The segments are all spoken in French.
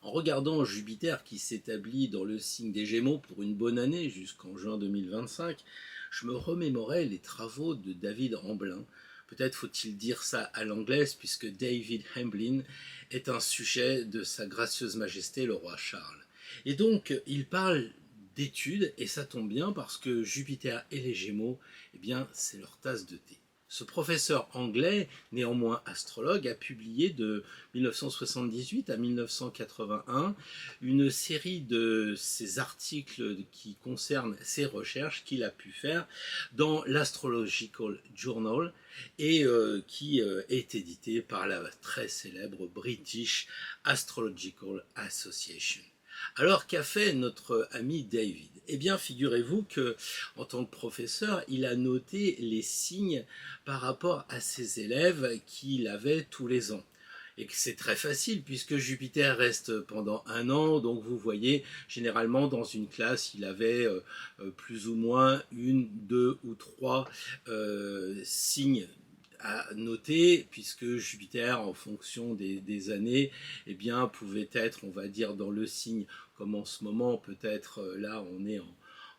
En regardant Jupiter qui s'établit dans le signe des Gémeaux pour une bonne année jusqu'en juin 2025, je me remémorais les travaux de David Hamblin. Peut-être faut-il dire ça à l'anglaise puisque David Hamblin est un sujet de Sa Gracieuse Majesté le roi Charles. Et donc il parle d'études et ça tombe bien parce que Jupiter et les Gémeaux, eh bien c'est leur tasse de thé. Ce professeur anglais, néanmoins astrologue, a publié de 1978 à 1981 une série de ses articles qui concernent ses recherches qu'il a pu faire dans l'Astrological Journal et qui est édité par la très célèbre British Astrological Association. Alors qu'a fait notre ami David? Eh bien, figurez-vous que, en tant que professeur, il a noté les signes par rapport à ses élèves qu'il avait tous les ans. Et que c'est très facile puisque Jupiter reste pendant un an, donc vous voyez, généralement dans une classe, il avait plus ou moins une, deux ou trois signes à noter, puisque Jupiter, en fonction des années, eh bien, pouvait être, on va dire, dans le signe, comme en ce moment, peut-être là, on est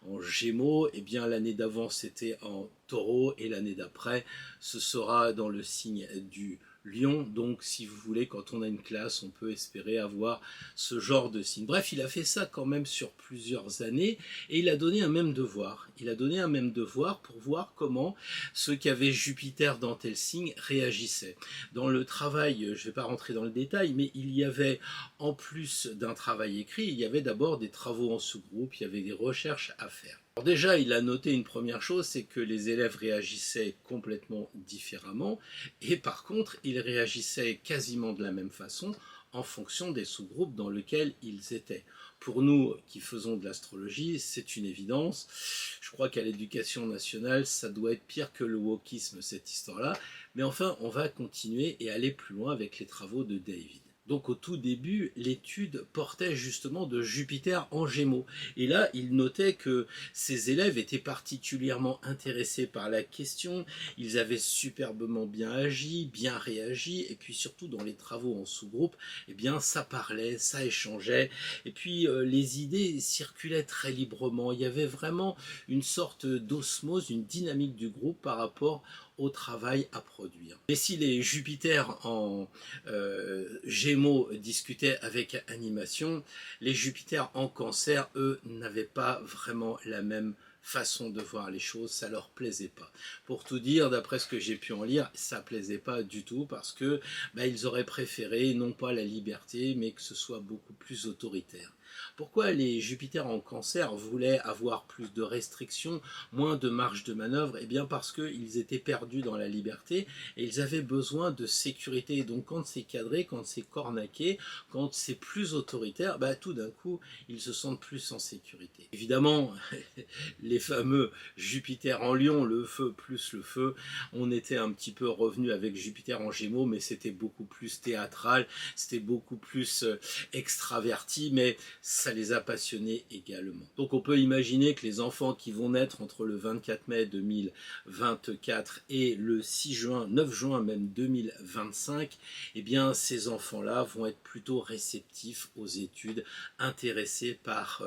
en Gémeaux, eh bien, l'année d'avant, c'était en Taureau, et l'année d'après, ce sera dans le signe du Lion. Donc, si vous voulez, quand on a une classe, on peut espérer avoir ce genre de signe. Bref, il a fait ça quand même sur plusieurs années, et il a donné un même devoir. Il a donné un même devoir pour voir comment ceux qui avaient Jupiter dans tel signe réagissaient. Dans le travail, je ne vais pas rentrer dans le détail, mais il y avait, en plus d'un travail écrit, il y avait d'abord des travaux en sous-groupe, il y avait des recherches à faire. Alors déjà, il a noté une première chose, c'est que les élèves réagissaient complètement différemment, et par contre, ils réagissaient quasiment de la même façon en fonction des sous-groupes dans lesquels ils étaient. Pour nous qui faisons de l'astrologie, c'est une évidence. Je crois qu'à l'éducation nationale, ça doit être pire que le wokisme, cette histoire-là. Mais enfin, on va continuer et aller plus loin avec les travaux de David. Donc au tout début, l'étude portait justement de Jupiter en Gémeaux. Et là, il notait que ses élèves étaient particulièrement intéressés par la question, ils avaient superbement bien agi, bien réagi, et puis surtout dans les travaux en sous-groupe, eh bien ça parlait, ça échangeait, et puis les idées circulaient très librement. Il y avait vraiment une sorte d'osmose, une dynamique du groupe par rapport au travail à produire. Et si les Jupiters en Gémeaux discutaient avec animation, les Jupiters en Cancer, eux, n'avaient pas vraiment la même façon de voir les choses, ça leur plaisait pas. Pour tout dire, d'après ce que j'ai pu en lire, ça plaisait pas du tout parce que ils auraient préféré non pas la liberté, mais que ce soit beaucoup plus autoritaire. Pourquoi les Jupiters en Cancer voulaient avoir plus de restrictions, moins de marge de manœuvre? Eh bien parce qu'ils étaient perdus dans la liberté et ils avaient besoin de sécurité. Donc quand c'est cadré, quand c'est cornaqué, quand c'est plus autoritaire, tout d'un coup, ils se sentent plus en sécurité. Évidemment, les fameux Jupiter en Lion, le feu plus le feu, on était un petit peu revenu avec Jupiter en Gémeaux, mais c'était beaucoup plus théâtral, c'était beaucoup plus extraverti, mais ça les a passionnés également. Donc on peut imaginer que les enfants qui vont naître entre le 24 mai 2024 et le 9 juin même 2025, eh bien ces enfants-là vont être plutôt réceptifs aux études, intéressés par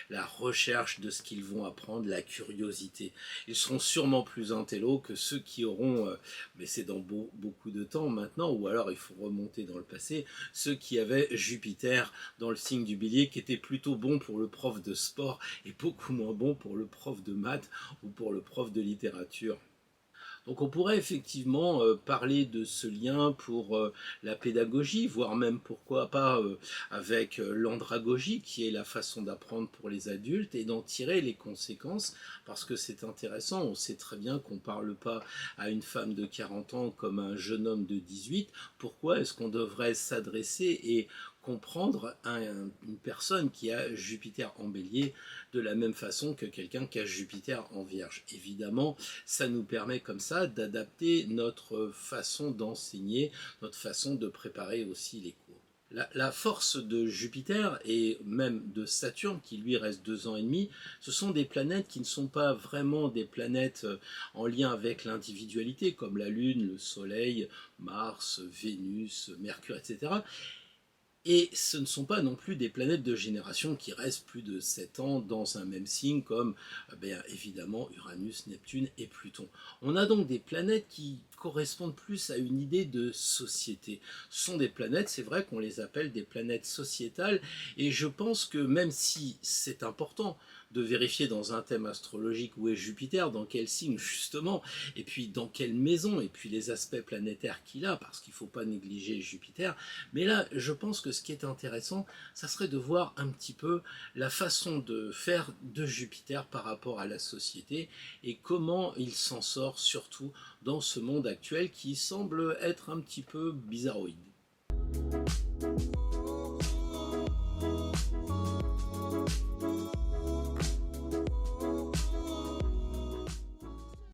la recherche de ce qu'ils vont apprendre, la curiosité. Ils seront sûrement plus intello que ceux qui auront, mais c'est dans beaucoup de temps maintenant, ou alors il faut remonter dans le passé, ceux qui avaient Jupiter dans le signe du Bélier, qui était plutôt bon pour le prof de sport et beaucoup moins bon pour le prof de maths ou pour le prof de littérature. Donc on pourrait effectivement parler de ce lien pour la pédagogie, voire même pourquoi pas avec l'andragogie, qui est la façon d'apprendre pour les adultes, et d'en tirer les conséquences, parce que c'est intéressant. On sait très bien qu'on ne parle pas à une femme de 40 ans comme à un jeune homme de 18. Pourquoi est-ce qu'on devrait s'adresser et comprendre une personne qui a Jupiter en Bélier de la même façon que quelqu'un qui a Jupiter en Vierge? Évidemment, ça nous permet comme ça d'adapter notre façon d'enseigner, notre façon de préparer aussi les cours. La force de Jupiter et même de Saturne, qui lui reste 2 ans et demi, ce sont des planètes qui ne sont pas vraiment des planètes en lien avec l'individualité, comme la Lune, le Soleil, Mars, Vénus, Mercure, etc. Et ce ne sont pas non plus des planètes de génération qui restent plus de 7 ans dans un même signe comme évidemment Uranus, Neptune et Pluton. On a donc des planètes qui correspondent plus à une idée de société. Ce sont des planètes, c'est vrai qu'on les appelle des planètes sociétales, et je pense que même si c'est important de vérifier dans un thème astrologique où est Jupiter, dans quel signe justement, et puis dans quelle maison, et puis les aspects planétaires qu'il a, parce qu'il ne faut pas négliger Jupiter. Mais là, je pense que ce qui est intéressant, ça serait de voir un petit peu la façon de faire de Jupiter par rapport à la société, et comment il s'en sort surtout dans ce monde actuel qui semble être un petit peu bizarroïde.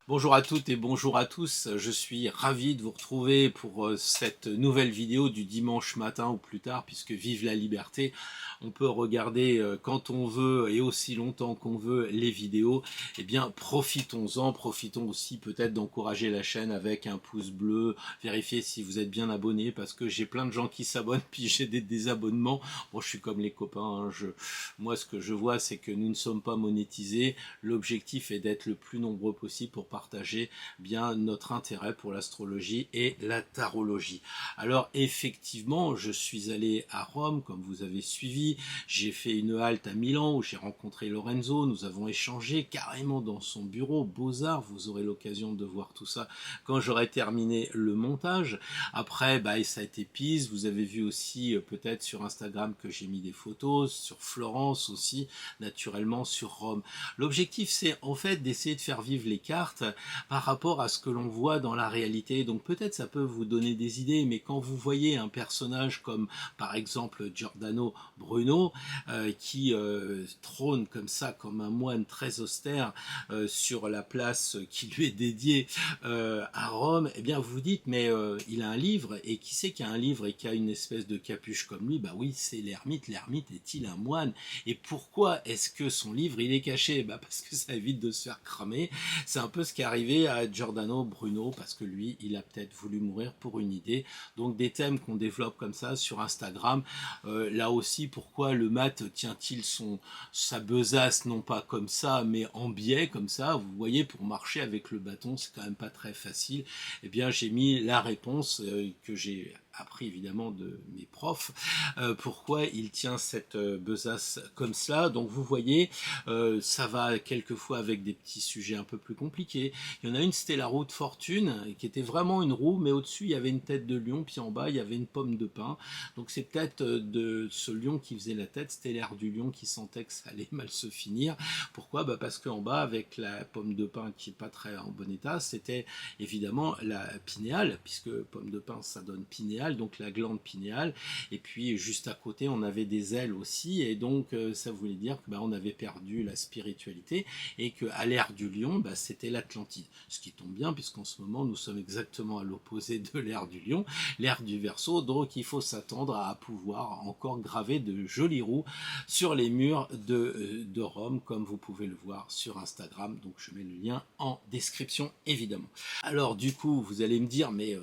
Bonjour à toutes et bonjour à tous, je suis ravi de vous retrouver pour cette nouvelle vidéo du dimanche matin ou plus tard, puisque vive la liberté, on peut regarder quand on veut et aussi longtemps qu'on veut les vidéos. Eh bien profitons-en, profitons aussi peut-être d'encourager la chaîne avec un pouce bleu, vérifiez si vous êtes bien abonné, parce que j'ai plein de gens qui s'abonnent puis j'ai des désabonnements. Bon, je suis comme les copains, hein, moi ce que je vois c'est que nous ne sommes pas monétisés, l'objectif est d'être le plus nombreux possible pour partager bien notre intérêt pour l'astrologie et la tarologie. Alors effectivement, je suis allé à Rome, comme vous avez suivi, j'ai fait une halte à Milan où j'ai rencontré Lorenzo, nous avons échangé carrément dans son bureau, Beaux-Arts, vous aurez l'occasion de voir tout ça quand j'aurai terminé le montage. Après, ça a été Pise, vous avez vu aussi peut-être sur Instagram que j'ai mis des photos, sur Florence aussi, naturellement sur Rome. L'objectif c'est en fait d'essayer de faire vivre les cartes par rapport à ce que l'on voit dans la réalité. Donc peut-être ça peut vous donner des idées, mais quand vous voyez un personnage comme par exemple Giordano Bruno qui trône comme ça, comme un moine très austère sur la place qui lui est dédiée à Rome, eh bien vous vous dites mais il a un livre, et qui c'est qui a un livre et qui a une espèce de capuche comme lui? Bah oui, c'est l'ermite. L'ermite est-il un moine? Et pourquoi est-ce que son livre il est caché? Parce que ça évite de se faire cramer. C'est un peu ce qui est arrivé à Giordano Bruno, parce que lui il a peut-être voulu mourir pour une idée. Donc des thèmes qu'on développe comme ça sur Instagram, là aussi pourquoi le mat tient-il sa besace non pas comme ça mais en biais comme ça, vous voyez, pour marcher avec le bâton c'est quand même pas très facile. Eh bien j'ai mis la réponse que j'ai appris évidemment de mes profs, pourquoi il tient cette besace comme cela. Donc vous voyez, ça va quelquefois avec des petits sujets un peu plus compliqués. Il y en a une, c'était la roue de fortune, qui était vraiment une roue, mais au-dessus il y avait une tête de lion, puis en bas il y avait une pomme de pin. Donc c'est peut-être de ce lion qui faisait la tête, c'était l'air du lion qui sentait que ça allait mal se finir. Pourquoi? Parce qu'en bas, avec la pomme de pin qui n'est pas très en bon état, c'était évidemment la pinéale, puisque pomme de pin ça donne pinéale, donc la glande pinéale. Et puis juste à côté on avait des ailes aussi, et donc ça voulait dire que on avait perdu la spiritualité, et que à l'ère du lion c'était l'Atlantide, ce qui tombe bien puisqu'en ce moment nous sommes exactement à l'opposé de l'ère du lion, l'ère du Verseau. Donc il faut s'attendre à pouvoir encore graver de jolies roues sur les murs de Rome, comme vous pouvez le voir sur Instagram. Donc je mets le lien en description évidemment. Alors du coup vous allez me dire mais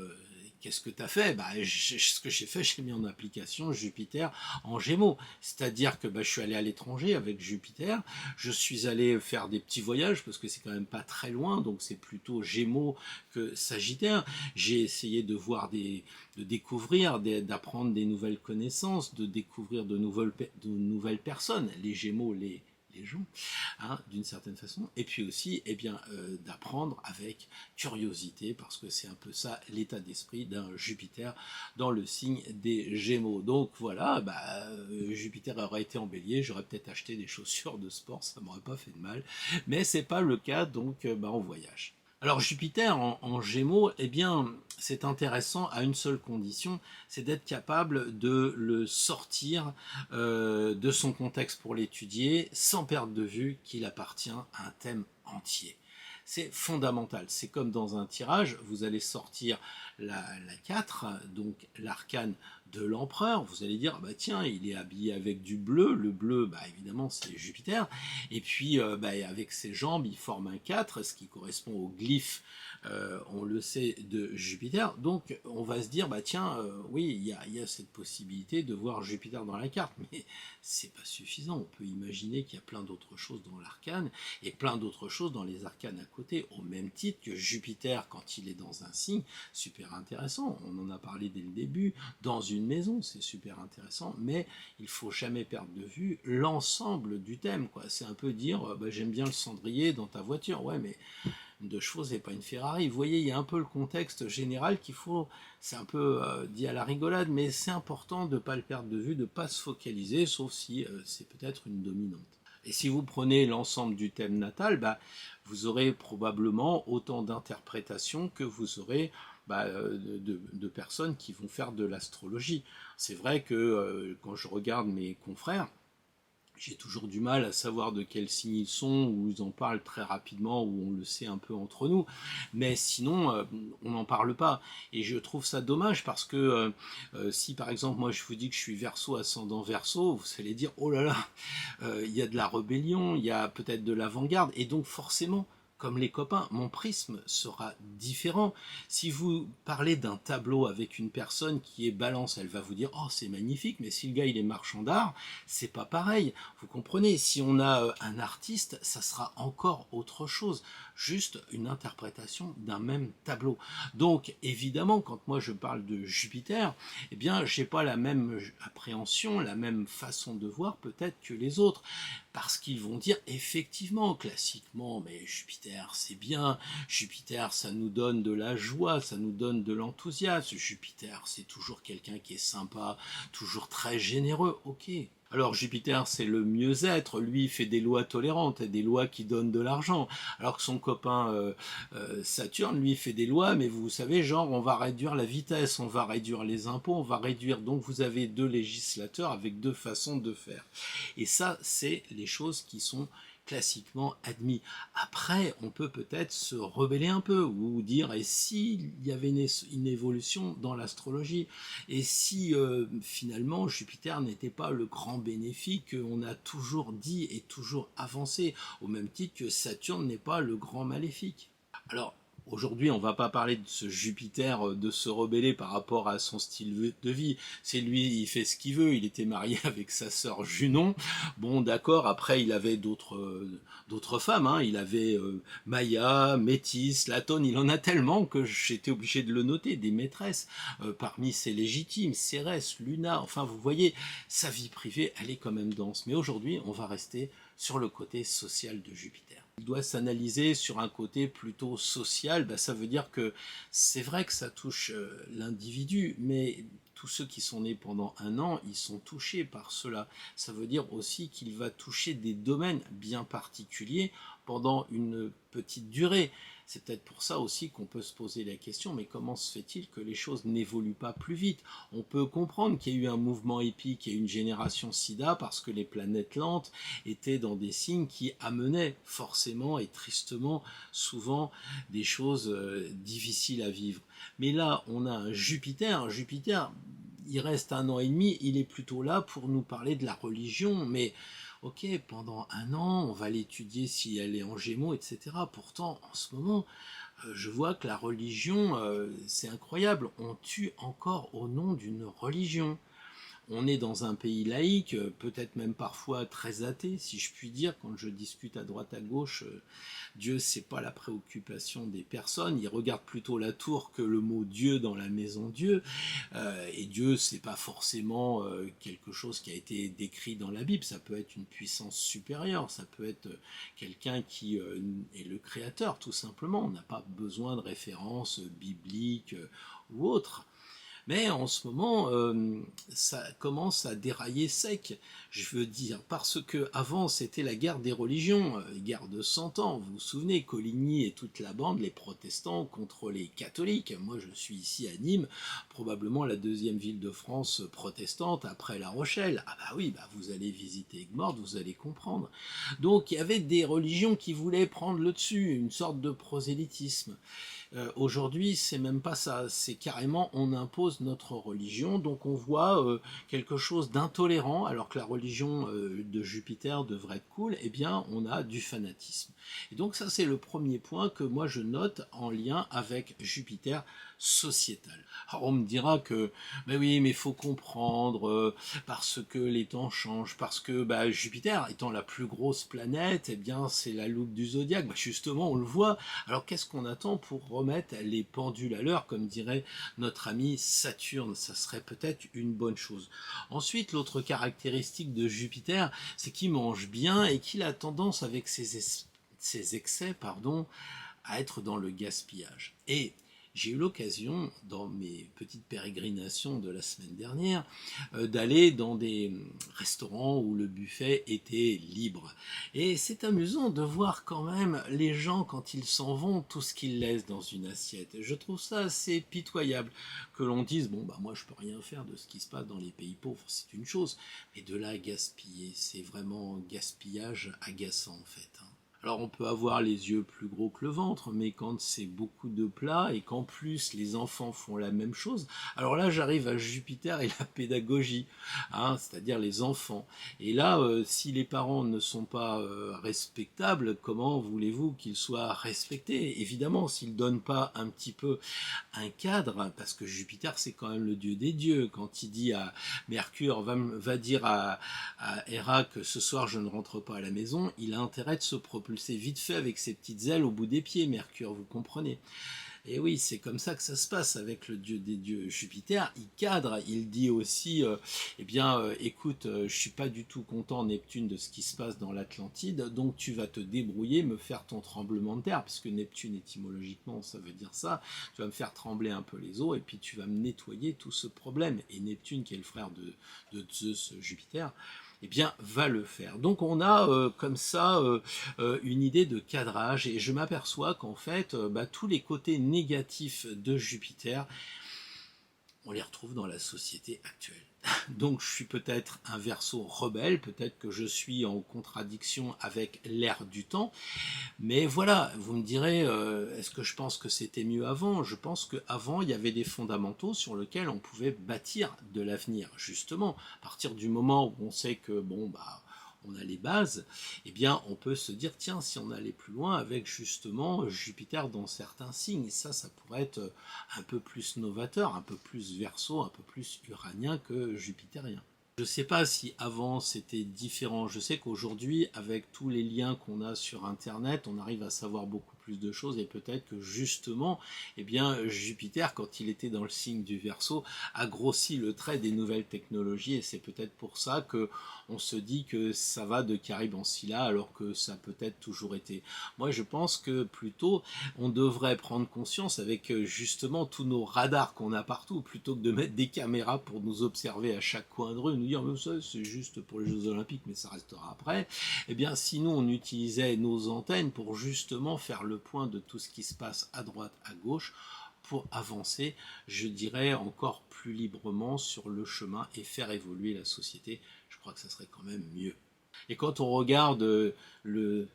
qu'est-ce que tu as fait? Ce que j'ai fait, j'ai mis en application Jupiter en Gémeaux. C'est-à-dire que je suis allé à l'étranger avec Jupiter, je suis allé faire des petits voyages, parce que c'est quand même pas très loin, donc c'est plutôt Gémeaux que Sagittaire. J'ai essayé de voir de découvrir, d'apprendre des nouvelles connaissances, de découvrir de nouvelles personnes, les Gémeaux, les gens, hein, d'une certaine façon, et puis aussi d'apprendre avec curiosité, parce que c'est un peu ça l'état d'esprit d'un Jupiter dans le signe des Gémeaux. Donc voilà, Jupiter aurait été en Bélier, j'aurais peut-être acheté des chaussures de sport, ça m'aurait pas fait de mal, mais c'est pas le cas, donc on voyage. Alors Jupiter en Gémeaux, eh bien c'est intéressant à une seule condition, c'est d'être capable de le sortir de son contexte pour l'étudier, sans perdre de vue qu'il appartient à un thème entier. C'est fondamental, c'est comme dans un tirage, vous allez sortir la 4, donc l'arcane de l'empereur. Vous allez dire, bah tiens, il est habillé avec du bleu. Le bleu, bah évidemment, c'est Jupiter. Et puis, bah, avec ses jambes, il forme un 4, ce qui correspond au glyphe, on le sait, de Jupiter. Donc, on va se dire, bah tiens, oui, il y a cette possibilité de voir Jupiter dans la carte, mais c'est pas suffisant. On peut imaginer qu'il y a plein d'autres choses dans l'arcane et plein d'autres choses dans les arcanes à côté, au même titre que Jupiter, quand il est dans un signe, super intéressant. On en a parlé dès le début. Dans une maison, c'est super intéressant, mais il faut jamais perdre de vue l'ensemble du thème, quoi. C'est un peu dire, bah, j'aime bien le cendrier dans ta voiture, ouais, mais une 2 chevaux, c'est pas une Ferrari. Vous voyez, il y a un peu le contexte général qu'il faut, c'est un peu dit à la rigolade, mais c'est important de ne pas le perdre de vue, de ne pas se focaliser, sauf si c'est peut-être une dominante. Et si vous prenez l'ensemble du thème natal, bah, vous aurez probablement autant d'interprétations que vous aurez bah, de personnes qui vont faire de l'astrologie. C'est vrai que quand je regarde mes confrères, j'ai toujours du mal à savoir de quel signe ils sont, ou ils en parlent très rapidement, ou on le sait un peu entre nous. Mais sinon, on n'en parle pas. Et je trouve ça dommage parce que si par exemple, moi je vous dis que je suis Verseau, ascendant Verseau, vous allez dire, oh là là, il y a de la rébellion, il y a peut-être de l'avant-garde, et donc forcément, comme les copains, mon prisme sera différent. Si vous parlez d'un tableau avec une personne qui est Balance, elle va vous dire oh c'est magnifique, mais si le gars il est marchand d'art, c'est pas pareil. Vous comprenez, si on a un artiste, ça sera encore autre chose, juste une interprétation d'un même tableau. Donc évidemment, quand moi je parle de Jupiter, eh bien j'ai pas la même appréhension, la même façon de voir peut-être que les autres, parce qu'ils vont dire effectivement, classiquement, mais Jupiter c'est bien, Jupiter ça nous donne de la joie, ça nous donne de l'enthousiasme, Jupiter c'est toujours quelqu'un qui est sympa, toujours très généreux, ok. Alors Jupiter c'est le mieux-être, lui il fait des lois tolérantes, des lois qui donnent de l'argent, alors que son copain Saturne lui fait des lois, mais vous savez genre on va réduire la vitesse, on va réduire les impôts, on va réduire, donc vous avez 2 législateurs avec 2 façons de faire. Et ça c'est les choses qui sont classiquement admis. Après, on peut peut-être se rebeller un peu ou dire et s'il y avait une évolution dans l'astrologie et si finalement Jupiter n'était pas le grand bénéfique qu'on a toujours dit et toujours avancé, au même titre que Saturne n'est pas le grand maléfique. Alors, aujourd'hui, on ne va pas parler de ce Jupiter, de se rebeller par rapport à son style de vie. C'est lui, il fait ce qu'il veut. Il était marié avec sa sœur Junon. Bon, d'accord, après, il avait d'autres femmes. Hein. Il avait Maya, Métis, Latone. Il en a tellement que j'étais obligé de le noter. Des maîtresses. Parmi ses légitimes, Cérès, Luna. Enfin, vous voyez, sa vie privée, elle est quand même dense. Mais aujourd'hui, on va rester sur le côté social de Jupiter. Il doit s'analyser sur un côté plutôt social, bah, ça veut dire que c'est vrai que ça touche l'individu, mais tous ceux qui sont nés pendant un an, ils sont touchés par cela. Ça veut dire aussi qu'il va toucher des domaines bien particuliers pendant une petite durée. C'est peut-être pour ça aussi qu'on peut se poser la question, mais comment se fait-il que les choses n'évoluent pas plus vite? On peut comprendre qu'il y a eu un mouvement épique et une génération sida parce que les planètes lentes étaient dans des signes qui amenaient forcément et tristement souvent des choses difficiles à vivre. Mais là, on a un Jupiter. Jupiter, il reste 1 an et demi, il est plutôt là pour nous parler de la religion, mais ok, pendant un an, on va l'étudier si elle est en Gémeaux, etc. Pourtant, en ce moment, je vois que la religion, c'est incroyable. On tue encore au nom d'une religion. On est dans un pays laïque, peut-être même parfois très athée, si je puis dire, quand je discute à droite à gauche, Dieu c'est pas la préoccupation des personnes, ils regardent plutôt la tour que le mot Dieu dans la maison Dieu, et Dieu c'est pas forcément quelque chose qui a été décrit dans la Bible, ça peut être une puissance supérieure, ça peut être quelqu'un qui est le créateur tout simplement, on n'a pas besoin de références bibliques ou autres. Mais en ce moment, ça commence à dérailler sec. Je veux dire, parce que avant c'était la guerre des religions, guerre de 100 ans. Vous vous souvenez, Coligny et toute la bande, les protestants contre les catholiques. Moi, je suis ici à Nîmes, probablement la 2e ville de France protestante après La Rochelle. Ah bah oui, bah vous allez visiter Aigues-Mortes, vous allez comprendre. Donc il y avait des religions qui voulaient prendre le dessus, une sorte de prosélytisme. Aujourd'hui, c'est même pas ça, c'est carrément on impose notre religion, donc on voit quelque chose d'intolérant, alors que la religion de Jupiter devrait être cool, eh bien on a du fanatisme. Et donc ça c'est le premier point que moi je note en lien avec Jupiter sociétal. Alors on me dira que, ben oui, mais il faut comprendre, parce que les temps changent, parce que bah, Jupiter étant la plus grosse planète, eh bien c'est la loupe du zodiaque, bah, justement on le voit. Alors qu'est-ce qu'on attend pour remettre les pendules à l'heure, comme dirait notre ami Saturne? Ça serait peut-être une bonne chose. Ensuite, l'autre caractéristique de Jupiter, c'est qu'il mange bien et qu'il a tendance avec ses excès, à être dans le gaspillage. Et j'ai eu l'occasion, dans mes petites pérégrinations de la semaine dernière, d'aller dans des restaurants où le buffet était libre. Et c'est amusant de voir quand même les gens, quand ils s'en vont, tout ce qu'ils laissent dans une assiette. Je trouve ça assez pitoyable que l'on dise, bon, bah moi je peux rien faire de ce qui se passe dans les pays pauvres, c'est une chose, mais de là à gaspiller, c'est vraiment gaspillage agaçant en fait. Alors on peut avoir les yeux plus gros que le ventre, mais quand c'est beaucoup de plats et qu'en plus les enfants font la même chose, alors là j'arrive à Jupiter et la pédagogie, c'est-à-dire les enfants. Et là, si les parents ne sont pas respectables, comment voulez-vous qu'ils soient respectés? Évidemment, s'ils ne donnent pas un petit peu un cadre, parce que Jupiter c'est quand même le dieu des dieux, quand il dit à Mercure, va dire à Héra que ce soir je ne rentre pas à la maison, il a intérêt de se propulser vite fait avec ses petites ailes au bout des pieds, Mercure, vous comprenez. Et oui, c'est comme ça que ça se passe avec le dieu des dieux Jupiter. Il cadre, il dit aussi, écoute, je suis pas du tout content, Neptune, de ce qui se passe dans l'Atlantide, donc tu vas te débrouiller, me faire ton tremblement de terre, puisque Neptune étymologiquement, ça veut dire ça. Tu vas me faire trembler un peu les eaux, et puis tu vas me nettoyer tout ce problème. Et Neptune, qui est le frère de Zeus Jupiter, eh bien, va le faire. Donc on a comme ça une idée de cadrage, et je m'aperçois qu'en fait, tous les côtés négatifs de Jupiter, on les retrouve dans la société actuelle. Donc je suis peut-être un Verseau rebelle, peut-être que je suis en contradiction avec l'ère du temps, mais voilà, vous me direz, est-ce que je pense que c'était mieux avant? Je pense qu'avant, il y avait des fondamentaux sur lesquels on pouvait bâtir de l'avenir. Justement, à partir du moment où on sait que, on a les bases, eh bien, on peut se dire, tiens, si on allait plus loin avec justement Jupiter dans certains signes, ça pourrait être un peu plus novateur, un peu plus Verseau, un peu plus uranien que jupitérien. Je ne sais pas si avant c'était différent. Je sais qu'aujourd'hui, avec tous les liens qu'on a sur Internet, on arrive à savoir beaucoup plus de choses, et peut-être que justement, eh bien, Jupiter, quand il était dans le signe du Verseau, a grossi le trait des nouvelles technologies, et c'est peut-être pour ça que on se dit que ça va de Caribe en Scylla, alors que ça a peut-être toujours été. Moi, je pense que plutôt, on devrait prendre conscience avec justement tous nos radars qu'on a partout, plutôt que de mettre des caméras pour nous observer à chaque coin de rue, nous dire mais ça c'est juste pour les Jeux Olympiques, mais ça restera après. Eh bien, si nous on utilisait nos antennes pour justement faire le point de tout ce qui se passe à droite, à gauche, pour avancer, je dirais, encore plus librement sur le chemin et faire évoluer la société, je crois que ça serait quand même mieux. Et quand on regarde le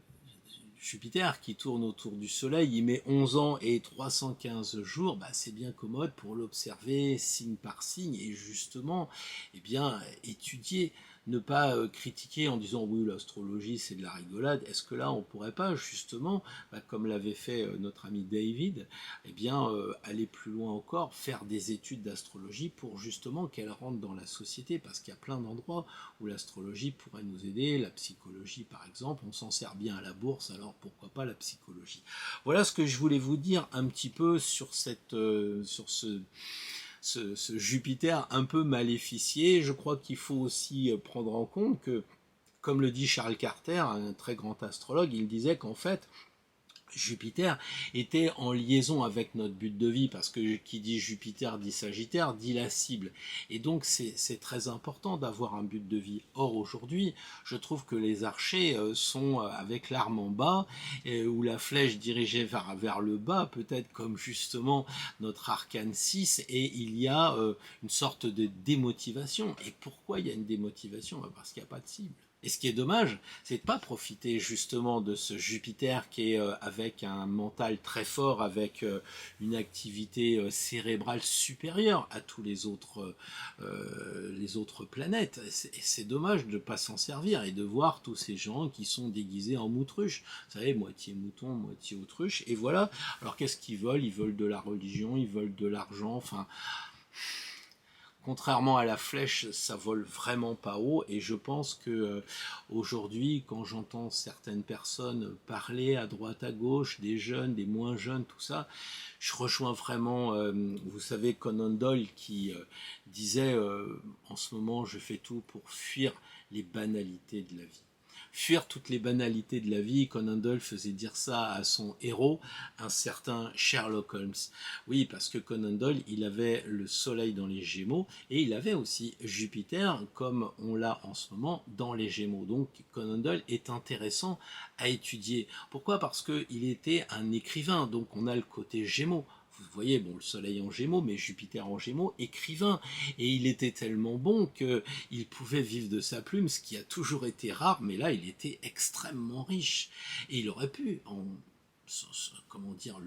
Jupiter qui tourne autour du Soleil, il met 11 ans et 315 jours, c'est bien commode pour l'observer signe par signe et justement, étudier, ne pas critiquer en disant oui l'astrologie c'est de la rigolade. Est-ce que là on pourrait pas justement, comme l'avait fait notre ami David, aller plus loin encore, faire des études d'astrologie pour justement qu'elle rentre dans la société, parce qu'il y a plein d'endroits où l'astrologie pourrait nous aider, la psychologie par exemple, on s'en sert bien à la bourse, alors pourquoi pas la psychologie. Voilà ce que je voulais vous dire un petit peu sur ce Jupiter un peu maléficié. Je crois qu'il faut aussi prendre en compte que, comme le dit Charles Carter, un très grand astrologue, il disait qu'en fait, Jupiter était en liaison avec notre but de vie, parce que qui dit Jupiter dit Sagittaire, dit la cible. Et donc c'est très important d'avoir un but de vie. Or aujourd'hui, je trouve que les archers sont avec l'arme en bas, ou la flèche dirigée vers le bas, peut-être comme justement notre arcane 6, et il y a une sorte de démotivation. Et pourquoi il y a une démotivation? Parce qu'il n'y a pas de cible. Et ce qui est dommage, c'est de pas profiter justement de ce Jupiter qui est avec un mental très fort, avec une activité cérébrale supérieure à tous les autres planètes. C'est dommage de ne pas s'en servir et de voir tous ces gens qui sont déguisés en autruche. Vous savez, moitié mouton, moitié autruche. Et voilà. Alors qu'est-ce qu'ils veulent? Ils veulent de la religion, ils veulent de l'argent. Enfin, contrairement à la flèche, ça vole vraiment pas haut. Et je pense que aujourd'hui, quand j'entends certaines personnes parler à droite, à gauche, des jeunes, des moins jeunes, tout ça, je rejoins vraiment, vous savez, Conan Doyle qui disait en ce moment, je fais tout pour fuir les banalités de la vie. Fuir toutes les banalités de la vie. Conan Doyle faisait dire ça à son héros, un certain Sherlock Holmes. Oui, parce que Conan Doyle, il avait le soleil dans les Gémeaux et il avait aussi Jupiter, comme on l'a en ce moment dans les Gémeaux. Donc Conan Doyle est intéressant à étudier. Pourquoi? Parce qu'il était un écrivain, donc on a le côté Gémeaux. Vous voyez, bon, le soleil en Gémeaux, mais Jupiter en Gémeaux, écrivain. Et il était tellement bon qu'il pouvait vivre de sa plume, ce qui a toujours été rare, mais là, il était extrêmement riche. Et il aurait pu, comment dire,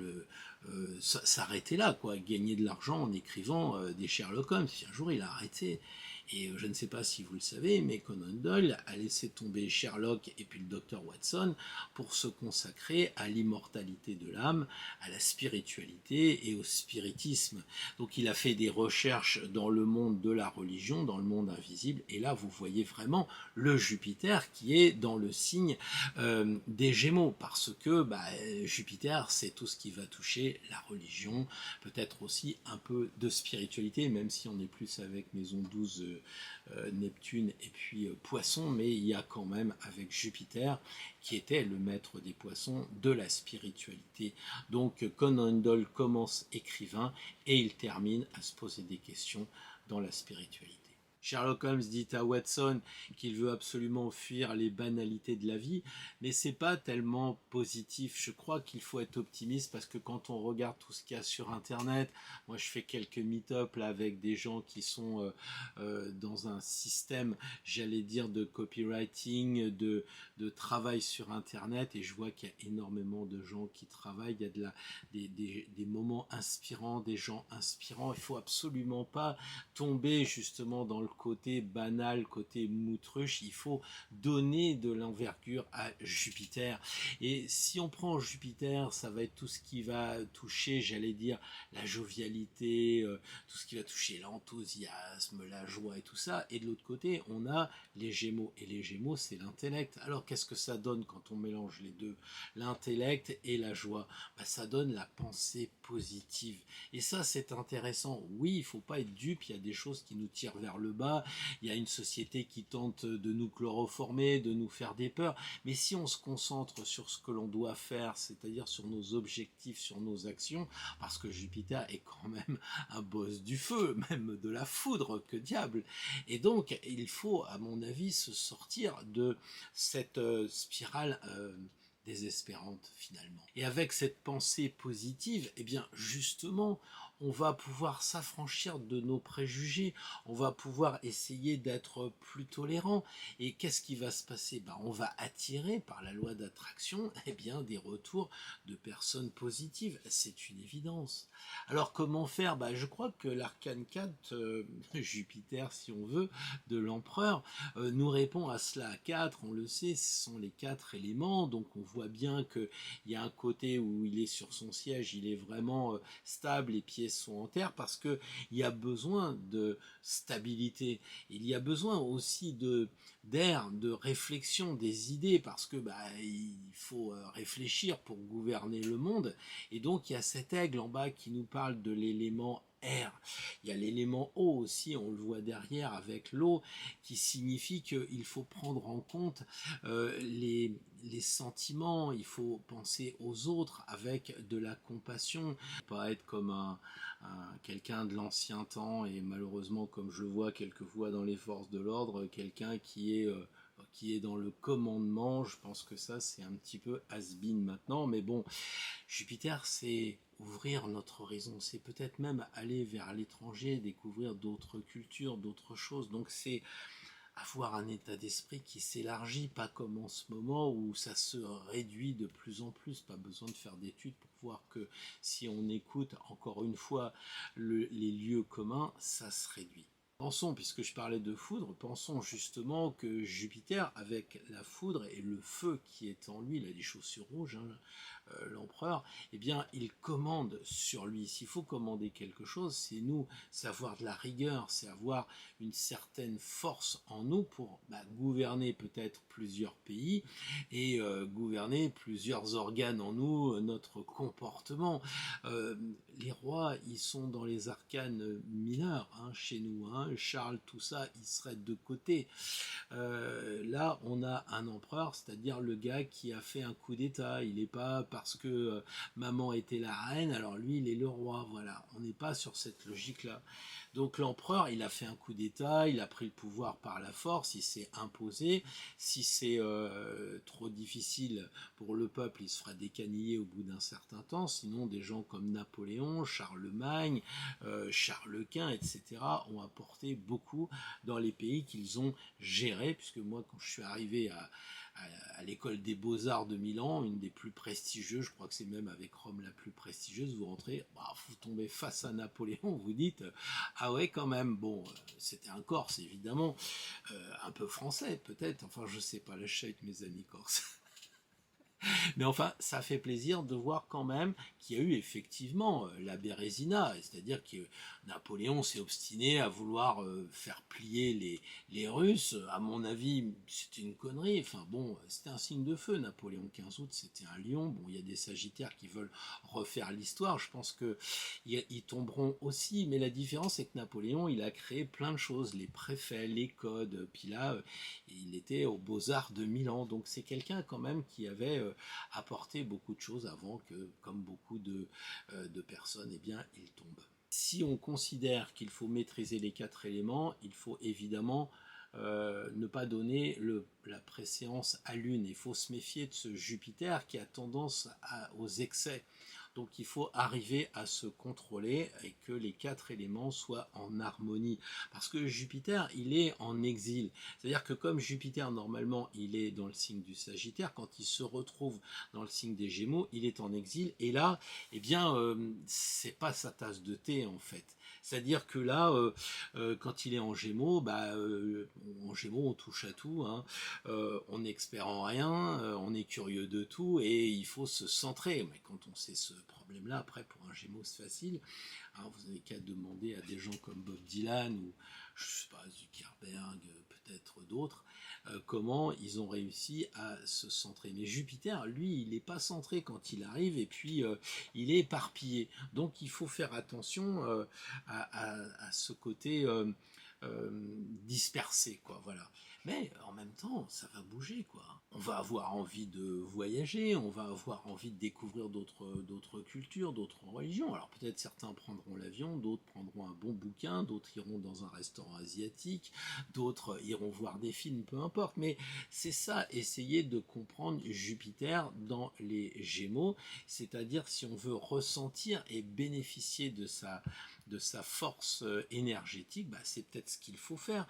s'arrêter là, quoi, gagner de l'argent en écrivant des Sherlock Holmes. Si un jour il a arrêté, et je ne sais pas si vous le savez, mais Conan Doyle a laissé tomber Sherlock et puis le docteur Watson pour se consacrer à l'immortalité de l'âme, à la spiritualité et au spiritisme. Donc il a fait des recherches dans le monde de la religion, dans le monde invisible, et là vous voyez vraiment le Jupiter qui est dans le signe des Gémeaux, parce que Jupiter c'est tout ce qui va toucher la religion, peut-être aussi un peu de spiritualité, même si on est plus avec maison 12 Neptune et puis Poisson, mais il y a quand même avec Jupiter qui était le maître des poissons de la spiritualité. Donc Conan Doyle commence écrivain et il termine à se poser des questions dans la spiritualité. Sherlock Holmes dit à Watson qu'il veut absolument fuir les banalités de la vie, mais c'est pas tellement positif. Je crois qu'il faut être optimiste parce que quand on regarde tout ce qu'il y a sur Internet, moi je fais quelques meet-up là avec des gens qui sont dans un système, j'allais dire, de copywriting, de travail sur Internet, et je vois qu'il y a énormément de gens qui travaillent. Il y a des moments inspirants, des gens inspirants. Il faut absolument pas tomber justement dans le côté banal, côté moutruche. Il faut donner de l'envergure à Jupiter. Et si on prend Jupiter, ça va être tout ce qui va toucher, j'allais dire, la jovialité, tout ce qui va toucher l'enthousiasme, la joie et tout ça. Et de l'autre côté, on a les Gémeaux. Et les Gémeaux, c'est l'intellect. Alors qu'est-ce que ça donne quand on mélange les deux, l'intellect et la joie? Ça donne la pensée positive. Et ça, c'est intéressant. Oui, il ne faut pas être dupe, il y a des choses qui nous tirent vers le bas, il y a une société qui tente de nous chloroformer, de nous faire des peurs, mais si on se concentre sur ce que l'on doit faire, c'est-à-dire sur nos objectifs, sur nos actions, parce que Jupiter est quand même un boss du feu, même de la foudre, que diable. Et donc, il faut, à mon avis, se sortir de cette spirale désespérante finalement. Et avec cette pensée positive, eh bien justement, on va pouvoir s'affranchir de nos préjugés, on va pouvoir essayer d'être plus tolérant. Et qu'est-ce qui va se passer? On va attirer par la loi d'attraction des retours de personnes positives, c'est une évidence. Alors comment faire? Je crois que l'arcane 4, Jupiter si on veut, de l'empereur, nous répond à cela à 4, on le sait, ce sont les 4 éléments, donc on voit bien qu'il y a un côté où il est sur son siège, il est vraiment stable, les pieds sont en terre, parce qu'il y a besoin de stabilité, il y a besoin aussi d'air, de réflexion, des idées, parce que il faut réfléchir pour gouverner le monde, et donc il y a cet aigle en bas qui nous parle de l'élément air. Il y a l'élément eau aussi, on le voit derrière avec l'eau, qui signifie qu'il faut prendre en compte les sentiments, il faut penser aux autres avec de la compassion, pas être comme quelqu'un de l'ancien temps, et malheureusement comme je le vois quelquefois dans les forces de l'ordre, quelqu'un qui est dans le commandement. Je pense que ça c'est un petit peu has-been maintenant, mais bon, Jupiter c'est ouvrir notre horizon, c'est peut-être même aller vers l'étranger, découvrir d'autres cultures, d'autres choses, donc c'est avoir un état d'esprit qui s'élargit, pas comme en ce moment où ça se réduit de plus en plus. Pas besoin de faire d'études pour voir que si on écoute encore une fois les lieux communs, ça se réduit. Pensons, puisque je parlais de foudre, pensons justement que Jupiter, avec la foudre et le feu qui est en lui, il a des chaussures rouges, hein, l'empereur, eh bien, il commande sur lui. S'il faut commander quelque chose, c'est nous, c'est avoir de la rigueur, c'est avoir une certaine force en nous pour gouverner peut-être plusieurs pays et gouverner plusieurs organes en nous, notre comportement. Les rois, ils sont dans les arcanes mineurs, hein, chez nous, hein. Charles, tout ça, il serait de côté. Là, on a un empereur, c'est-à-dire le gars qui a fait un coup d'État. Il n'est pas parce que maman était la reine, alors lui, il est le roi. Voilà, on n'est pas sur cette logique-là. Donc l'empereur, il a fait un coup d'État, il a pris le pouvoir par la force, il s'est imposé. Si c'est trop difficile pour le peuple, il se fera décaniller au bout d'un certain temps. Sinon, des gens comme Napoléon, Charlemagne, Charles Quint, etc., ont apporté beaucoup dans les pays qu'ils ont gérés. Puisque moi, quand je suis arrivé à l'école des Beaux-Arts de Milan, une des plus prestigieuses, je crois que c'est même avec Rome la plus prestigieuse, vous rentrez, vous tombez face à Napoléon, vous dites, ah ouais quand même, bon, c'était un Corse évidemment, un peu français peut-être, enfin je sais pas, là je suis avec mes amis corses. Mais enfin, ça fait plaisir de voir quand même qu'il y a eu effectivement la Bérésina, c'est-à-dire que Napoléon s'est obstiné à vouloir faire plier les Russes. À mon avis, c'était une connerie. Enfin bon, c'était un signe de feu. Napoléon 15 août, c'était un lion. Bon, il y a des Sagittaires qui veulent refaire l'histoire. Je pense que ils tomberont aussi. Mais la différence, c'est que Napoléon, il a créé plein de choses, les préfets, les codes. Puis là, il était aux Beaux-Arts de Milan. Donc c'est quelqu'un quand même qui avait apporté beaucoup de choses avant que, comme beaucoup de personnes, eh bien, il tombe. Si on considère qu'il faut maîtriser les 4 éléments, il faut évidemment ne pas donner la préséance à l'une. Il faut se méfier de ce Jupiter qui a tendance aux excès. Donc il faut arriver à se contrôler et que les 4 éléments soient en harmonie. Parce que Jupiter, il est en exil. C'est-à-dire que comme Jupiter, normalement, il est dans le signe du Sagittaire, quand il se retrouve dans le signe des Gémeaux, il est en exil. Et là, eh bien, c'est pas sa tasse de thé, en fait. C'est-à-dire que là, quand il est en Gémeaux, en Gémeaux, on touche à tout, hein. On n'est expert en rien, on est curieux de tout, et il faut se centrer. Mais quand on sait ce problème-là, après, pour un Gémeaux, c'est facile. Hein, vous n'avez qu'à demander à des gens comme Bob Dylan ou, je sais pas, Zuckerberg, peut-être d'autres, comment ils ont réussi à se centrer. Mais Jupiter, lui, il n'est pas centré quand il arrive, et puis il est éparpillé. Donc il faut faire attention à ce côté dispersé, quoi, voilà. Mais en même temps, ça va bouger, quoi. On va avoir envie de voyager, on va avoir envie de découvrir d'autres cultures, d'autres religions. Alors peut-être certains prendront l'avion, d'autres prendront un bon bouquin, d'autres iront dans un restaurant asiatique, d'autres iront voir des films, peu importe. Mais c'est ça, essayer de comprendre Jupiter dans les Gémeaux, c'est-à-dire si on veut ressentir et bénéficier de sa force énergétique, c'est peut-être ce qu'il faut faire.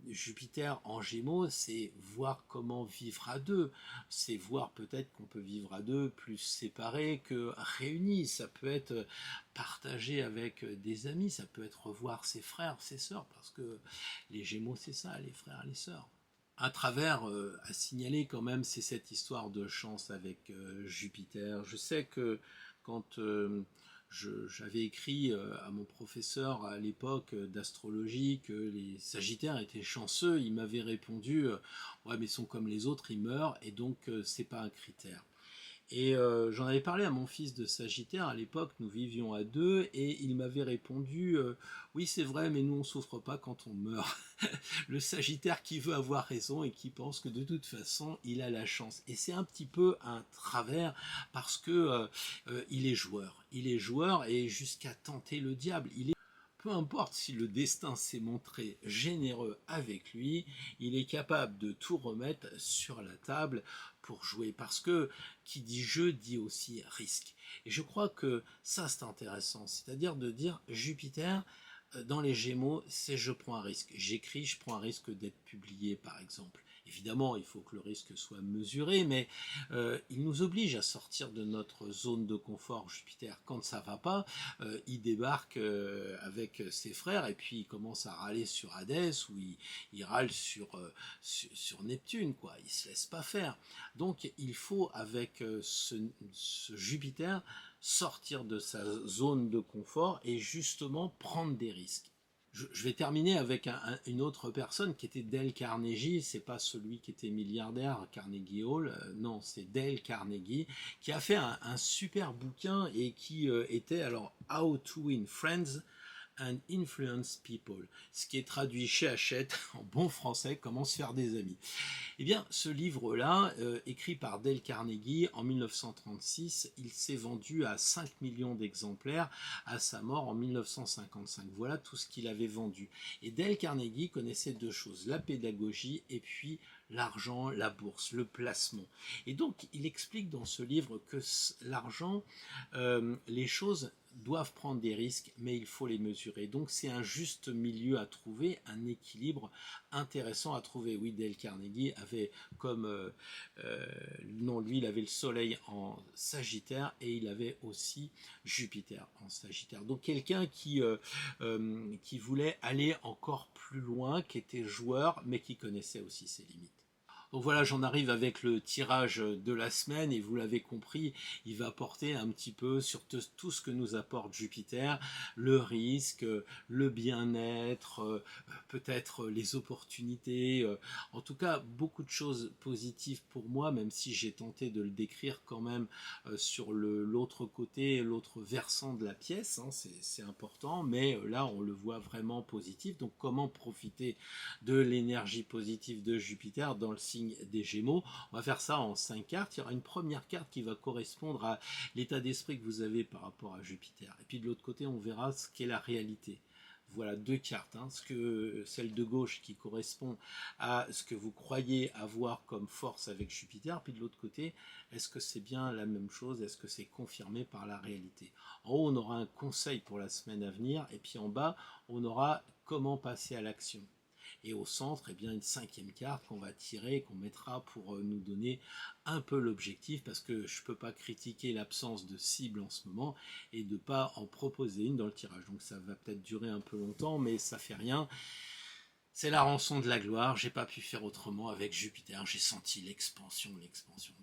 Jupiter en Gémeaux, c'est voir comment vivre à deux. C'est voir peut-être qu'on peut vivre à deux plus séparés que réunis. Ça peut être partagé avec des amis, ça peut être revoir ses frères, ses sœurs, parce que les Gémeaux, c'est ça, les frères, les sœurs. À travers, à signaler quand même, c'est cette histoire de chance avec Jupiter. Je sais que quand j'avais écrit à mon professeur à l'époque d'astrologie que les Sagittaires étaient chanceux, il m'avait répondu ouais, mais ils sont comme les autres, ils meurent, et donc c'est pas un critère. Et j'en avais parlé à mon fils de Sagittaire, à l'époque nous vivions à deux, et il m'avait répondu oui c'est vrai, mais nous on souffre pas quand on meurt. Le Sagittaire qui veut avoir raison et qui pense que de toute façon il a la chance. Et c'est un petit peu un travers, parce que il est joueur et jusqu'à tenter le diable. Peu importe si le destin s'est montré généreux avec lui, il est capable de tout remettre sur la table pour jouer. Parce que qui dit jeu dit aussi risque. Et je crois que ça c'est intéressant. C'est-à-dire de dire Jupiter, dans les Gémeaux, c'est je prends un risque. J'écris, je prends un risque d'être publié, par exemple. Évidemment, il faut que le risque soit mesuré, mais il nous oblige à sortir de notre zone de confort. Jupiter, quand ça va pas, il débarque avec ses frères et puis il commence à râler sur Hadès ou il râle sur Neptune, quoi. Il se laisse pas faire. Donc, il faut avec ce Jupiter sortir de sa zone de confort et justement prendre des risques. Je vais terminer avec une autre personne qui était Dale Carnegie. C'est pas celui qui était milliardaire, Carnegie Hall. Non, c'est Dale Carnegie qui a fait un super bouquin et qui était alors How to Win Friends and Influence People, ce qui est traduit chez Hachette en bon français, comment se faire des amis. Eh bien, ce livre-là, écrit par Dale Carnegie en 1936, il s'est vendu à 5 millions d'exemplaires à sa mort en 1955. Voilà tout ce qu'il avait vendu. Et Dale Carnegie connaissait deux choses, la pédagogie et puis l'argent, la bourse, le placement. Et donc, il explique dans ce livre que l'argent, les choses doivent prendre des risques, mais il faut les mesurer. Donc c'est un juste milieu à trouver, un équilibre intéressant à trouver. Oui, Dale Carnegie avait comme non, lui, il avait le Soleil en Sagittaire et il avait aussi Jupiter en Sagittaire. Donc quelqu'un qui voulait aller encore plus loin, qui était joueur, mais qui connaissait aussi ses limites. Donc voilà, j'en arrive avec le tirage de la semaine et vous l'avez compris, il va porter un petit peu sur tout ce que nous apporte Jupiter, le risque, le bien-être, peut-être les opportunités, en tout cas beaucoup de choses positives pour moi, même si j'ai tenté de le décrire quand même sur l'autre côté, l'autre versant de la pièce, hein, c'est important, mais là on le voit vraiment positif. Donc comment profiter de l'énergie positive de Jupiter dans le signe des Gémeaux? On va faire ça en 5 cartes. Il y aura une première carte qui va correspondre à l'état d'esprit que vous avez par rapport à Jupiter. Et puis de l'autre côté, on verra ce qu'est la réalité. Voilà deux cartes, hein. Celle de gauche qui correspond à ce que vous croyez avoir comme force avec Jupiter, puis de l'autre côté, est-ce que c'est bien la même chose, est-ce que c'est confirmé par la réalité? En haut, on aura un conseil pour la semaine à venir, et puis en bas, on aura comment passer à l'action. Et au centre, eh bien, une cinquième carte qu'on va tirer, qu'on mettra pour nous donner un peu l'objectif, parce que je ne peux pas critiquer l'absence de cible en ce moment et de ne pas en proposer une dans le tirage. Donc ça va peut-être durer un peu longtemps, mais ça fait rien. C'est la rançon de la gloire, j'ai pas pu faire autrement avec Jupiter, j'ai senti l'expansion.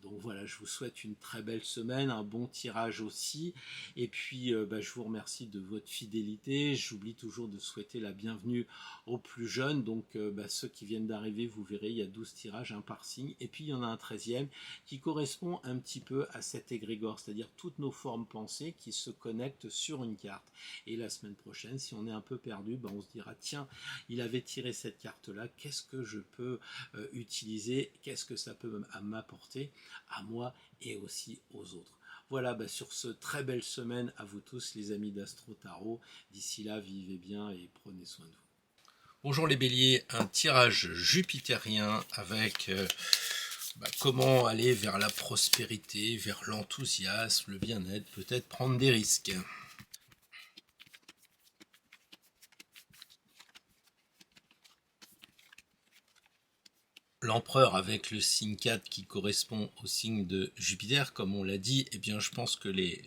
Donc voilà, je vous souhaite une très belle semaine, un bon tirage aussi, et puis je vous remercie de votre fidélité. J'oublie toujours de souhaiter la bienvenue aux plus jeunes, donc ceux qui viennent d'arriver, vous verrez, il y a 12 tirages, un par signe, et puis il y en a un 13e qui correspond un petit peu à cet égrégore, c'est-à-dire toutes nos formes pensées qui se connectent sur une carte. Et la semaine prochaine, si on est un peu perdu, on se dira, tiens, il avait tiré cette carte-là, qu'est-ce que je peux utiliser, qu'est-ce que ça peut m'apporter à moi et aussi aux autres. Voilà, sur ce, très belle semaine à vous tous les amis d'Astro Tarot. D'ici là, vivez bien et prenez soin de vous. Bonjour les béliers, un tirage jupitérien avec comment aller vers la prospérité, vers l'enthousiasme, le bien-être, peut-être prendre des risques. L'empereur avec le signe 4 qui correspond au signe de Jupiter, comme on l'a dit, eh bien je pense que les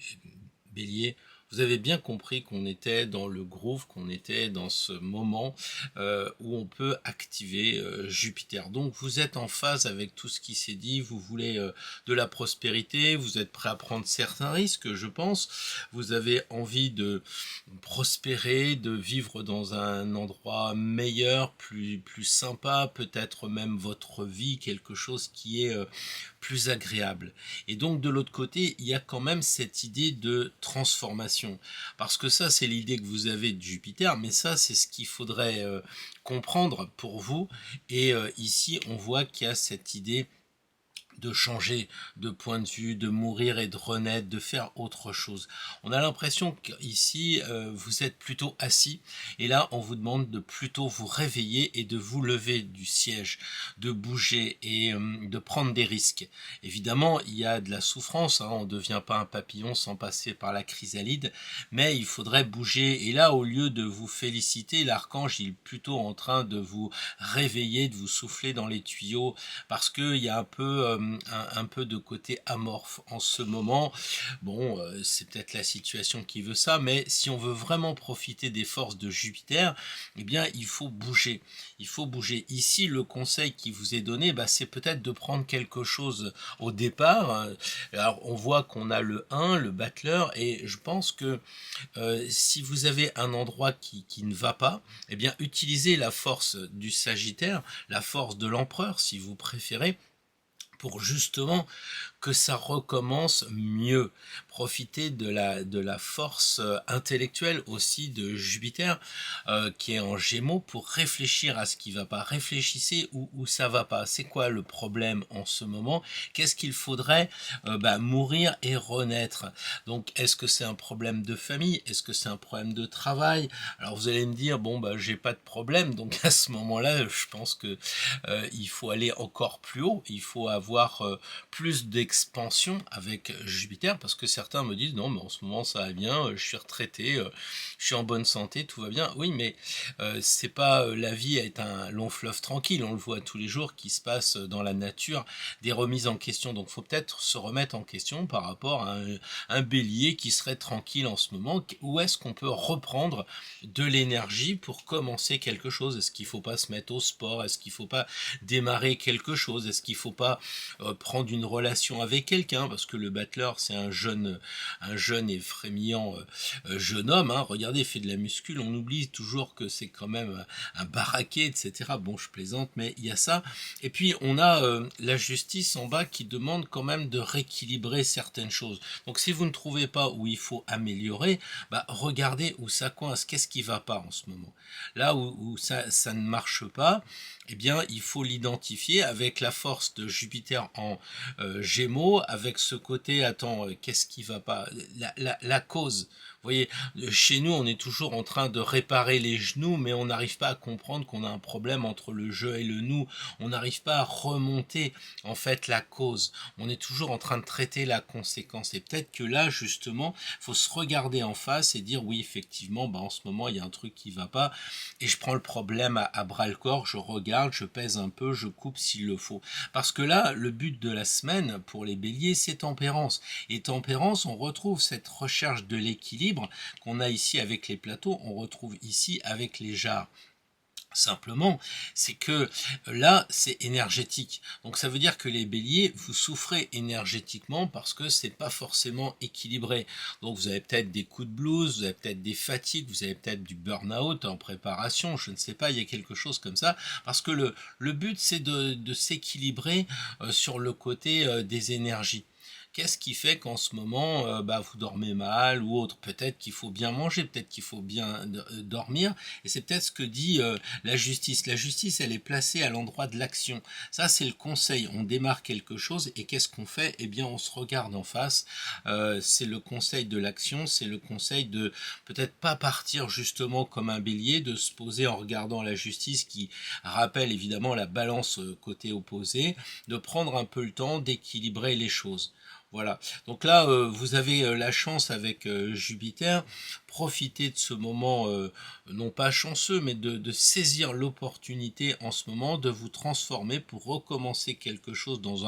béliers, vous avez bien compris qu'on était dans le groove, qu'on était dans ce moment où on peut activer Jupiter. Donc vous êtes en phase avec tout ce qui s'est dit, vous voulez de la prospérité, vous êtes prêt à prendre certains risques, je pense. Vous avez envie de prospérer, de vivre dans un endroit meilleur, plus sympa, peut-être même votre vie, quelque chose qui est plus agréable. Et donc de l'autre côté, il y a quand même cette idée de transformation. Parce que ça, c'est l'idée que vous avez de Jupiter, mais ça, c'est ce qu'il faudrait comprendre pour vous. Et ici, on voit qu'il y a cette idée de changer de point de vue, de mourir et de renaître, de faire autre chose. On a l'impression qu'ici, vous êtes plutôt assis, et là, on vous demande de plutôt vous réveiller et de vous lever du siège, de bouger et de prendre des risques. Évidemment, il y a de la souffrance, hein, on ne devient pas un papillon sans passer par la chrysalide, mais il faudrait bouger, et là, au lieu de vous féliciter, l'archange, il est plutôt en train de vous réveiller, de vous souffler dans les tuyaux, parce qu'il y a un peu de côté amorphe en ce moment. Bon, c'est peut-être la situation qui veut ça, mais si on veut vraiment profiter des forces de Jupiter, eh bien, il faut bouger. Il faut bouger. Ici, le conseil qui vous est donné, c'est peut-être de prendre quelque chose au départ. Alors, on voit qu'on a le 1, le battleur, et je pense que si vous avez un endroit qui ne va pas, eh bien, utilisez la force du Sagittaire, la force de l'empereur, si vous préférez, pour justement que ça recommence mieux. Profitez de la force intellectuelle aussi de Jupiter qui est en Gémeaux pour réfléchir à ce qui va pas. Réfléchissez où ça va pas. C'est quoi le problème en ce moment? Qu'est-ce qu'il faudrait mourir et renaître? Donc est-ce que c'est un problème de famille? Est-ce que c'est un problème de travail? Alors vous allez me dire j'ai pas de problème, donc à ce moment-là je pense que il faut aller encore plus haut, il faut avoir plus d'expansion avec Jupiter, parce que certains me disent non mais en ce moment ça va bien, je suis retraité, je suis en bonne santé, tout va bien. Oui, mais c'est pas la vie est un long fleuve tranquille, on le voit tous les jours qui se passe dans la nature, des remises en question, donc faut peut-être se remettre en question par rapport à un bélier qui serait tranquille en ce moment. Où est-ce qu'on peut reprendre de l'énergie pour commencer quelque chose? Est-ce qu'il faut pas se mettre au sport? Est-ce qu'il faut pas démarrer quelque chose? Est-ce qu'il faut pas prendre une relation avec quelqu'un? Parce que le battleur, c'est un jeune et frémillant jeune homme, hein. Regardez, il fait de la muscule, on oublie toujours que c'est quand même un baraquet, etc. Bon, je plaisante, mais il y a ça. Et puis, on a la justice en bas qui demande quand même de rééquilibrer certaines choses. Donc, si vous ne trouvez pas où il faut améliorer, regardez où ça coince, qu'est-ce qui va pas en ce moment. Là où ça ne marche pas, eh bien, il faut l'identifier avec la force de Jupiter en Gémeaux, avec ce côté, qu'est-ce qui va pas, la cause. Vous voyez, chez nous, on est toujours en train de réparer les genoux, mais on n'arrive pas à comprendre qu'on a un problème entre le je et le nous. On n'arrive pas à remonter, en fait, la cause. On est toujours en train de traiter la conséquence. Et peut-être que là, justement, il faut se regarder en face et dire, oui, effectivement, en ce moment, il y a un truc qui va pas, et je prends le problème à bras-le-corps, je regarde, je pèse un peu, je coupe s'il le faut. Parce que là, le but de la semaine, pour les béliers, c'est tempérance. Et tempérance, on retrouve cette recherche de l'équilibre qu'on a ici avec les plateaux, on retrouve ici avec les jarres. Simplement, c'est que là, c'est énergétique. Donc ça veut dire que les béliers, vous souffrez énergétiquement parce que c'est pas forcément équilibré. Donc vous avez peut-être des coups de blues, vous avez peut-être des fatigues, vous avez peut-être du burn-out en préparation, je ne sais pas, il y a quelque chose comme ça. Parce que le but, c'est de s'équilibrer sur le côté des énergies. Qu'est-ce qui fait qu'en ce moment, vous dormez mal ou autre? Peut-être qu'il faut bien manger, peut-être qu'il faut bien dormir. Et c'est peut-être ce que dit la justice. La justice, elle est placée à l'endroit de l'action. Ça, c'est le conseil. On démarre quelque chose et qu'est-ce qu'on fait? Eh bien, on se regarde en face. C'est le conseil de l'action. C'est le conseil de peut-être pas partir justement comme un bélier, de se poser en regardant la justice qui rappelle évidemment la balance côté opposé, de prendre un peu le temps d'équilibrer les choses. Voilà, donc là vous avez la chance avec Jupiter, profitez de ce moment, non pas chanceux, mais de saisir l'opportunité en ce moment, de vous transformer pour recommencer quelque chose dans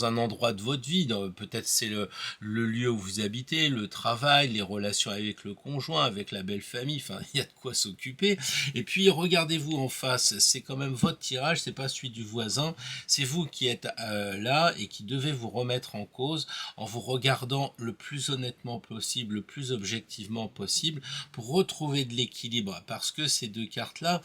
un endroit de votre vie. Peut-être c'est le lieu où vous habitez, le travail, les relations avec le conjoint, avec la belle famille, enfin il y a de quoi s'occuper. Et puis regardez-vous en face, c'est quand même votre tirage, c'est pas celui du voisin, c'est vous qui êtes là et qui devez vous remettre en cause en vous regardant le plus honnêtement possible, le plus objectivement possible, pour retrouver de l'équilibre. Parce que ces deux cartes-là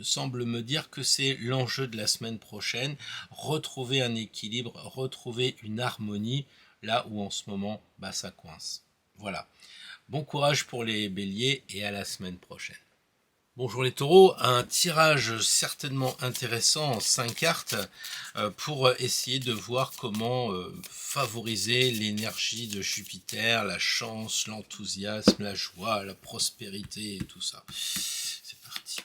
semblent me dire que c'est l'enjeu de la semaine prochaine, retrouver un équilibre, retrouver une harmonie, là où en ce moment, ça coince. Voilà. Bon courage pour les béliers et à la semaine prochaine. Bonjour les taureaux, un tirage certainement intéressant en 5 cartes pour essayer de voir comment favoriser l'énergie de Jupiter, la chance, l'enthousiasme, la joie, la prospérité et tout ça. C'est parti.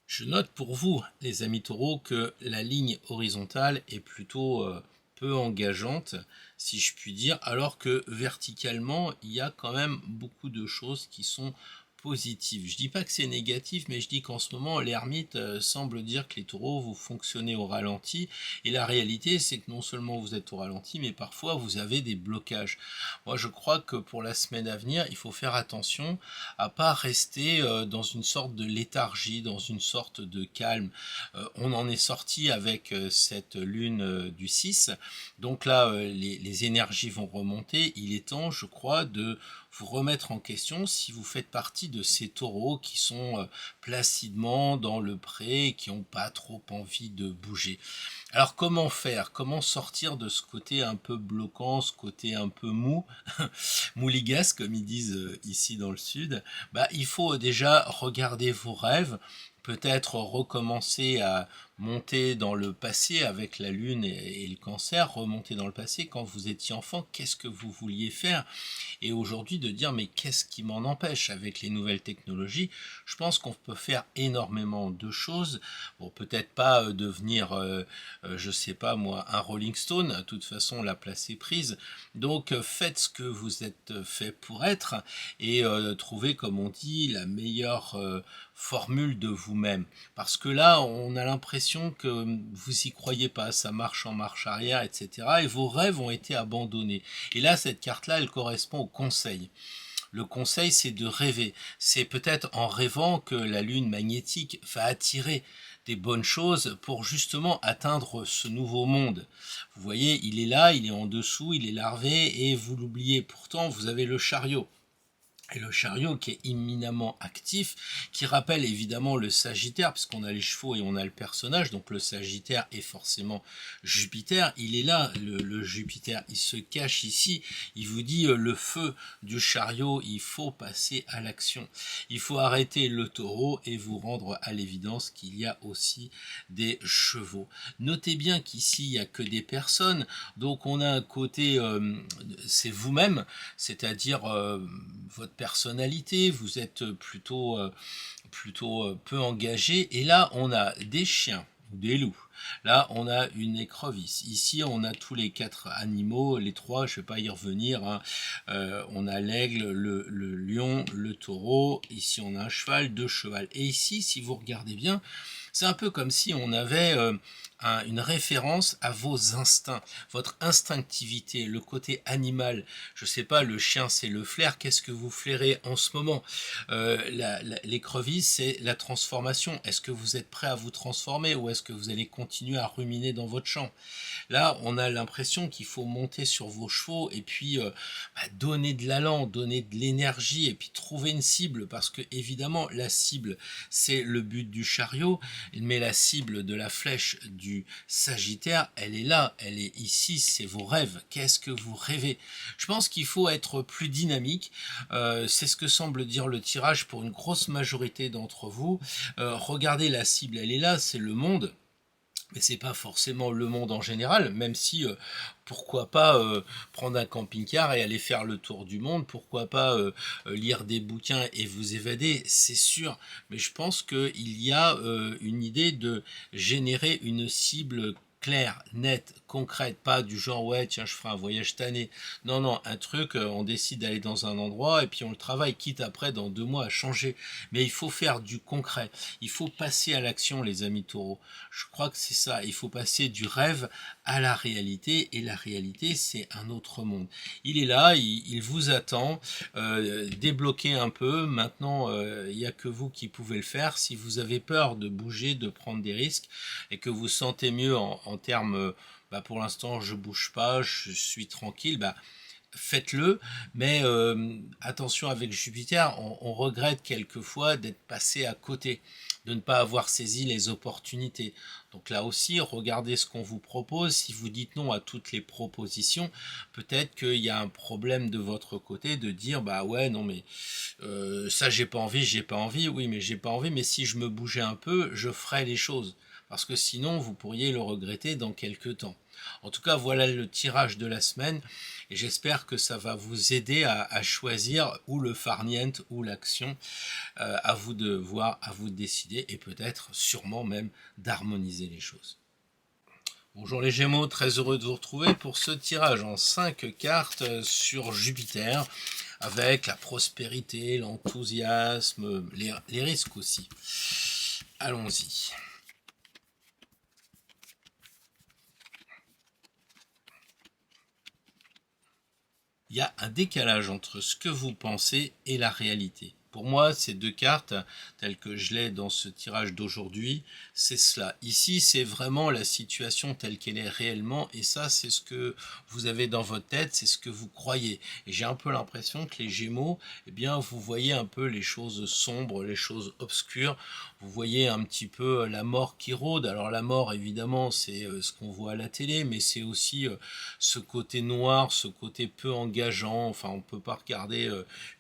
Je note pour vous, les amis taureaux, que la ligne horizontale est plutôt peu engageante, si je puis dire, alors que verticalement, il y a quand même beaucoup de choses qui sont positives. Je dis pas que c'est négatif, mais je dis qu'en ce moment, l'ermite semble dire que les taureaux, vous fonctionnez au ralenti, et la réalité, c'est que non seulement vous êtes au ralenti, mais parfois vous avez des blocages. Moi, je crois que pour la semaine à venir, il faut faire attention à pas rester dans une sorte de léthargie, dans une sorte de calme. On en est sorti avec cette lune du 6, donc là, les énergies vont remonter. Il est temps, je crois, de vous remettre en question si vous faites partie de ces taureaux qui sont placidement dans le pré, qui n'ont pas trop envie de bouger. Alors comment faire? Comment sortir de ce côté un peu bloquant, ce côté un peu mou, mouligas comme ils disent ici dans le sud? Il faut déjà regarder vos rêves, peut-être recommencer à monter dans le passé avec la lune et le cancer, remonter dans le passé quand vous étiez enfant, qu'est-ce que vous vouliez faire? Et aujourd'hui de dire mais qu'est-ce qui m'en empêche avec les nouvelles technologies? Je pense qu'on peut faire énormément de choses. Bon, peut-être pas devenir, je sais pas moi, un Rolling Stone. De toute façon, la place est prise. Donc, faites ce que vous êtes fait pour être et trouvez, comme on dit, la meilleure formule de vous-même. Parce que là, on a l'impression que vous y croyez pas, ça marche en marche arrière, etc. Et vos rêves ont été abandonnés. Et là, cette carte-là, elle correspond au conseil. Le conseil, c'est de rêver. C'est peut-être en rêvant que la lune magnétique va attirer des bonnes choses pour justement atteindre ce nouveau monde. Vous voyez, il est là, il est en dessous, il est larvé et vous l'oubliez. Pourtant, vous avez le chariot. Et le chariot qui est éminemment actif, qui rappelle évidemment le Sagittaire, puisqu'on a les chevaux et on a le personnage, donc le Sagittaire est forcément Jupiter, il est là, le Jupiter, il se cache ici, il vous dit le feu du chariot, il faut passer à l'action, il faut arrêter le taureau et vous rendre à l'évidence qu'il y a aussi des chevaux. Notez bien qu'ici il n'y a que des personnes, donc on a un côté, c'est vous-même, c'est-à-dire votre personnalité, vous êtes plutôt peu engagé. Et là, on a des chiens ou des loups. Là, on a une écrevisse. Ici, on a tous les 4 animaux, les 3, je ne vais pas y revenir. Hein. On a l'aigle, le lion, le taureau. Ici, on a un cheval, 2 chevals. Et ici, si vous regardez bien, c'est un peu comme si on avait une référence à vos instincts, votre instinctivité, le côté animal. Je sais pas, le chien c'est le flair, qu'est-ce que vous flairez en ce moment? L'écrevisse c'est la transformation. Est-ce que vous êtes prêt à vous transformer ou est-ce que vous allez continuer à ruminer dans votre champ? Là, on a l'impression qu'il faut monter sur vos chevaux et puis donner de l'allant, donner de l'énergie et puis trouver une cible parce que évidemment la cible c'est le but du chariot, mais la cible de la flèche du Sagittaire, elle est là, elle est ici, c'est vos rêves. Qu'est-ce que vous rêvez? Je pense qu'il faut être plus dynamique. C'est ce que semble dire le tirage pour une grosse majorité d'entre vous. Regardez la cible, elle est là, c'est le monde. Mais c'est pas forcément le monde en général, même si pourquoi pas prendre un camping-car et aller faire le tour du monde, pourquoi pas lire des bouquins et vous évader, c'est sûr. Mais je pense qu'il y a une idée de générer une cible claire, nette, concrète, pas du genre ouais tiens je ferai un voyage cette année. Non non, un truc, on décide d'aller dans un endroit et puis on le travaille, quitte après dans 2 mois à changer. Mais il faut faire du concret, il faut passer à l'action les amis taureaux. Je crois que c'est ça, il faut passer du rêve à la réalité et la réalité c'est un autre monde. Il est là, il vous attend, débloquez un peu, maintenant il n'y a que vous qui pouvez le faire. Si vous avez peur de bouger, de prendre des risques et que vous sentez mieux en termes pour l'instant je bouge pas, je suis tranquille, faites-le, mais attention avec Jupiter, on regrette quelquefois d'être passé à côté, de ne pas avoir saisi les opportunités. Donc là aussi, regardez ce qu'on vous propose. Si vous dites non à toutes les propositions, peut-être qu'il y a un problème de votre côté de dire bah ouais non mais ça j'ai pas envie, oui mais j'ai pas envie, mais si je me bougeais un peu, je ferais les choses. Parce que sinon, vous pourriez le regretter dans quelques temps. En tout cas, voilà le tirage de la semaine et j'espère que ça va vous aider à choisir ou le farniente ou l'action. À vous de voir, à vous de décider et peut-être, sûrement même, d'harmoniser les choses. Bonjour les Gémeaux, très heureux de vous retrouver pour ce tirage en 5 cartes sur Jupiter avec la prospérité, l'enthousiasme, les risques aussi. Allons-y. Il y a un décalage entre ce que vous pensez et la réalité. Pour moi, ces deux cartes, telles que je l'ai dans ce tirage d'aujourd'hui, c'est cela. Ici, c'est vraiment la situation telle qu'elle est réellement, et ça, c'est ce que vous avez dans votre tête, c'est ce que vous croyez. Et j'ai un peu l'impression que les Gémeaux, eh bien, vous voyez un peu les choses sombres, les choses obscures, vous voyez un petit peu la mort qui rôde. Alors la mort, évidemment, c'est ce qu'on voit à la télé, mais c'est aussi ce côté noir, ce côté peu engageant. Enfin, on peut pas regarder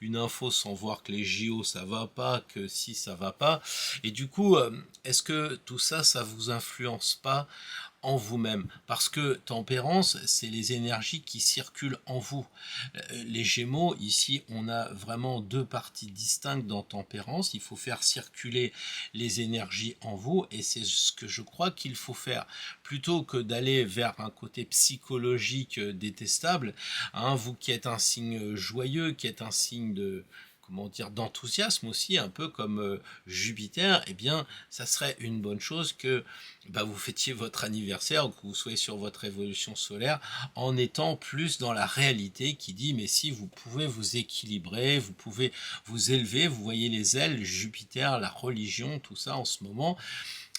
une info sans voir que les JO ça va pas, que si ça va pas. Et du coup, est-ce que tout ça, ça vous influence pas en vous-même? Parce que tempérance, c'est les énergies qui circulent en vous. Les Gémeaux, ici, on a vraiment deux parties distinctes dans tempérance. Il faut faire circuler les énergies en vous et c'est ce que je crois qu'il faut faire. Plutôt que d'aller vers un côté psychologique détestable, hein, vous qui êtes un signe joyeux, qui êtes un signe de comment dire, d'enthousiasme aussi, un peu comme Jupiter, eh bien, ça serait une bonne chose que bah, vous fêtiez votre anniversaire ou que vous soyez sur votre évolution solaire en étant plus dans la réalité qui dit, mais si vous pouvez vous équilibrer, vous pouvez vous élever, vous voyez les ailes, Jupiter, la religion, tout ça en ce moment,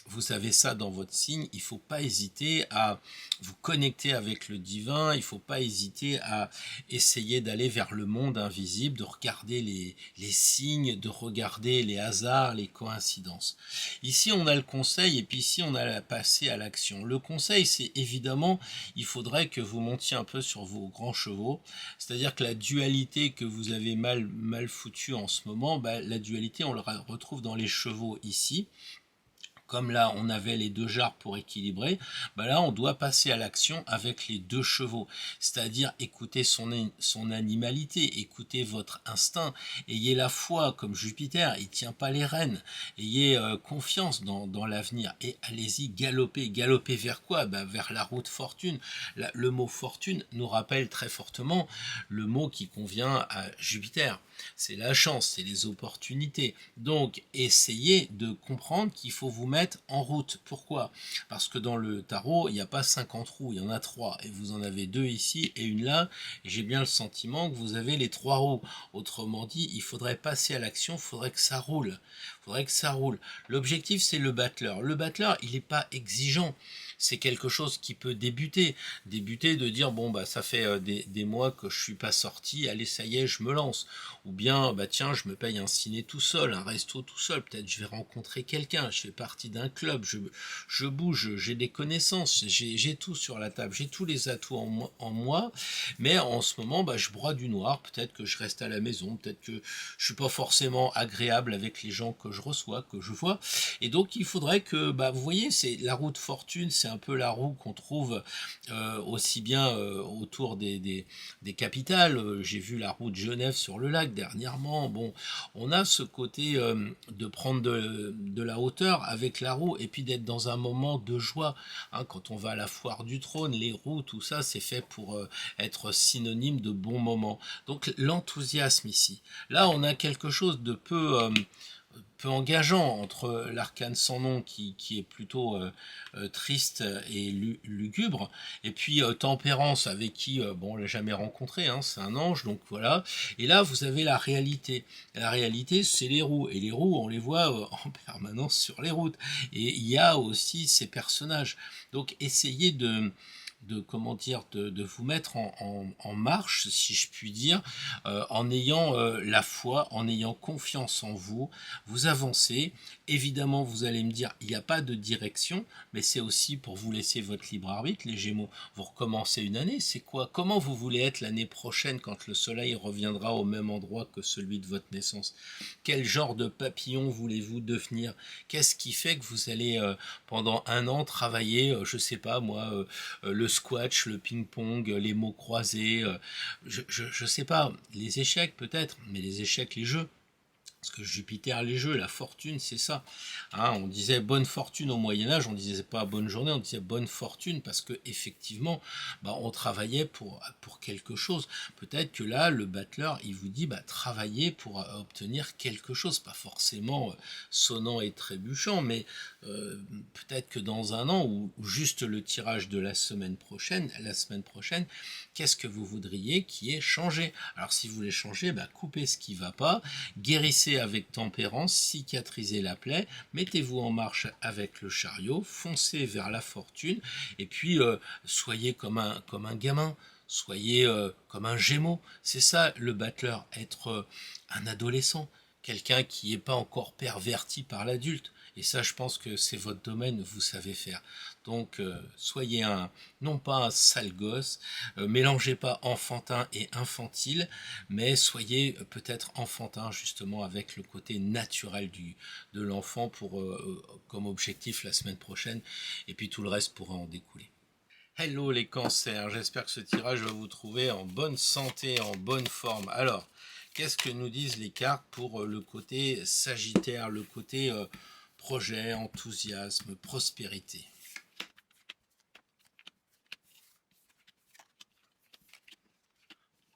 vous avez ça dans votre signe, il ne faut pas hésiter à vous connecter avec le divin, il ne faut pas hésiter à essayer d'aller vers le monde invisible, de regarder les signes, de regarder les hasards, les coïncidences. Ici, on a le conseil et puis ici, on a la passer à l'action. Le conseil, c'est évidemment, il faudrait que vous montiez un peu sur vos grands chevaux, c'est-à-dire que la dualité que vous avez mal foutue en ce moment, bah, la dualité, on le retrouve dans les chevaux ici. Comme là on avait les deux jarres pour équilibrer, bah là on doit passer à l'action avec les deux chevaux, c'est-à-dire écouter son animalité, écouter votre instinct, ayez la foi comme Jupiter, il tient pas les rênes, ayez confiance dans l'avenir et allez-y galoper vers quoi? Bah, vers la route fortune. Le mot fortune nous rappelle très fortement le mot qui convient à Jupiter. C'est la chance, c'est les opportunités. Donc, essayez de comprendre qu'il faut vous mettre en route. Pourquoi? Parce que dans le tarot, il n'y a pas 50 roues, il y en a 3. Et vous en avez 2 ici et une là. Et j'ai bien le sentiment que vous avez les 3 roues. Autrement dit, il faudrait passer à l'action, il faudrait que ça roule. Il faudrait que ça roule. L'objectif, c'est le battleur. Le battleur, il n'est pas exigeant. C'est quelque chose qui peut débuter. Débuter de dire, bon, bah, ça fait des mois que je suis pas sorti, allez, ça y est, je me lance. Ou bien, bah tiens, je me paye un ciné tout seul, un resto tout seul, peut-être je vais rencontrer quelqu'un, je fais partie d'un club, je bouge, j'ai des connaissances, j'ai tout sur la table, j'ai tous les atouts en moi, mais en ce moment, bah, je broie du noir, peut-être que je reste à la maison, peut-être que je suis pas forcément agréable avec les gens que je reçois, que je vois, et donc il faudrait que, bah, vous voyez, c'est la roue de fortune, c'est un peu la roue qu'on trouve aussi bien autour des capitales, j'ai vu la roue de Genève sur le lac dernièrement, bon, on a ce côté de prendre de la hauteur avec la roue et puis d'être dans un moment de joie. Hein, quand on va à la foire du trône, les roues, tout ça, c'est fait pour être synonyme de bon moment. Donc l'enthousiasme ici. Là, on a quelque chose de peu engageant entre l'arcane sans nom qui est plutôt triste et lugubre et puis Tempérance avec qui bon on l'a jamais rencontré, hein, c'est un ange donc voilà, et là vous avez la réalité c'est les roues et les roues on les voit en permanence sur les routes et il y a aussi ces personnages donc essayez comment dire, de vous mettre en marche, si je puis dire, en ayant la foi, en ayant confiance en vous. Vous avancez. Évidemment, vous allez me dire, il n'y a pas de direction, mais c'est aussi pour vous laisser votre libre arbitre, les Gémeaux. Vous recommencez une année, c'est quoi? Comment vous voulez être l'année prochaine quand le soleil reviendra au même endroit que celui de votre naissance? Quel genre de papillon voulez-vous devenir? Qu'est-ce qui fait que vous allez pendant un an travailler, je sais pas moi, le squash, le ping-pong, les mots croisés, je sais pas, les échecs peut-être, mais les échecs, les jeux. Parce que Jupiter, les jeux, la fortune, c'est ça. Hein, on disait bonne fortune au Moyen-Âge, on disait pas bonne journée, on disait bonne fortune parce que effectivement, on travaillait pour quelque chose. Peut-être que là, le battleur, il vous dit travaillez pour obtenir quelque chose, pas forcément sonnant et trébuchant, mais peut-être que dans un an ou juste le tirage de la semaine prochaine, qu'est-ce que vous voudriez qui ait changé? Alors si vous voulez changer, coupez ce qui va pas, guérissez avec tempérance, cicatrisez la plaie, mettez-vous en marche avec le chariot, foncez vers la fortune, et puis soyez comme un gamin, soyez comme un gémeau. C'est ça le battleur, être un adolescent, quelqu'un qui n'est pas encore perverti par l'adulte. Et ça, je pense que c'est votre domaine, vous savez faire. Donc, soyez non pas un sale gosse, mélangez pas enfantin et infantile, mais soyez peut-être enfantin justement avec le côté naturel de l'enfant pour comme objectif la semaine prochaine, et puis tout le reste pourra en découler. Hello les cancers, j'espère que ce tirage va vous trouver en bonne santé, en bonne forme. Alors, qu'est-ce que nous disent les cartes pour le côté sagittaire, le côté projet, enthousiasme, prospérité?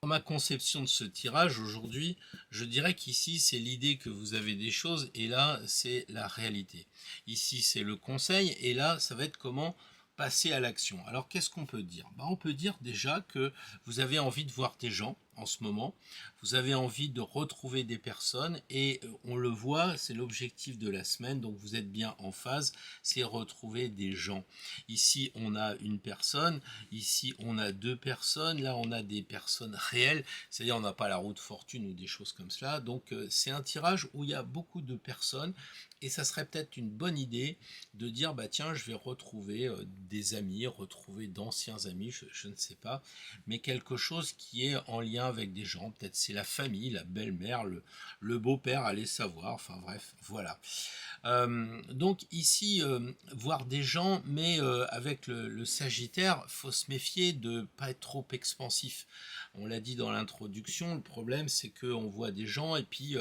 Dans ma conception de ce tirage aujourd'hui, je dirais qu'ici c'est l'idée que vous avez des choses et là c'est la réalité. Ici c'est le conseil et là ça va être comment passer à l'action. Alors qu'est-ce qu'on peut dire? On peut dire déjà que vous avez envie de voir des gens en ce moment, vous avez envie de retrouver des personnes et on le voit, c'est l'objectif de la semaine, donc vous êtes bien en phase, c'est retrouver des gens. Ici on a une personne, ici on a deux personnes, là on a des personnes réelles, c'est-à-dire on n'a pas la roue de fortune ou des choses comme cela, donc c'est un tirage où il y a beaucoup de personnes et ça serait peut-être une bonne idée de dire tiens je vais retrouver des amis, retrouver d'anciens amis, je ne sais pas, mais quelque chose qui est en lien avec des gens, peut-être c'est la famille, la belle-mère, le beau-père, allez savoir, enfin bref, voilà. Donc ici, voir des gens, mais avec le Sagittaire, faut se méfier de ne pas être trop expansif. On l'a dit dans l'introduction, le problème c'est qu'on voit des gens et puis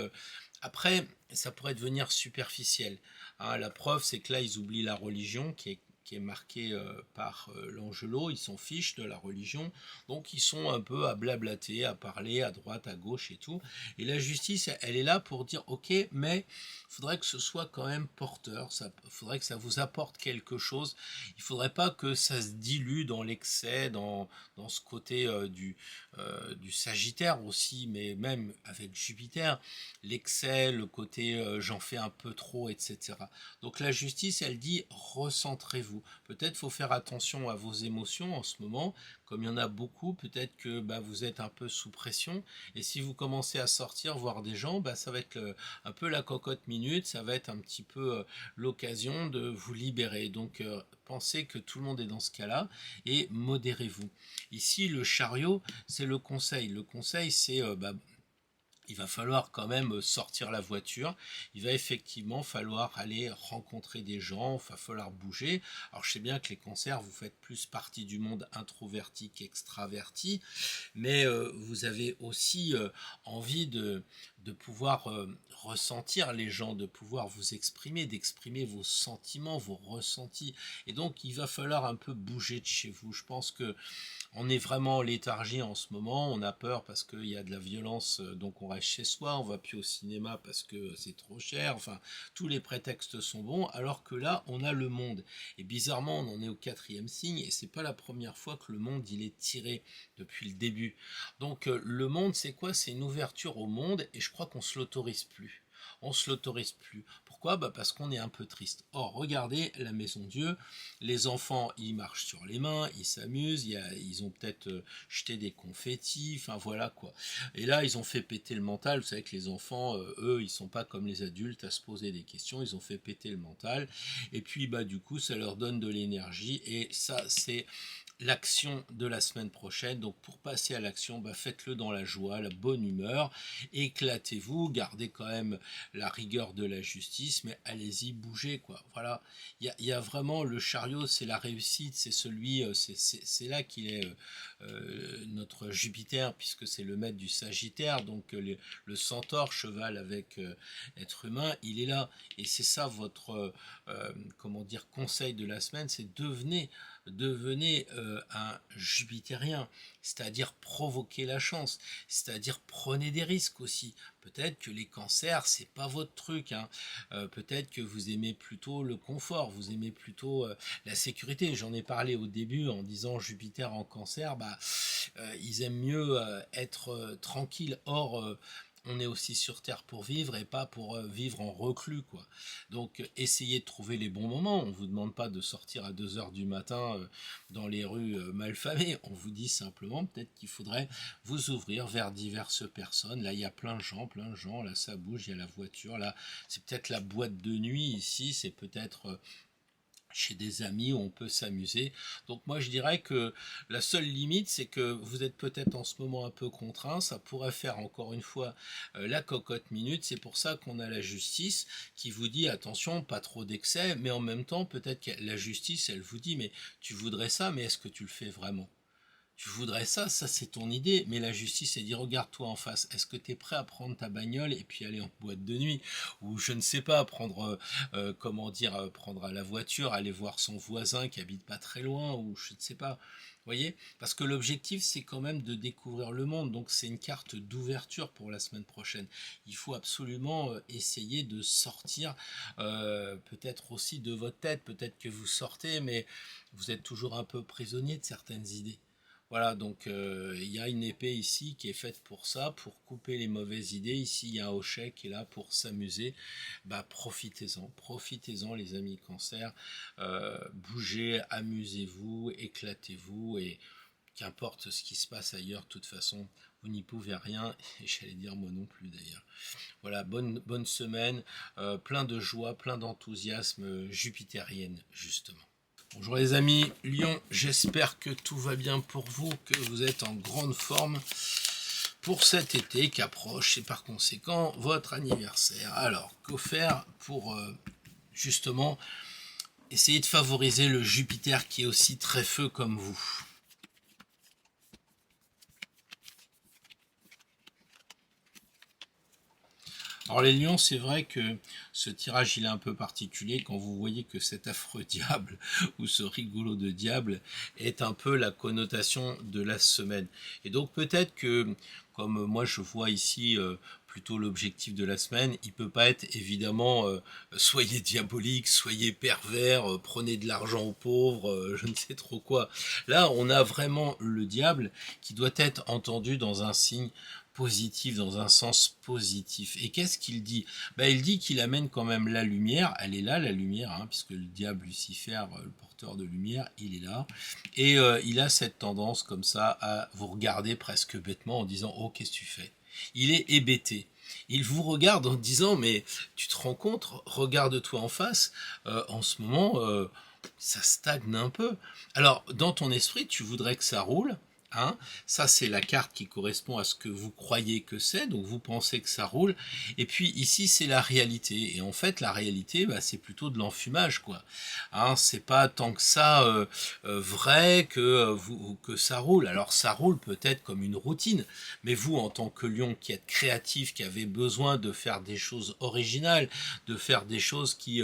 après, ça pourrait devenir superficiel. Hein, la preuve, c'est que là, ils oublient la religion qui est marquée par l'Angelo, ils s'en fichent de la religion, donc ils sont un peu à blablater, à parler à droite, à gauche et tout. Et la justice, elle est là pour dire ok, mais il faudrait que ce soit quand même porteur, il faudrait que ça vous apporte quelque chose, il ne faudrait pas que ça se dilue dans l'excès, dans ce côté du Sagittaire aussi, mais même avec Jupiter, l'excès, le côté j'en fais un peu trop, etc. Donc la justice, elle dit recentrez-vous. Peut-être faut faire attention à vos émotions en ce moment, comme il y en a beaucoup, peut-être que vous êtes un peu sous pression, et si vous commencez à sortir, voir des gens, ça va être un peu la cocotte minute, ça va être un petit peu l'occasion de vous libérer. Donc pensez que tout le monde est dans ce cas-là, et modérez-vous. Ici, le chariot, c'est le conseil. Le conseil, c'est il va falloir quand même sortir la voiture, il va effectivement falloir aller rencontrer des gens, il va falloir bouger. Alors je sais bien que les cancers, vous faites plus partie du monde introverti qu'extraverti, mais vous avez aussi envie de pouvoir ressentir les gens, de pouvoir vous exprimer, d'exprimer vos sentiments, vos ressentis. Et donc il va falloir un peu bouger de chez vous. Je pense que on est vraiment en léthargie en ce moment, on a peur parce qu'il y a de la violence, donc on reste chez soi, on va plus au cinéma parce que c'est trop cher, enfin tous les prétextes sont bons, alors que là on a le monde. Et bizarrement on en est au 4e signe et c'est pas la première fois que le monde il est tiré depuis le début. Donc le monde c'est quoi? C'est une ouverture au monde et je crois qu'on se l'autorise plus. On se l'autorise plus. Pourquoi? Parce qu'on est un peu triste. Or, regardez la maison Dieu, les enfants, ils marchent sur les mains, ils s'amusent, ils ont peut-être jeté des confettis, enfin voilà quoi. Et là, ils ont fait péter le mental. Vous savez que les enfants, eux, ils sont pas comme les adultes à se poser des questions, ils ont fait péter le mental. Et puis, du coup, ça leur donne de l'énergie. Et ça, c'est l'action de la semaine prochaine. Donc pour passer à l'action, faites-le dans la joie, la bonne humeur, éclatez-vous, gardez quand même la rigueur de la justice, mais allez-y, bougez quoi. Voilà, il y a vraiment le chariot, c'est la réussite, c'est celui, c'est là qu'il est notre Jupiter, puisque c'est le maître du Sagittaire, donc le centaure, cheval avec être humain, il est là. Et c'est ça votre, comment dire, conseil de la semaine, c'est devenez un jupitérien, c'est-à-dire provoquer la chance, c'est-à-dire prenez des risques aussi. Peut-être que les cancers, c'est pas votre truc, hein. Peut-être que vous aimez plutôt le confort, vous aimez plutôt la sécurité. J'en ai parlé au début en disant Jupiter en cancer, ils aiment mieux être tranquille. Or, on est aussi sur Terre pour vivre et pas pour vivre en reclus, quoi. Donc, essayez de trouver les bons moments. On ne vous demande pas de sortir à 2 heures du matin dans les rues malfamées. On vous dit simplement peut-être qu'il faudrait vous ouvrir vers diverses personnes. Là, il y a plein de gens. Là, ça bouge. Il y a la voiture. Là, c'est peut-être la boîte de nuit ici. C'est peut-être chez des amis où on peut s'amuser. Donc moi je dirais que la seule limite c'est que vous êtes peut-être en ce moment un peu contraint, ça pourrait faire encore une fois la cocotte minute, c'est pour ça qu'on a la justice qui vous dit attention, pas trop d'excès, mais en même temps peut-être que la justice elle vous dit mais tu voudrais ça, mais est-ce que tu le fais vraiment? Tu voudrais ça, ça c'est ton idée, mais la justice elle dit regarde-toi en face, est-ce que tu es prêt à prendre ta bagnole et puis aller en boîte de nuit, ou je ne sais pas, prendre comment dire, prendre la voiture, aller voir son voisin qui habite pas très loin, ou je ne sais pas, vous voyez, parce que l'objectif c'est quand même de découvrir le monde, donc c'est une carte d'ouverture pour la semaine prochaine. Il faut absolument essayer de sortir peut-être aussi de votre tête, peut-être que vous sortez, mais vous êtes toujours un peu prisonnier de certaines idées. Voilà, donc il y a une épée ici qui est faite pour ça, pour couper les mauvaises idées. Ici, il y a un hochet qui est là pour s'amuser. Profitez-en les amis cancer. Bougez, amusez-vous, éclatez-vous et qu'importe ce qui se passe ailleurs, de toute façon, vous n'y pouvez rien. Et j'allais dire moi non plus d'ailleurs. Voilà, bonne semaine, plein de joie, plein d'enthousiasme jupitérienne justement. Bonjour les amis, Lion, j'espère que tout va bien pour vous, que vous êtes en grande forme pour cet été qui approche et par conséquent votre anniversaire. Alors, que faire pour justement essayer de favoriser le Jupiter qui est aussi très feu comme vous? Alors les lions, c'est vrai que ce tirage il est un peu particulier quand vous voyez que cet affreux diable ou ce rigolo de diable est un peu la connotation de la semaine. Et donc peut-être que, comme moi je vois ici plutôt l'objectif de la semaine, il peut pas être évidemment soyez diabolique, soyez pervers, prenez de l'argent aux pauvres, je ne sais trop quoi. Là on a vraiment le diable qui doit être entendu dans un signe positif, dans un sens positif. Et qu'est-ce qu'il dit? Il dit qu'il amène quand même la lumière, elle est là la lumière, hein, puisque le diable Lucifer, le porteur de lumière, il est là. Et il a cette tendance comme ça à vous regarder presque bêtement en disant oh qu'est-ce que tu fais? Il est hébété. Il vous regarde en disant mais tu te rends compte, regarde-toi en face, en ce moment ça stagne un peu. Alors dans ton esprit tu voudrais que ça roule. Hein, ça c'est la carte qui correspond à ce que vous croyez que c'est, donc vous pensez que ça roule, et puis ici c'est la réalité, et en fait la réalité c'est plutôt de l'enfumage quoi, hein, c'est pas tant que ça vrai que ça roule, alors ça roule peut-être comme une routine, mais vous en tant que lion qui êtes créatif, qui avez besoin de faire des choses originales, de faire des choses qui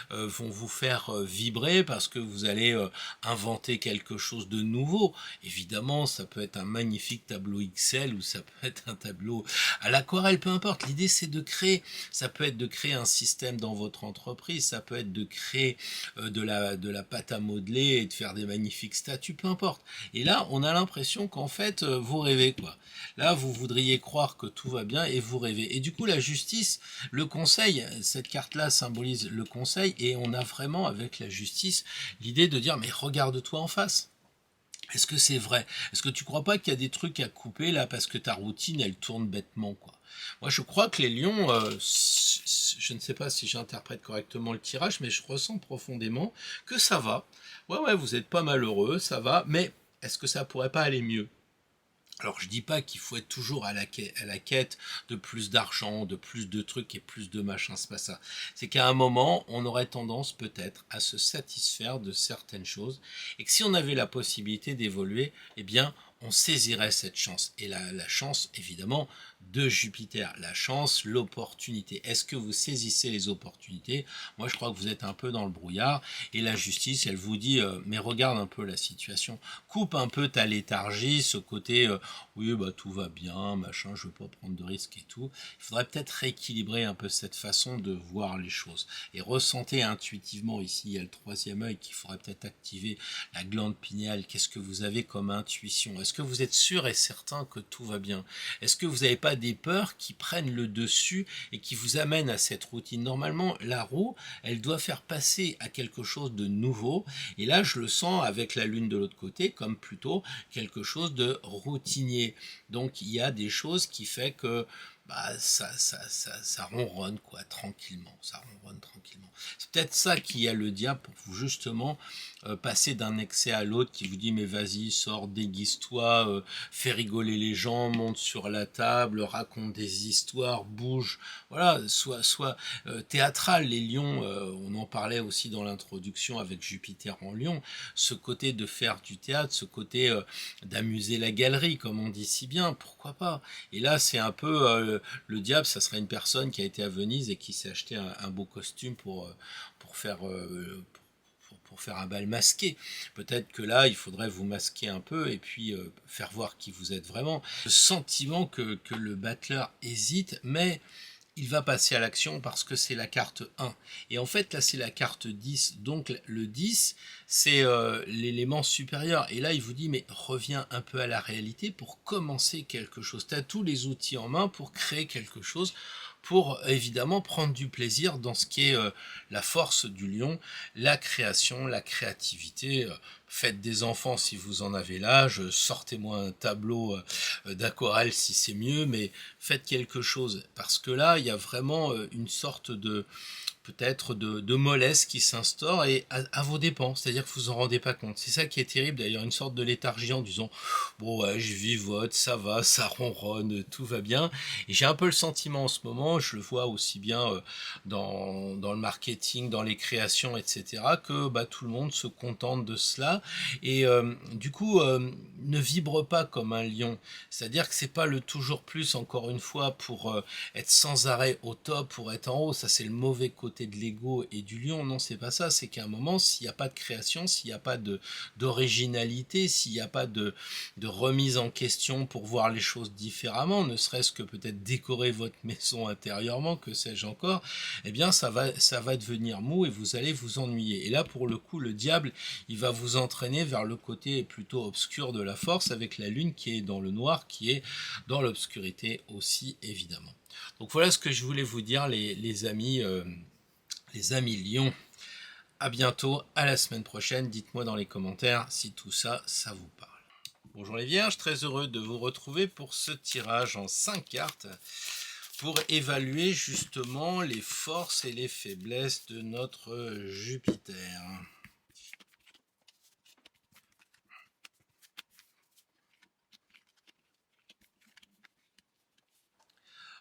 vont vous faire vibrer parce que vous allez inventer quelque chose de nouveau, évidemment ça peut être un magnifique tableau XL ou ça peut être un tableau à l'aquarelle, peu importe. L'idée c'est de créer, ça peut être de créer un système dans votre entreprise, ça peut être de créer de la pâte à modeler et de faire des magnifiques statues, peu importe. Et là, on a l'impression qu'en fait, vous rêvez quoi. Là, vous voudriez croire que tout va bien et vous rêvez. Et du coup, la justice, le conseil, cette carte-là symbolise le conseil et on a vraiment avec la justice l'idée de dire mais regarde-toi en face. Est-ce que c'est vrai? Est-ce que tu crois pas qu'il y a des trucs à couper là parce que ta routine elle tourne bêtement quoi? Moi je crois que les lions, je ne sais pas si j'interprète correctement le tirage, mais je ressens profondément que ça va. Ouais ouais, vous êtes pas malheureux, ça va, mais est-ce que ça pourrait pas aller mieux? Alors je dis pas qu'il faut être toujours à la quête de plus d'argent, de plus de trucs et plus de machins, c'est pas ça. C'est qu'à un moment, on aurait tendance peut-être à se satisfaire de certaines choses et que si on avait la possibilité d'évoluer, eh bien on saisirait cette chance. Et la chance, évidemment, de Jupiter, la chance, l'opportunité. Est-ce que vous saisissez les opportunités? Moi, je crois que vous êtes un peu dans le brouillard et la justice, elle vous dit, mais regarde un peu la situation, coupe un peu ta léthargie, ce côté, oui, bah tout va bien, machin, je veux pas prendre de risques et tout. Il faudrait peut-être rééquilibrer un peu cette façon de voir les choses et ressentez intuitivement ici, il y a le troisième œil qu'il faudrait peut-être activer, la glande pinéale. Qu'est-ce que vous avez comme intuition? Est-ce que vous êtes sûr et certain que tout va bien? Est-ce que vous n'avez pas des peurs qui prennent le dessus et qui vous amènent à cette routine? Normalement, la roue, elle doit faire passer à quelque chose de nouveau. Et là, je le sens avec la lune de l'autre côté comme plutôt quelque chose de routinier. Donc, il y a des choses qui fait que bah, ça ronronne quoi, tranquillement. Ça ronronne tranquillement. C'est peut-être ça qui a le diable pour vous justement passer d'un excès à l'autre qui vous dit mais vas-y, sors, déguise-toi, fais rigoler les gens, monte sur la table, raconte des histoires, bouge, voilà, soit théâtral. Les lions, on en parlait aussi dans l'introduction avec Jupiter en lion, ce côté de faire du théâtre, ce côté d'amuser la galerie, comme on dit si bien, pourquoi pas? Et là, c'est un peu le diable, ça serait une personne qui a été à Venise et qui s'est acheté un beau costume pour faire pour faire un bal masqué. Peut-être que là, il faudrait vous masquer un peu et puis faire voir qui vous êtes vraiment. Le sentiment que le battleur hésite, mais il va passer à l'action parce que c'est la carte 1. Et en fait, là, c'est la carte 10. Donc, le 10, c'est l'élément supérieur. Et là, il vous dit, mais reviens un peu à la réalité pour commencer quelque chose. Tu as tous les outils en main pour créer quelque chose, pour évidemment prendre du plaisir dans ce qui est la force du lion, la création, la créativité. Faites des enfants si vous en avez l'âge, sortez-moi un tableau d'aquarelle si c'est mieux, mais faites quelque chose. Parce que là, il y a vraiment une sorte de peut-être de mollesse qui s'instaure et à vos dépens, c'est-à-dire que vous en rendez pas compte. C'est ça qui est terrible d'ailleurs, une sorte de léthargie en disant bon ouais, je vivote, ça va, ça ronronne, tout va bien. Et j'ai un peu le sentiment en ce moment, je le vois aussi bien dans le marketing, dans les créations, etc., que bah, tout le monde se contente de cela et du coup ne vibre pas comme un lion. C'est-à-dire que c'est pas le toujours plus, encore une fois, pour être sans arrêt au top, pour être en haut. Ça, c'est le mauvais côté de l'ego et du lion. Non, c'est pas ça. C'est qu'à un moment, s'il n'y a pas de création, s'il n'y a pas d'originalité, s'il n'y a pas de remise en question pour voir les choses différemment, ne serait-ce que peut-être décorer votre maison intérieurement, que sais-je encore, eh bien, ça va devenir mou et vous allez vous ennuyer. Et là, pour le coup, le diable, il va vous entraîner vers le côté plutôt obscur de la force avec la lune qui est dans le noir, qui est dans l'obscurité aussi, évidemment. Donc voilà ce que je voulais vous dire, les amis lions. À bientôt, à la semaine prochaine. Dites-moi dans les commentaires si tout ça, ça vous parle. Bonjour les vierges, très heureux de vous retrouver pour ce tirage en 5 cartes pour évaluer justement les forces et les faiblesses de notre Jupiter.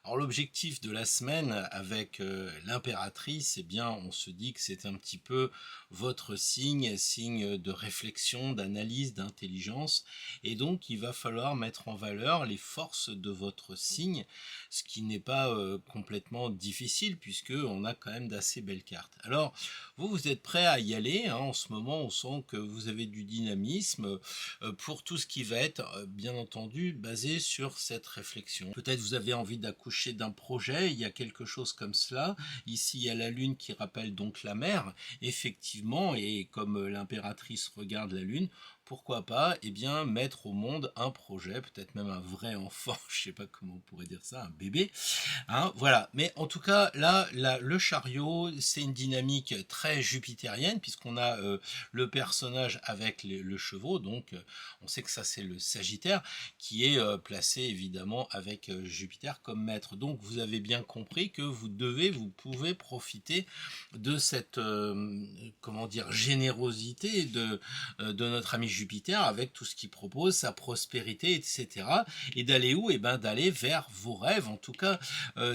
Alors l'objectif de la semaine avec l'impératrice, eh bien on se dit que c'est un petit peu votre signe, signe de réflexion, d'analyse, d'intelligence, et donc il va falloir mettre en valeur les forces de votre signe, ce qui n'est pas complètement difficile puisque on a quand même d'assez belles cartes. Alors vous êtes prêt à y aller, hein, en ce moment on sent que vous avez du dynamisme pour tout ce qui va être bien entendu basé sur cette réflexion. Peut-être vous avez envie d'accoucher d'un projet, il y a quelque chose comme cela. Ici il y a la lune qui rappelle donc la mer, effectivement, et comme l'impératrice regarde la lune, pourquoi pas, eh bien, mettre au monde un projet, peut-être même un vrai enfant, je sais pas comment on pourrait dire ça, un bébé, hein, voilà. Mais en tout cas, là, le chariot, c'est une dynamique très jupitérienne, puisqu'on a le personnage avec le chevaux, donc on sait que ça c'est le Sagittaire, qui est placé évidemment avec Jupiter comme maître. Donc vous avez bien compris que vous pouvez profiter de cette, comment dire, générosité de notre ami Jupiter avec tout ce qu'il propose, sa prospérité, etc. Et d'aller où? Eh ben d'aller vers vos rêves. En tout cas,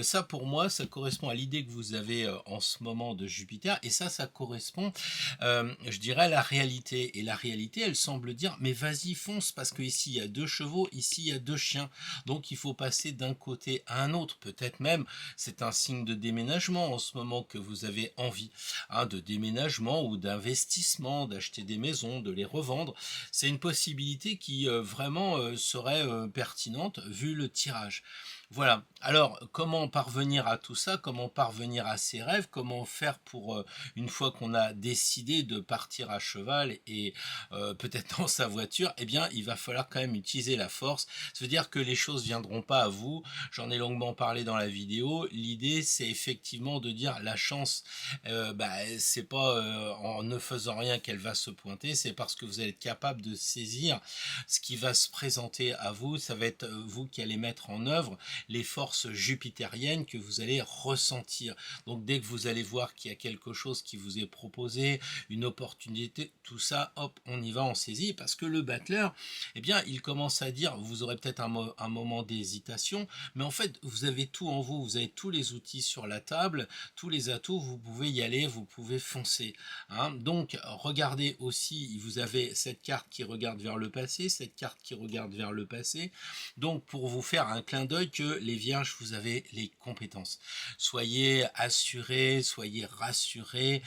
ça pour moi, ça correspond à l'idée que vous avez en ce moment de Jupiter, et ça correspond, je dirais, à la réalité. Et la réalité, elle semble dire, mais vas-y, fonce, parce que ici il y a 2 chevaux, ici il y a 2 chiens, donc il faut passer d'un côté à un autre. Peut-être même, c'est un signe de déménagement en ce moment que vous avez envie, hein, de déménagement ou d'investissement, d'acheter des maisons, de les revendre. C'est une possibilité qui vraiment serait pertinente vu le tirage. Voilà. Alors, comment parvenir à tout ça? Comment parvenir à ses rêves? Comment faire pour, une fois qu'on a décidé de partir à cheval et peut-être dans sa voiture, eh bien, il va falloir quand même utiliser la force. Ça veut dire que les choses viendront pas à vous. J'en ai longuement parlé dans la vidéo. L'idée, c'est effectivement de dire la chance, c'est pas en ne faisant rien qu'elle va se pointer, c'est parce que vous allez être capable de saisir ce qui va se présenter à vous. Ça va être vous qui allez mettre en œuvre les forces jupitériennes que vous allez ressentir. Donc dès que vous allez voir qu'il y a quelque chose qui vous est proposé, une opportunité, tout ça, hop, on y va, on saisit, parce que le battleur, eh bien, il commence à dire, vous aurez peut-être un moment d'hésitation, mais en fait, vous avez tout en vous, vous avez tous les outils sur la table, tous les atouts, vous pouvez y aller, vous pouvez foncer, hein. Donc, regardez aussi, vous avez cette carte qui regarde vers le passé, cette carte qui regarde vers le passé, donc pour vous faire un clin d'œil que les vierges, vous avez les compétences. Soyez assurés, soyez rassurés.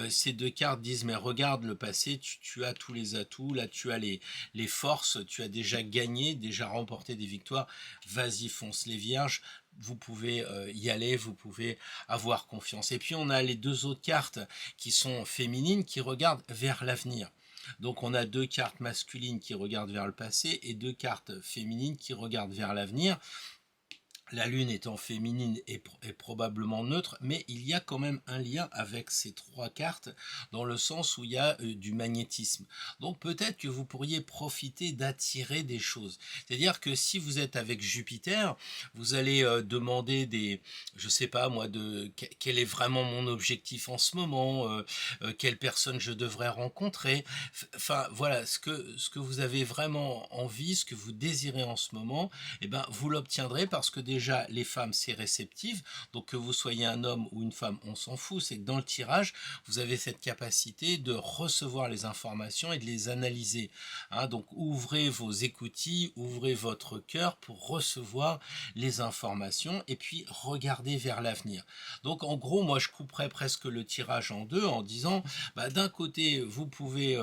Ces 2 cartes disent, mais regarde le passé, tu as tous les atouts, là tu as les forces, tu as déjà gagné, déjà remporté des victoires. Vas-y, fonce les vierges. Vous pouvez y aller, vous pouvez avoir confiance. Et puis on a les 2 autres cartes qui sont féminines, qui regardent vers l'avenir. Donc on a 2 cartes masculines qui regardent vers le passé et 2 cartes féminines qui regardent vers l'avenir. La lune étant féminine est probablement neutre, mais il y a quand même un lien avec ces 3 cartes, dans le sens où il y a du magnétisme. Donc peut-être que vous pourriez profiter d'attirer des choses. C'est-à-dire que si vous êtes avec Jupiter, vous allez demander je sais pas moi, quel est vraiment mon objectif en ce moment, quelle personne je devrais rencontrer. Enfin voilà, ce que vous avez vraiment envie, ce que vous désirez en ce moment, eh ben vous l'obtiendrez, parce que déjà les femmes c'est réceptif, donc que vous soyez un homme ou une femme, on s'en fout, c'est que dans le tirage vous avez cette capacité de recevoir les informations et de les analyser, hein. Donc ouvrez vos écoutilles, ouvrez votre cœur pour recevoir les informations et puis regardez vers l'avenir. Donc en gros, moi je couperais presque le tirage en 2 en disant, d'un côté vous pouvez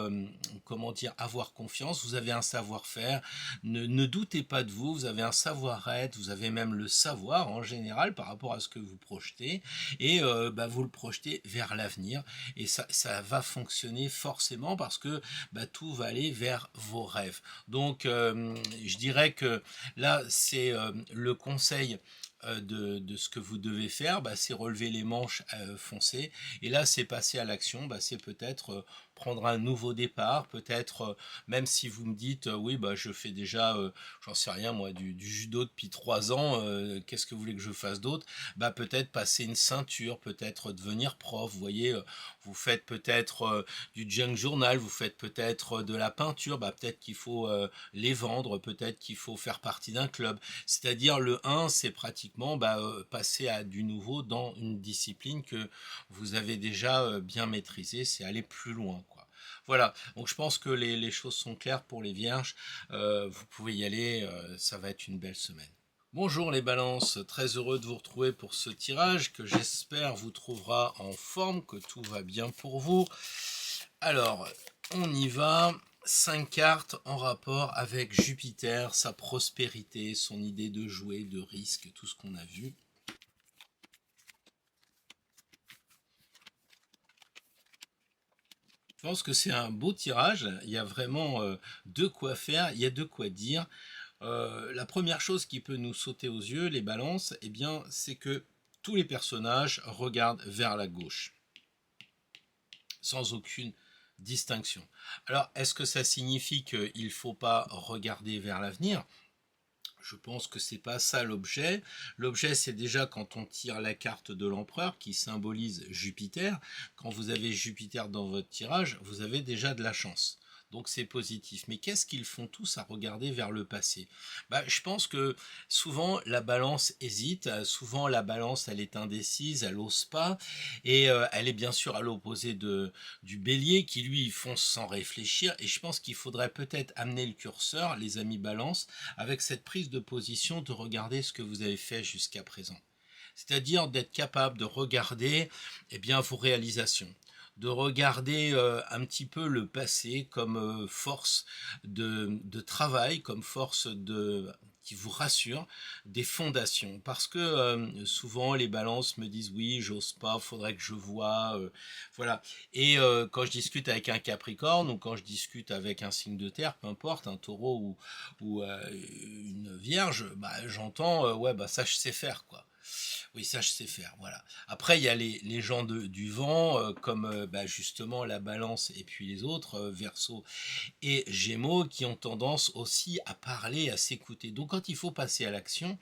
comment dire, avoir confiance, vous avez un savoir-faire, ne doutez pas de vous, vous avez un savoir-être, vous avez même le savoir en général par rapport à ce que vous projetez, et vous le projetez vers l'avenir, et ça va fonctionner forcément, parce que tout va aller vers vos rêves. Donc je dirais que là c'est le conseil de ce que vous devez faire, c'est relever les manches, foncer, et là c'est passer à l'action, c'est peut-être prendre un nouveau départ, peut-être, même si vous me dites, oui, bah, je fais déjà, j'en sais rien moi, du judo depuis 3 ans, qu'est-ce que vous voulez que je fasse d'autre? Bah, peut-être passer une ceinture, peut-être devenir prof, vous voyez, vous faites peut-être du junk journal, vous faites peut-être de la peinture, bah, peut-être qu'il faut les vendre, peut-être qu'il faut faire partie d'un club. C'est-à-dire le 1, c'est pratiquement bah, passer à du nouveau dans une discipline que vous avez déjà bien maîtrisée, c'est aller plus loin, quoi. Voilà, donc je pense que les choses sont claires pour les vierges. Vous pouvez y aller, ça va être une belle semaine. Bonjour les balances, très heureux de vous retrouver pour ce tirage que j'espère vous trouvera en forme, que tout va bien pour vous. Alors, on y va. 5 cartes en rapport avec Jupiter, sa prospérité, son idée de jouer, de risque, tout ce qu'on a vu. Je pense que c'est un beau tirage, il y a vraiment de quoi faire, il y a de quoi dire. La première chose qui peut nous sauter aux yeux, les balances, eh bien, c'est que tous les personnages regardent vers la gauche, sans aucune distinction. Alors, est-ce que ça signifie qu'il ne faut pas regarder vers l'avenir? Je pense que c'est pas ça l'objet. L'objet, c'est déjà quand on tire la carte de l'empereur qui symbolise Jupiter. Quand vous avez Jupiter dans votre tirage, vous avez déjà de la chance. Donc c'est positif. Mais qu'est-ce qu'ils font tous à regarder vers le passé? Bah, je pense que souvent la balance hésite, souvent la balance elle est indécise, elle n'ose pas, et elle est bien sûr à l'opposé du bélier qui lui fonce sans réfléchir. Et je pense qu'il faudrait peut-être amener le curseur, les amis balance, avec cette prise de position de regarder ce que vous avez fait jusqu'à présent. C'est-à-dire d'être capable de regarder eh bien, vos réalisations, de regarder un petit peu le passé comme force de travail, comme force qui vous rassure, des fondations. Parce que souvent les balances me disent oui, j'ose pas, faudrait que je vois, voilà. Et quand je discute avec un Capricorne ou quand je discute avec un signe de terre, peu importe, un Taureau ou une Vierge, bah, j'entends ouais bah ça je sais faire quoi. Oui, ça je sais faire, voilà. Après, il y a les gens du vent, comme bah, justement la balance et puis les autres, Verseau et Gémeaux, qui ont tendance aussi à parler, à s'écouter. Donc quand il faut passer à l'action,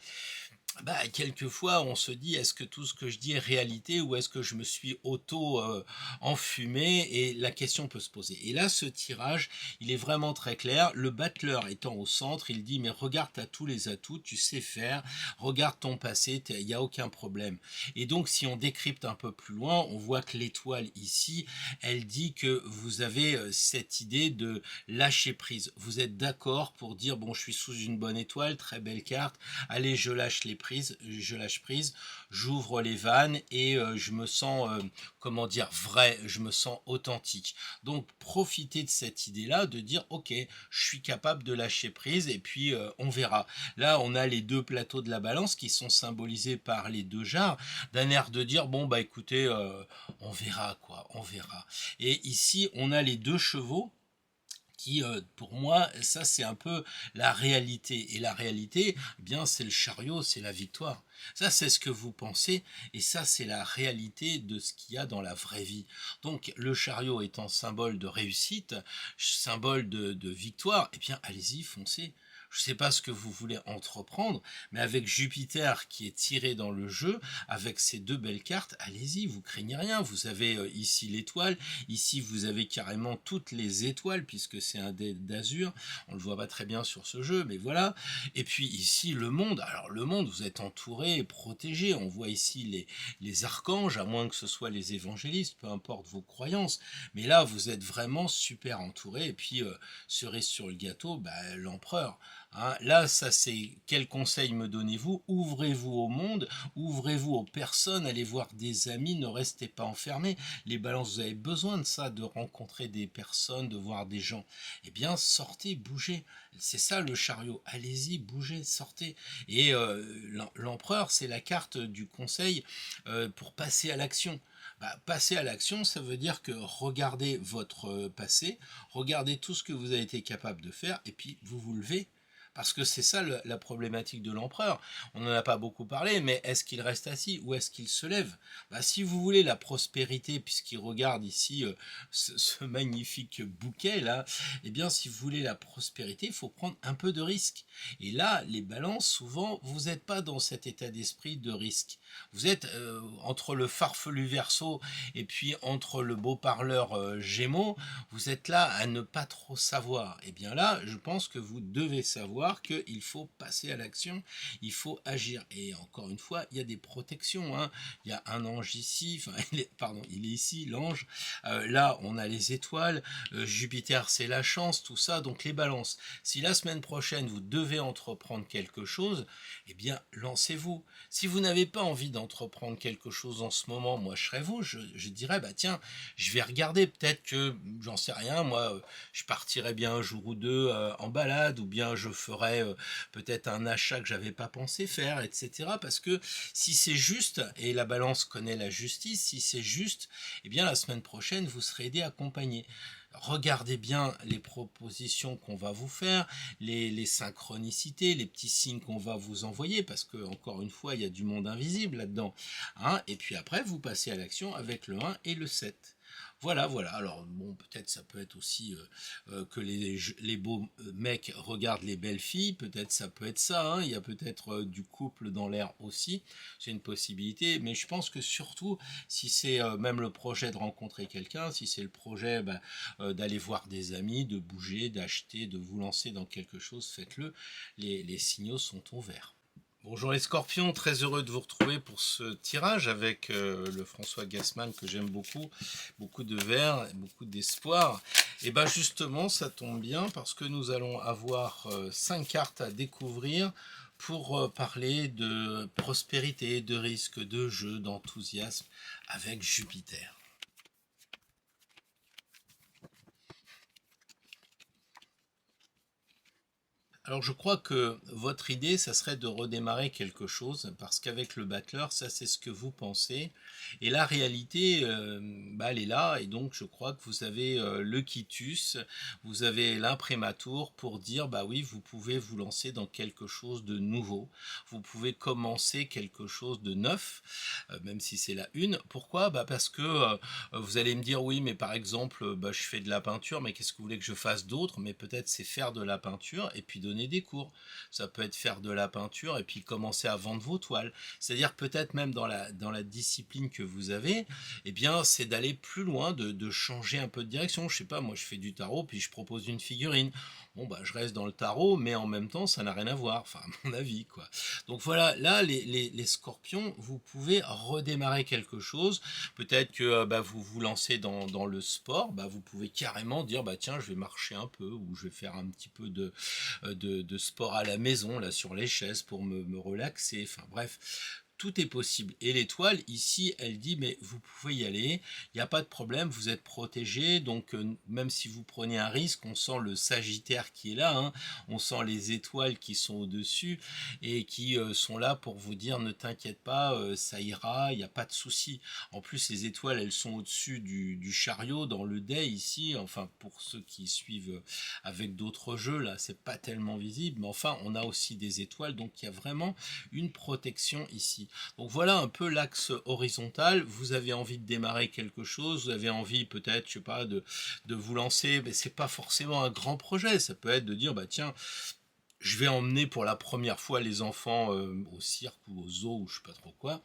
bah, quelquefois, on se dit, est-ce que tout ce que je dis est réalité ou est-ce que je me suis auto-enfumé et la question peut se poser. Et là, ce tirage, il est vraiment très clair. Le battleur étant au centre, il dit, mais regarde, t'as tous les atouts, tu sais faire, regarde ton passé, il n'y a aucun problème. Et donc, si on décrypte un peu plus loin, on voit que l'étoile ici, elle dit que vous avez cette idée de lâcher prise. Vous êtes d'accord pour dire, bon, je suis sous une bonne étoile, très belle carte, allez, je lâche prise, j'ouvre les vannes et je me sens, comment dire, vrai, je me sens authentique. Donc profitez de cette idée-là, de dire ok, je suis capable de lâcher prise et puis on verra. Là, on a les deux plateaux de la balance qui sont symbolisés par les deux jarres, d'un air de dire bon bah écoutez, on verra quoi, on verra. Et ici, on a les deux chevaux qui, pour moi, ça c'est un peu la réalité. Et la réalité, eh bien, c'est le chariot, c'est la victoire. Ça, c'est ce que vous pensez, et ça, c'est la réalité de ce qu'il y a dans la vraie vie. Donc, le chariot étant symbole de réussite, symbole de victoire, eh bien, allez-y, foncez. Je ne sais pas ce que vous voulez entreprendre, mais avec Jupiter qui est tiré dans le jeu, avec ces deux belles cartes, allez-y, vous craignez rien. Vous avez ici l'étoile, ici vous avez carrément toutes les étoiles, puisque c'est un dé d'azur. On ne le voit pas très bien sur ce jeu, mais voilà. Et puis ici le monde. Alors le monde, vous êtes entouré et protégé. On voit ici les archanges, à moins que ce soit les évangélistes, peu importe vos croyances. Mais là, vous êtes vraiment super entouré. Et puis, cerise sur le gâteau, bah, l'empereur. Hein, là, ça c'est quel conseil me donnez-vous? Ouvrez-vous au monde, ouvrez-vous aux personnes, allez voir des amis, ne restez pas enfermés. Les balances, vous avez besoin de ça, de rencontrer des personnes, de voir des gens. Eh bien, sortez, bougez. C'est ça le chariot. Allez-y, bougez, sortez. Et l'empereur, c'est la carte du conseil pour passer à l'action. Bah, passer à l'action, ça veut dire que regardez votre passé, regardez tout ce que vous avez été capable de faire, et puis vous vous levez. Parce que c'est ça la problématique de l'empereur. On n'en a pas beaucoup parlé, mais est-ce qu'il reste assis ou est-ce qu'il se lève? Si vous voulez la prospérité, puisqu'il regarde ici ce magnifique bouquet là, eh bien si vous voulez la prospérité, il faut prendre un peu de risque. Et là, les balances, souvent, vous n'êtes pas dans cet état d'esprit de risque. Vous êtes entre le farfelu Verseau et puis entre le beau parleur Gémeaux, vous êtes là à ne pas trop savoir. Et bien là, je pense que vous devez savoir qu'il faut passer à l'action, il faut agir. Et encore une fois, il y a des protections. Hein. Il y a un ange ici, enfin, il est ici, l'ange. Là, on a les étoiles. Jupiter, c'est la chance, tout ça. Donc les balances. Si la semaine prochaine, vous devez entreprendre quelque chose, eh bien, lancez-vous. Si vous n'avez pas envie d'entreprendre quelque chose en ce moment, moi, je serais vous. Je dirais, bah tiens, je vais regarder. Peut-être que, j'en sais rien, moi, je partirais bien un jour ou deux en balade, ou bien je ferais peut-être un achat que j'avais pas pensé faire, etc. Parce que si c'est juste, et la balance connaît la justice, si c'est juste, eh bien la semaine prochaine, vous serez aidé, accompagné. Regardez bien les propositions qu'on va vous faire, les synchronicités, les petits signes qu'on va vous envoyer, parce que encore une fois, il y a du monde invisible là-dedans. Hein, et puis après, vous passez à l'action avec le 1 et le 7. Voilà, voilà. Alors, bon, peut-être ça peut être aussi que les beaux mecs regardent les belles filles. Peut-être ça peut être ça. Hein. Il y a peut-être du couple dans l'air aussi. C'est une possibilité. Mais je pense que surtout, si c'est même le projet de rencontrer quelqu'un, si c'est le projet d'aller voir des amis, de bouger, d'acheter, de vous lancer dans quelque chose, faites-le. Les signaux sont au vert. Bonjour les scorpions, très heureux de vous retrouver pour ce tirage avec le François Gassman que j'aime beaucoup, beaucoup de verre, beaucoup d'espoir. Et bien justement ça tombe bien parce que nous allons avoir 5 cartes à découvrir pour parler de prospérité, de risque, de jeu, d'enthousiasme avec Jupiter. Alors je crois que votre idée, ça serait de redémarrer quelque chose, parce qu'avec le battleur, ça c'est ce que vous pensez. Et la réalité, elle est là, et donc je crois que vous avez le quitus, vous avez l'imprimatur pour dire, bah oui, vous pouvez vous lancer dans quelque chose de nouveau, vous pouvez commencer quelque chose de neuf, même si c'est la une. Pourquoi? Parce que vous allez me dire, oui, mais par exemple, je fais de la peinture, mais qu'est-ce que vous voulez que je fasse d'autre? Mais peut-être c'est faire de la peinture, et puis donner des cours. Ça peut être faire de la peinture et puis commencer à vendre vos toiles. C'est-à-dire peut-être même dans la discipline que vous avez, eh bien c'est d'aller plus loin, de changer un peu de direction. Je sais pas, moi je fais du tarot puis je propose une figurine. Bon je reste dans le tarot, mais en même temps ça n'a rien à voir, enfin à mon avis quoi. Donc voilà, là les scorpions, vous pouvez redémarrer quelque chose. Peut-être que vous vous lancez dans le sport, vous pouvez carrément dire tiens je vais marcher un peu ou je vais faire un petit peu de sport à la maison, là, sur les chaises, pour me relaxer. Enfin, bref. Tout est possible. Et l'étoile, ici, elle dit, mais vous pouvez y aller, il n'y a pas de problème, vous êtes protégé, donc même si vous prenez un risque, on sent le Sagittaire qui est là, hein, on sent les étoiles qui sont au-dessus et qui sont là pour vous dire, ne t'inquiète pas, ça ira, il n'y a pas de souci. En plus, les étoiles, elles sont au-dessus du chariot, dans le dé ici, enfin, pour ceux qui suivent avec d'autres jeux, là, c'est pas tellement visible, mais enfin, on a aussi des étoiles, donc il y a vraiment une protection ici. Donc voilà un peu l'axe horizontal. Vous avez envie de démarrer quelque chose, vous avez envie peut-être, je sais pas, de vous lancer, mais c'est pas forcément un grand projet. Ça peut être de dire, tiens, je vais emmener pour la première fois les enfants au cirque ou au zoo ou je sais pas trop quoi.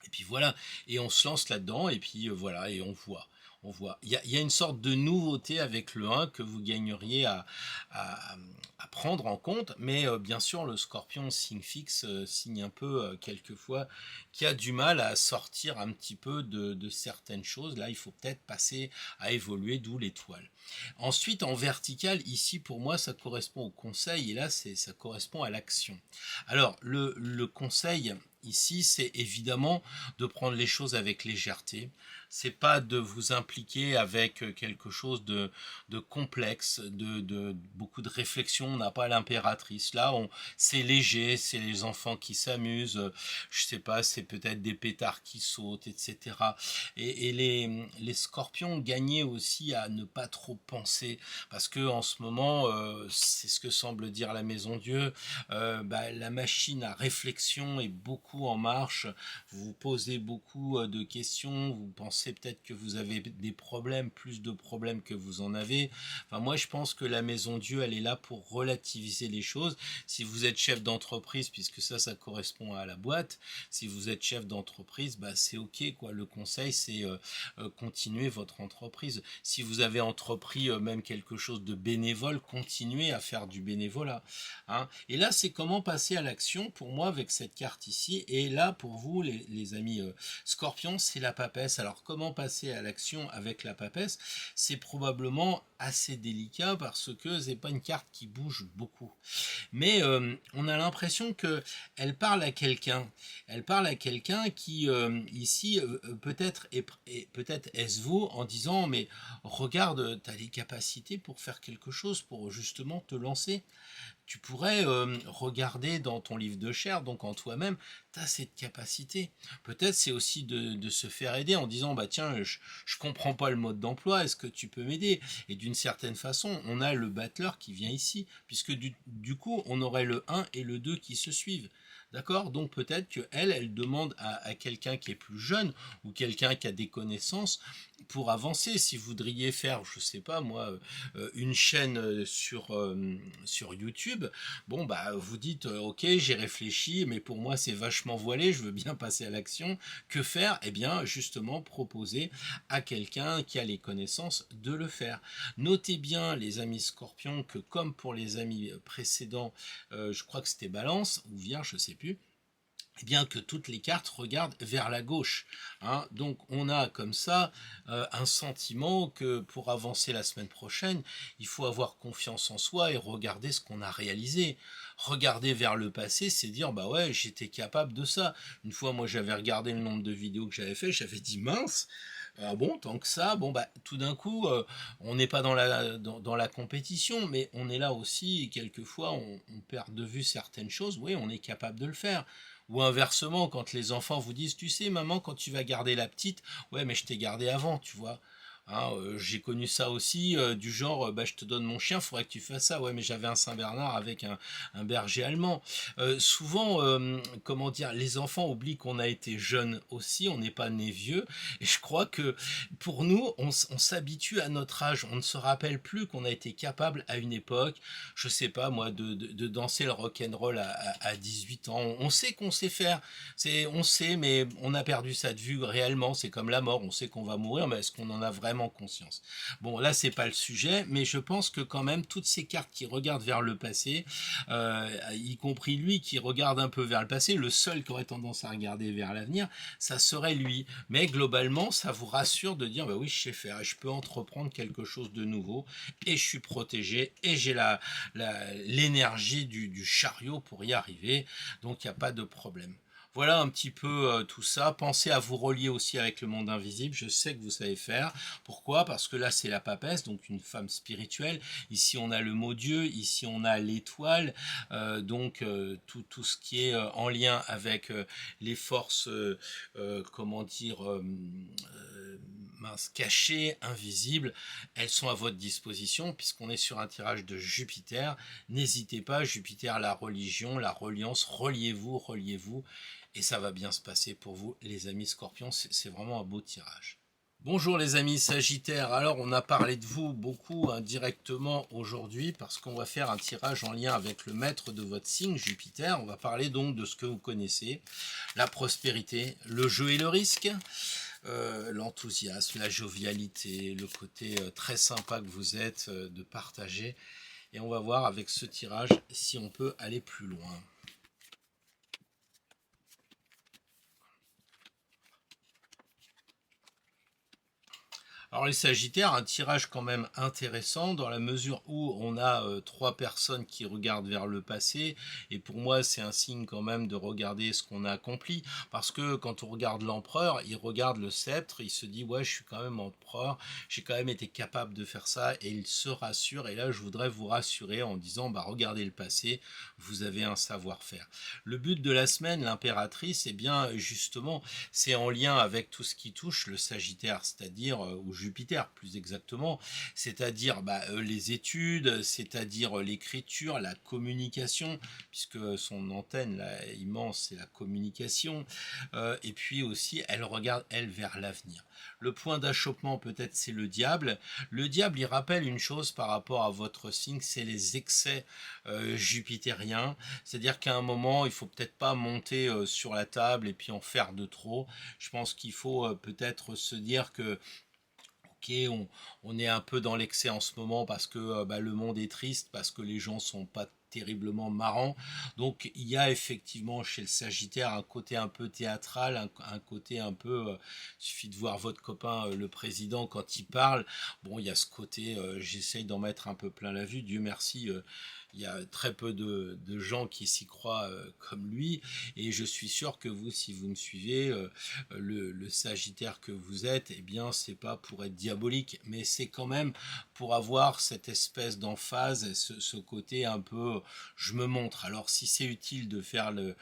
Et puis voilà, et on se lance là-dedans, et puis voilà, et on voit. On voit. Il y a une sorte de nouveauté avec le 1 que vous gagneriez à, à prendre en compte, mais bien sûr le scorpion signe fixe, signe un peu quelquefois qui a du mal à sortir un petit peu de certaines choses. Là il faut peut-être passer à évoluer, d'où l'étoile. Ensuite en vertical, ici pour moi ça correspond au conseil, et là ça correspond à l'action. Alors le conseil ici c'est évidemment de prendre les choses avec légèreté, c'est pas de vous impliquer avec quelque chose de complexe, de beaucoup de réflexion. On n'a pas l'impératrice. Là, c'est léger, c'est les enfants qui s'amusent. Je sais pas, c'est peut-être des pétards qui sautent, etc. Et les scorpions gagnaient aussi à ne pas trop penser, parce que en ce moment, c'est ce que semble dire la Maison Dieu, la machine à réflexion est beaucoup en marche. Vous vous posez beaucoup de questions, vous pensez peut-être que vous avez des problèmes, plus de problèmes que vous en avez. Enfin, moi, je pense que la Maison Dieu, elle est là pour relativiser les choses. Si vous êtes chef d'entreprise, puisque ça correspond à la boîte, si vous êtes chef d'entreprise, c'est ok, quoi. Le conseil, c'est continuer votre entreprise. Si vous avez entrepris même quelque chose de bénévole, continuez à faire du bénévolat. Hein. Et là, c'est comment passer à l'action pour moi avec cette carte ici. Et là, pour vous, les amis scorpions, c'est la papesse. Alors, comment passer à l'action avec la papesse? C'est probablement assez délicat parce que c'est pas une carte qui bouge beaucoup. Mais on a l'impression que elle parle à quelqu'un. Elle parle à quelqu'un qui ici peut-être peut-être est-ce vous en disant mais regarde, tu as les capacités pour faire quelque chose, pour justement te lancer. Tu pourrais regarder dans ton livre de chair, donc en toi-même, tu as cette capacité. Peut-être c'est aussi de se faire aider en disant, bah tiens, je comprends pas le mode d'emploi, est-ce que tu peux m'aider? Et d'une certaine façon, on a le battleur qui vient ici, puisque du coup, on aurait le 1 et le 2 qui se suivent. D'accord? Donc peut-être que elle demande à quelqu'un qui est plus jeune ou quelqu'un qui a des connaissances pour avancer. Si vous voudriez faire, je sais pas moi, une chaîne sur YouTube, bon vous dites ok, j'ai réfléchi, mais pour moi c'est vachement voilé, je veux bien passer à l'action. Que faire? Eh bien justement proposer à quelqu'un qui a les connaissances de le faire. Notez bien les amis scorpions que comme pour les amis précédents, je crois que c'était Balance ou Vierge, je sais plus, eh bien que toutes les cartes regardent vers la gauche. Hein. Donc on a comme ça un sentiment que pour avancer la semaine prochaine, il faut avoir confiance en soi et regarder ce qu'on a réalisé. Regarder vers le passé, c'est dire bah ouais, j'étais capable de ça. Une fois, moi, j'avais regardé le nombre de vidéos que j'avais fait, j'avais dit mince. Ah bon, tant que ça, tout d'un coup, on n'est pas dans la compétition, mais on est là aussi, et quelquefois, on perd de vue certaines choses, oui, on est capable de le faire. Ou inversement, quand les enfants vous disent, tu sais, maman, quand tu vas garder la petite, ouais, mais je t'ai gardé avant, tu vois. Hein, j'ai connu ça aussi, du genre, je te donne mon chien, faudrait que tu fasses ça. Ouais, mais j'avais un Saint-Bernard avec un berger allemand. Souvent, comment dire, les enfants oublient qu'on a été jeune aussi, on n'est pas né vieux. Et je crois que pour nous, on s'habitue à notre âge. On ne se rappelle plus qu'on a été capable à une époque, je sais pas moi, de danser le rock'n'roll à 18 ans. On sait qu'on sait faire. On sait, mais on a perdu ça de vue réellement. C'est comme la mort. On sait qu'on va mourir, mais est-ce qu'on en a vraiment conscience? Bon, là, c'est pas le sujet, mais je pense que quand même, toutes ces cartes qui regardent vers le passé, y compris lui qui regarde un peu vers le passé, le seul qui aurait tendance à regarder vers l'avenir, ça serait lui. Mais globalement, ça vous rassure de dire, bah oui, je sais faire, je peux entreprendre quelque chose de nouveau, et je suis protégé, et j'ai l'énergie du chariot pour y arriver, donc il n'y a pas de problème. Voilà un petit peu tout ça. Pensez à vous relier aussi avec le monde invisible. Je sais que vous savez faire. Pourquoi? Parce que là, c'est la papesse, donc une femme spirituelle. Ici, on a le mot Dieu. Ici, on a l'étoile. Tout ce qui est en lien avec les forces, comment dire, mince, cachées, invisibles, elles sont à votre disposition puisqu'on est sur un tirage de Jupiter. N'hésitez pas, Jupiter, la religion, la reliance, reliez-vous, et ça va bien se passer pour vous, les amis scorpions, c'est vraiment un beau tirage. Bonjour les amis Sagittaires, alors on a parlé de vous beaucoup indirectement aujourd'hui parce qu'on va faire un tirage en lien avec le maître de votre signe Jupiter. On va parler donc de ce que vous connaissez, la prospérité, le jeu et le risque, l'enthousiasme, la jovialité, le côté très sympa que vous êtes de partager. Et on va voir avec ce tirage si on peut aller plus loin. Alors les Sagittaires, un tirage quand même intéressant dans la mesure où on a trois personnes qui regardent vers le passé et pour moi c'est un signe quand même de regarder ce qu'on a accompli parce que quand on regarde l'empereur, il regarde le sceptre, il se dit ouais je suis quand même empereur, j'ai quand même été capable de faire ça et il se rassure et là je voudrais vous rassurer en disant bah regardez le passé, vous avez un savoir-faire. Le but de la semaine, l'impératrice, eh bien justement c'est en lien avec tout ce qui touche le Sagittaire, c'est-à-dire ou Jupiter plus exactement, c'est-à-dire les études, c'est-à-dire l'écriture, la communication, puisque son antenne là immense c'est la communication, et puis aussi elle regarde elle vers l'avenir. Le point d'achoppement peut-être c'est le diable. Le diable il rappelle une chose par rapport à votre signe, c'est les excès jupitériens, c'est-à-dire qu'à un moment il faut peut-être pas monter sur la table et puis en faire de trop. Je pense qu'il faut peut-être se dire que ok, on est un peu dans l'excès en ce moment parce que le monde est triste, parce que les gens sont pas terriblement marrants. Donc il y a effectivement chez le Sagittaire un côté un peu théâtral, un côté un peu, il suffit de voir votre copain le président quand il parle. Bon, il y a ce côté, j'essaye d'en mettre un peu plein la vue. Dieu merci, il y a très peu de gens qui s'y croient comme lui et je suis sûr que vous si vous me suivez le Sagittaire que vous êtes eh bien c'est pas pour être diabolique mais c'est quand même pour avoir cette espèce d'emphase ce côté un peu je me montre. Alors si c'est utile de faire le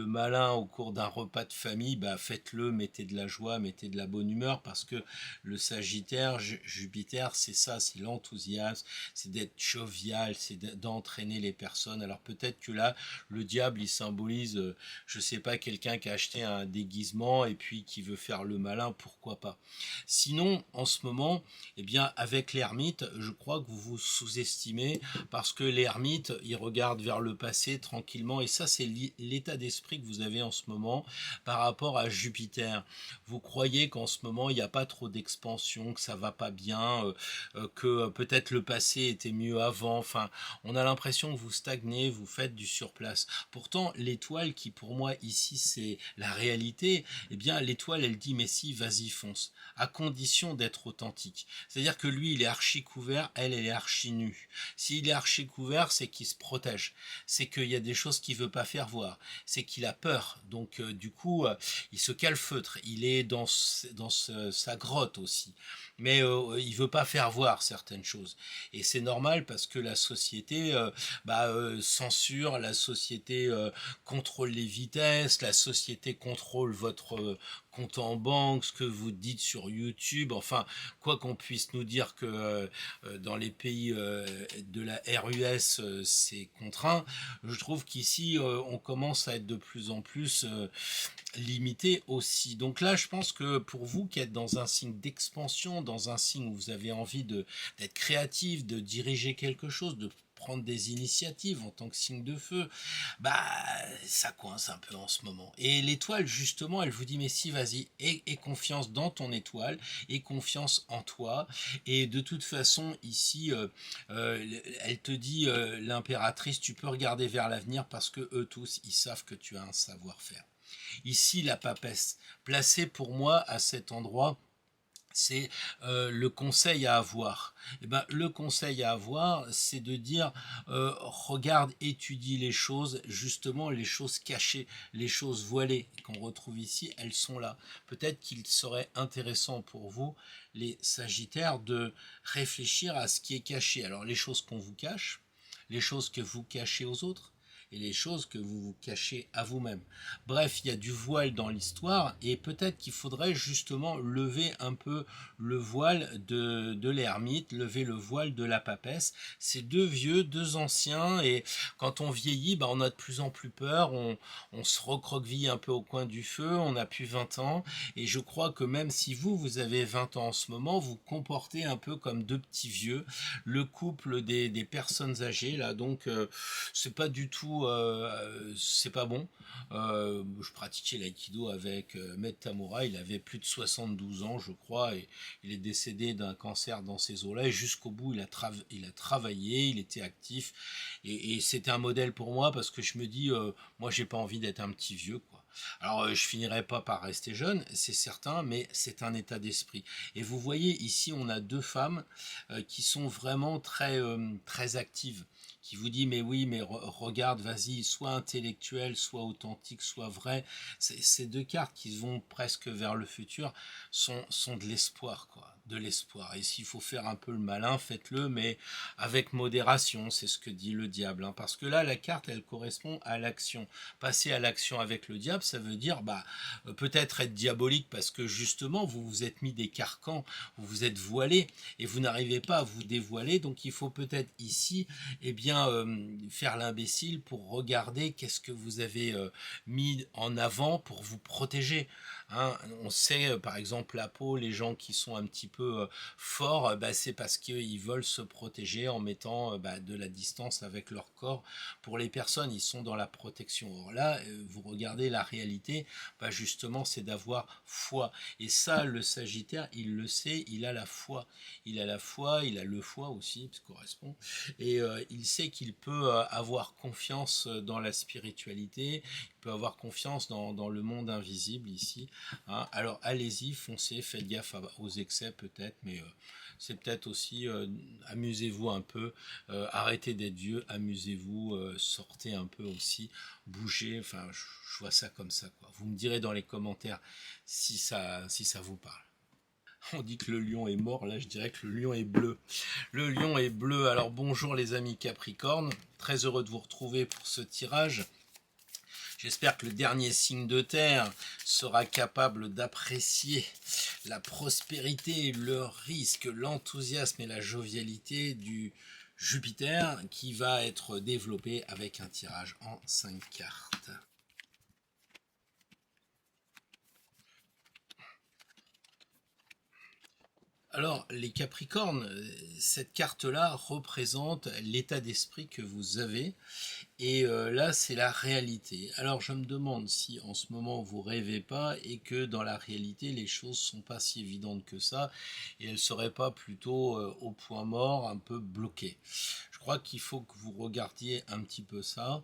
malin au cours d'un repas de famille bah faites-le, mettez de la joie, mettez de la bonne humeur parce que le Sagittaire Jupiter c'est ça, c'est l'enthousiasme, c'est d'être jovial, c'est d'entraîner les personnes. Alors peut-être que là, le diable, il symbolise, je sais pas, quelqu'un qui a acheté un déguisement et puis qui veut faire le malin, pourquoi pas. Sinon, en ce moment, eh bien, avec l'ermite, je crois que vous vous sous-estimez parce que l'ermite, il regarde vers le passé tranquillement et ça, c'est l'état d'esprit que vous avez en ce moment par rapport à Jupiter. Vous croyez qu'en ce moment, il n'y a pas trop d'expansion, que ça va pas bien, que peut-être le passé était mieux avant. Enfin, on a l'impression que vous stagnez, vous faites du surplace. Pourtant, l'étoile qui pour moi ici c'est la réalité, eh bien l'étoile elle dit mais si, vas-y fonce, à condition d'être authentique. C'est-à-dire que lui il est archi couvert, elle est archi nue. S'il est archi couvert, c'est qu'il se protège, c'est qu'il y a des choses qu'il veut pas faire voir, c'est qu'il a peur, donc du coup il se calfeutre, il est dans sa grotte aussi mais il veut pas faire voir certaines choses et c'est normal parce que la société censure, la société contrôle les vitesses, la société contrôle votre compte en banque, ce que vous dites sur YouTube, enfin quoi qu'on puisse nous dire que dans les pays de la RUS c'est contraint, je trouve qu'ici on commence à être de plus en plus limité aussi. Donc là, je pense que pour vous qui êtes dans un signe d'expansion, dans un signe où vous avez envie d'être créatif, de diriger quelque chose, de prendre des initiatives en tant que signe de feu, bah ça coince un peu en ce moment. Et l'étoile justement, elle vous dit mais si vas-y, aie confiance dans ton étoile, aie confiance en toi. Et de toute façon ici, elle te dit l'impératrice, tu peux regarder vers l'avenir parce que eux tous, ils savent que tu as un savoir-faire. Ici, la papesse, placée pour moi à cet endroit, c'est le conseil à avoir. Et ben, le conseil à avoir, c'est de dire regarde, étudie les choses, justement les choses cachées, les choses voilées qu'on retrouve ici, elles sont là. Peut-être qu'il serait intéressant pour vous, les Sagittaires, de réfléchir à ce qui est caché. Alors les choses qu'on vous cache, les choses que vous cachez aux autres, et les choses que vous vous cachez à vous-même. Bref, il y a du voile dans l'histoire et peut-être qu'il faudrait justement lever un peu le voile de l'ermite, lever le voile de la papesse. C'est deux vieux, deux anciens et quand on vieillit, on a de plus en plus peur, on se recroqueville un peu au coin du feu, on a plus 20 ans et je crois que même si vous avez 20 ans en ce moment, vous comportez un peu comme deux petits vieux, le couple des personnes âgées là, donc c'est pas du tout l'aïkido, c'est pas bon. Je pratiquais l'aïkido avec Maître Tamura, il avait plus de 72 ans, je crois, et il est décédé d'un cancer dans ces eaux-là, et jusqu'au bout, il a travaillé, il était actif, et c'était un modèle pour moi, parce que je me dis, moi, j'ai pas envie d'être un petit vieux, quoi. Alors, je finirai pas par rester jeune, c'est certain, mais c'est un état d'esprit. Et vous voyez, ici, on a deux femmes qui sont vraiment très actives, qui vous dit mais oui, mais regarde, vas-y, soit intellectuel, soit authentique, soit vrai. Ces deux cartes qui vont presque vers le futur sont de l'espoir, quoi. De l'espoir. Et s'il faut faire un peu le malin, faites-le, mais avec modération, c'est ce que dit le diable. Hein. Parce que là, la carte, elle correspond à l'action. Passer à l'action avec le diable, ça veut dire peut-être être diabolique parce que justement, vous vous êtes mis des carcans, vous vous êtes voilé et vous n'arrivez pas à vous dévoiler. Donc il faut peut-être ici faire l'imbécile pour regarder qu'est-ce que vous avez mis en avant pour vous protéger. Hein, on sait par exemple la peau, les gens qui sont un petit peu forts, c'est parce qu'ils veulent se protéger en mettant de la distance avec leur corps. Pour les personnes, ils sont dans la protection. Or là, vous regardez la réalité, justement, c'est d'avoir foi. Et ça, le Sagittaire, il le sait, il a la foi. Il a la foi, il a le foie aussi, ça correspond. Et il sait qu'il peut avoir confiance dans la spiritualité, il peut avoir confiance dans le monde invisible ici. Hein. Alors allez-y, foncez, faites gaffe aux excès peut-être, mais c'est peut-être aussi amusez-vous un peu, arrêtez d'être vieux, amusez-vous, sortez un peu aussi, bougez, enfin je vois ça comme ça, quoi. Vous me direz dans les commentaires si ça vous parle. On dit que le lion est mort, là je dirais que le lion est bleu. Le lion est bleu, alors bonjour les amis Capricorne, très heureux de vous retrouver pour ce tirage. J'espère que le dernier signe de terre sera capable d'apprécier la prospérité, le risque, l'enthousiasme et la jovialité du Jupiter qui va être développé avec un tirage en 5 cartes. Alors, les Capricornes, cette carte-là représente l'état d'esprit que vous avez. Et là, c'est la réalité. Alors, je me demande si en ce moment vous rêvez pas et que dans la réalité, les choses sont pas si évidentes que ça et elles seraient pas plutôt au point mort, un peu bloquées. Je crois qu'il faut que vous regardiez un petit peu ça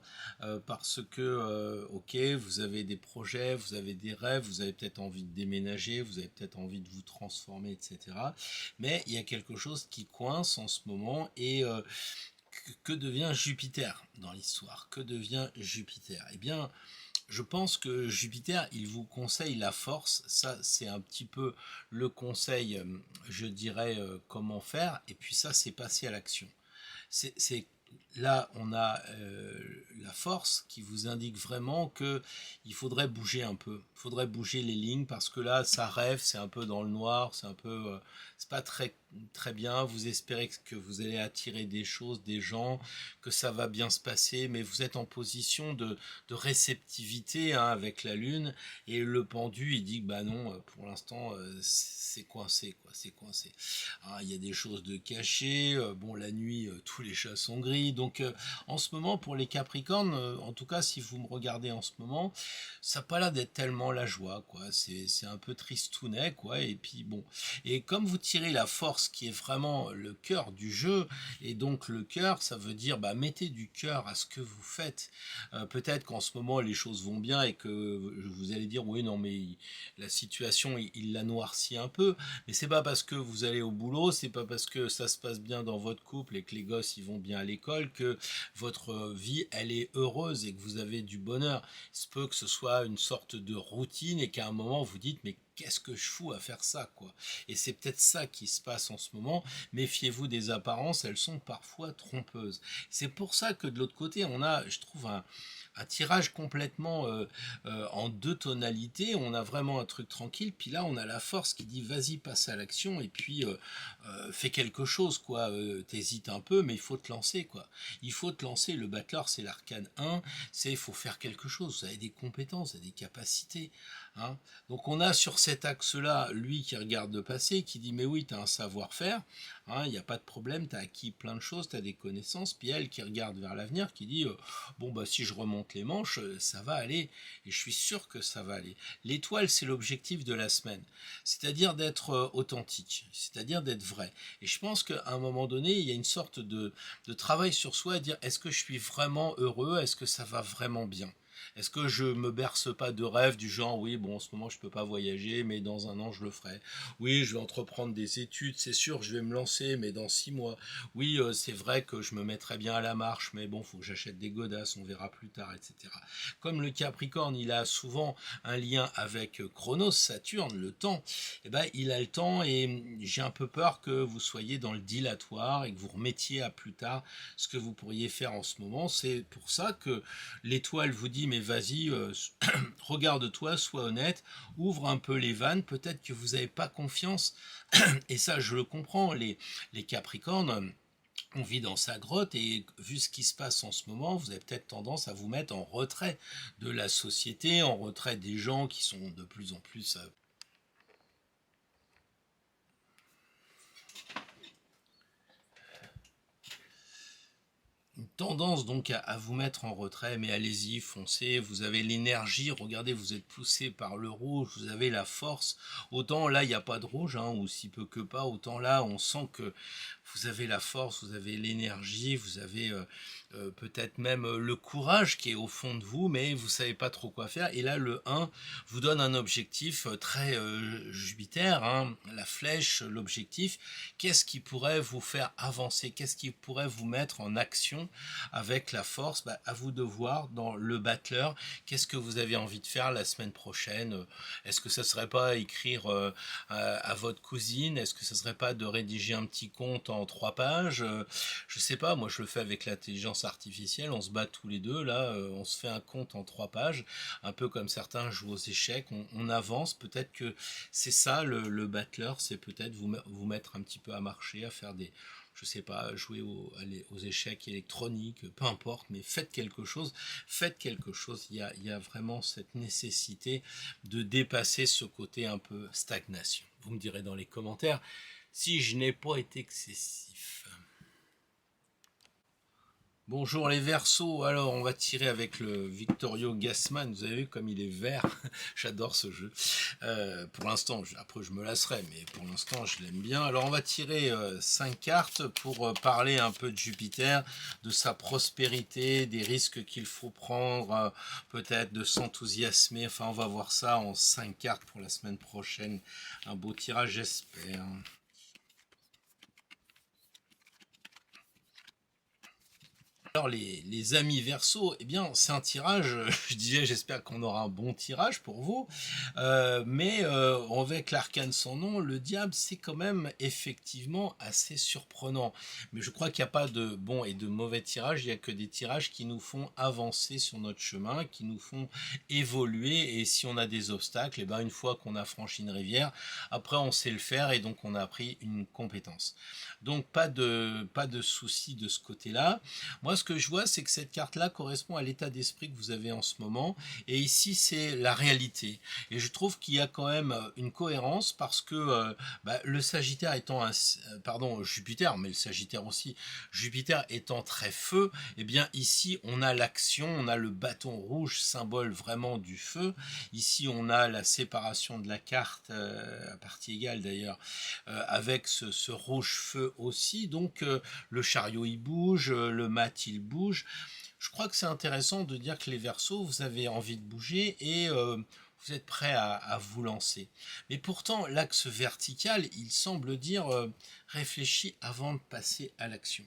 parce que, ok, vous avez des projets, vous avez des rêves, vous avez peut-être envie de déménager, vous avez peut-être envie de vous transformer, etc. Mais il y a quelque chose qui coince en ce moment et que devient Jupiter dans l'histoire? Que devient Jupiter? Eh bien, je pense que Jupiter, il vous conseille la force. Ça, c'est un petit peu le conseil, je dirais, comment faire. Et puis ça, c'est passer à l'action. C'est là, on a la force qui vous indique vraiment que il faudrait bouger un peu. Il faudrait bouger les lignes parce que là, ça rêve, c'est un peu dans le noir, c'est un peu, c'est pas très bien. Vous espérez que vous allez attirer des choses, des gens, que ça va bien se passer, mais vous êtes en position de réceptivité hein, avec la lune et le pendu, il dit que bah non, pour l'instant, c'est coincé, quoi, c'est coincé. Ah, il y a des choses de cachées. Bon, la nuit, tous les chats sont gris. Donc, en ce moment, pour les Capricornes, en tout cas, si vous me regardez en ce moment, ça n'a pas l'air d'être tellement la joie, quoi. C'est un peu tristounet, quoi. Et puis, bon. Et comme vous tirez la force qui est vraiment le cœur du jeu, et donc le cœur, ça veut dire, mettez du cœur à ce que vous faites. Peut-être qu'en ce moment, les choses vont bien et que vous allez dire, oui, non, mais la situation, il la noircit un peu. Mais c'est pas parce que vous allez au boulot, c'est pas parce que ça se passe bien dans votre couple et que les gosses ils vont bien à l'école que votre vie elle est heureuse et que vous avez du bonheur. Il se peut que ce soit une sorte de routine et qu'à un moment vous dites mais qu'est-ce que je fous à faire ça quoi. Et c'est peut-être ça qui se passe en ce moment. Méfiez-vous des apparences, elles sont parfois trompeuses. C'est pour ça que de l'autre côté on a, je trouve un tirage complètement en deux tonalités. On a vraiment un truc tranquille, puis là on a la force qui dit vas-y, passe à l'action, et puis fais quelque chose, quoi. T'hésites un peu, mais il faut te lancer, quoi. Il faut te lancer. Le battleur, c'est l'arcane 1, c'est il faut faire quelque chose. Vous avez des compétences, vous avez des capacités. Hein. Donc on a sur cet axe-là, lui qui regarde de passer, qui dit mais oui, tu as un savoir-faire, il n'y a pas de problème, tu as acquis plein de choses, tu as des connaissances, puis elle qui regarde vers l'avenir, qui dit bon bah si je remonte les manches, ça va aller, et je suis sûr que ça va aller. L'étoile, c'est l'objectif de la semaine, c'est-à-dire d'être authentique, c'est-à-dire d'être vrai. Et je pense qu'à un moment donné, il y a une sorte de travail sur soi, à dire est-ce que je suis vraiment heureux, est-ce que ça va vraiment bien. Est-ce que je me berce pas de rêves du genre oui bon en ce moment je peux pas voyager mais dans un an je le ferai. Oui je vais entreprendre des études c'est sûr je vais me lancer mais dans 6 mois. Oui c'est vrai que je me mettrai bien à la marche mais bon faut que j'achète des godasses on verra plus tard etc. Comme le Capricorne il a souvent un lien avec Chronos Saturne le temps et ben il a le temps et j'ai un peu peur que vous soyez dans le dilatoire et que vous remettiez à plus tard ce que vous pourriez faire en ce moment. C'est pour ça que l'étoile vous dit mais vas-y, regarde-toi, sois honnête, ouvre un peu les vannes, peut-être que vous n'avez pas confiance, et ça je le comprends, les Capricornes, on vit dans sa grotte et vu ce qui se passe en ce moment, vous avez peut-être tendance à vous mettre en retrait de la société, en retrait des gens qui sont de plus en plus une tendance donc à vous mettre en retrait, mais allez-y, foncez, vous avez l'énergie, regardez, vous êtes poussé par le rouge, vous avez la force, autant là il n'y a pas de rouge, ou si peu que pas, autant là on sent que vous avez la force, vous avez l'énergie, vous avez peut-être même le courage qui est au fond de vous, mais vous savez pas trop quoi faire, et là le 1 vous donne un objectif très Jupiter, la flèche, l'objectif, qu'est-ce qui pourrait vous faire avancer, qu'est-ce qui pourrait vous mettre en action avec la force, à vous de voir dans le battleur, qu'est-ce que vous avez envie de faire la semaine prochaine, est-ce que ça serait pas écrire à votre cousine, est-ce que ça serait pas de rédiger un petit conte en 3 pages, je sais pas, moi je le fais avec l'intelligence artificielle, on se bat tous les deux, là, on se fait un conte en 3 pages, un peu comme certains jouent aux échecs, on avance, peut-être que c'est ça le battleur, c'est peut-être vous mettre un petit peu à marcher, à faire des, je sais pas, jouer aux échecs électroniques, peu importe, mais faites quelque chose, il y a vraiment cette nécessité de dépasser ce côté un peu stagnation. Vous me direz dans les commentaires si je n'ai pas été excessif. Bonjour les Verseaux, alors on va tirer avec le Victorio Gassman, vous avez vu comme il est vert, j'adore ce jeu. Pour l'instant, après je me lasserai, mais pour l'instant je l'aime bien. Alors on va tirer 5 cartes pour parler un peu de Jupiter, de sa prospérité, des risques qu'il faut prendre, peut-être de s'enthousiasmer, enfin on va voir ça en 5 cartes pour la semaine prochaine. Un beau tirage j'espère. Alors les amis Verseau, eh bien c'est un tirage, je disais j'espère qu'on aura un bon tirage pour vous, mais avec l'arcane sans nom, le diable c'est quand même effectivement assez surprenant. Mais je crois qu'il n'y a pas de bon et de mauvais tirage, il n'y a que des tirages qui nous font avancer sur notre chemin, qui nous font évoluer, et si on a des obstacles, eh ben une fois qu'on a franchi une rivière, après on sait le faire et donc on a appris une compétence. Donc pas de souci de ce côté-là. Moi, ce que je vois, c'est que cette carte-là correspond à l'état d'esprit que vous avez en ce moment. Et ici, c'est la réalité. Et je trouve qu'il y a quand même une cohérence parce que le Sagittaire étant pardon, Jupiter, mais le Sagittaire aussi, Jupiter étant très feu, eh bien ici, on a l'action, on a le bâton rouge, symbole vraiment du feu. Ici, on a la séparation de la carte, à partie égale d'ailleurs, avec ce rouge feu aussi. Donc, le chariot, il bouge, le mat, il bouge. Je crois que c'est intéressant de dire que les Verseaux, vous avez envie de bouger et vous êtes prêt à vous lancer. Mais pourtant, l'axe vertical, il semble dire réfléchis avant de passer à l'action.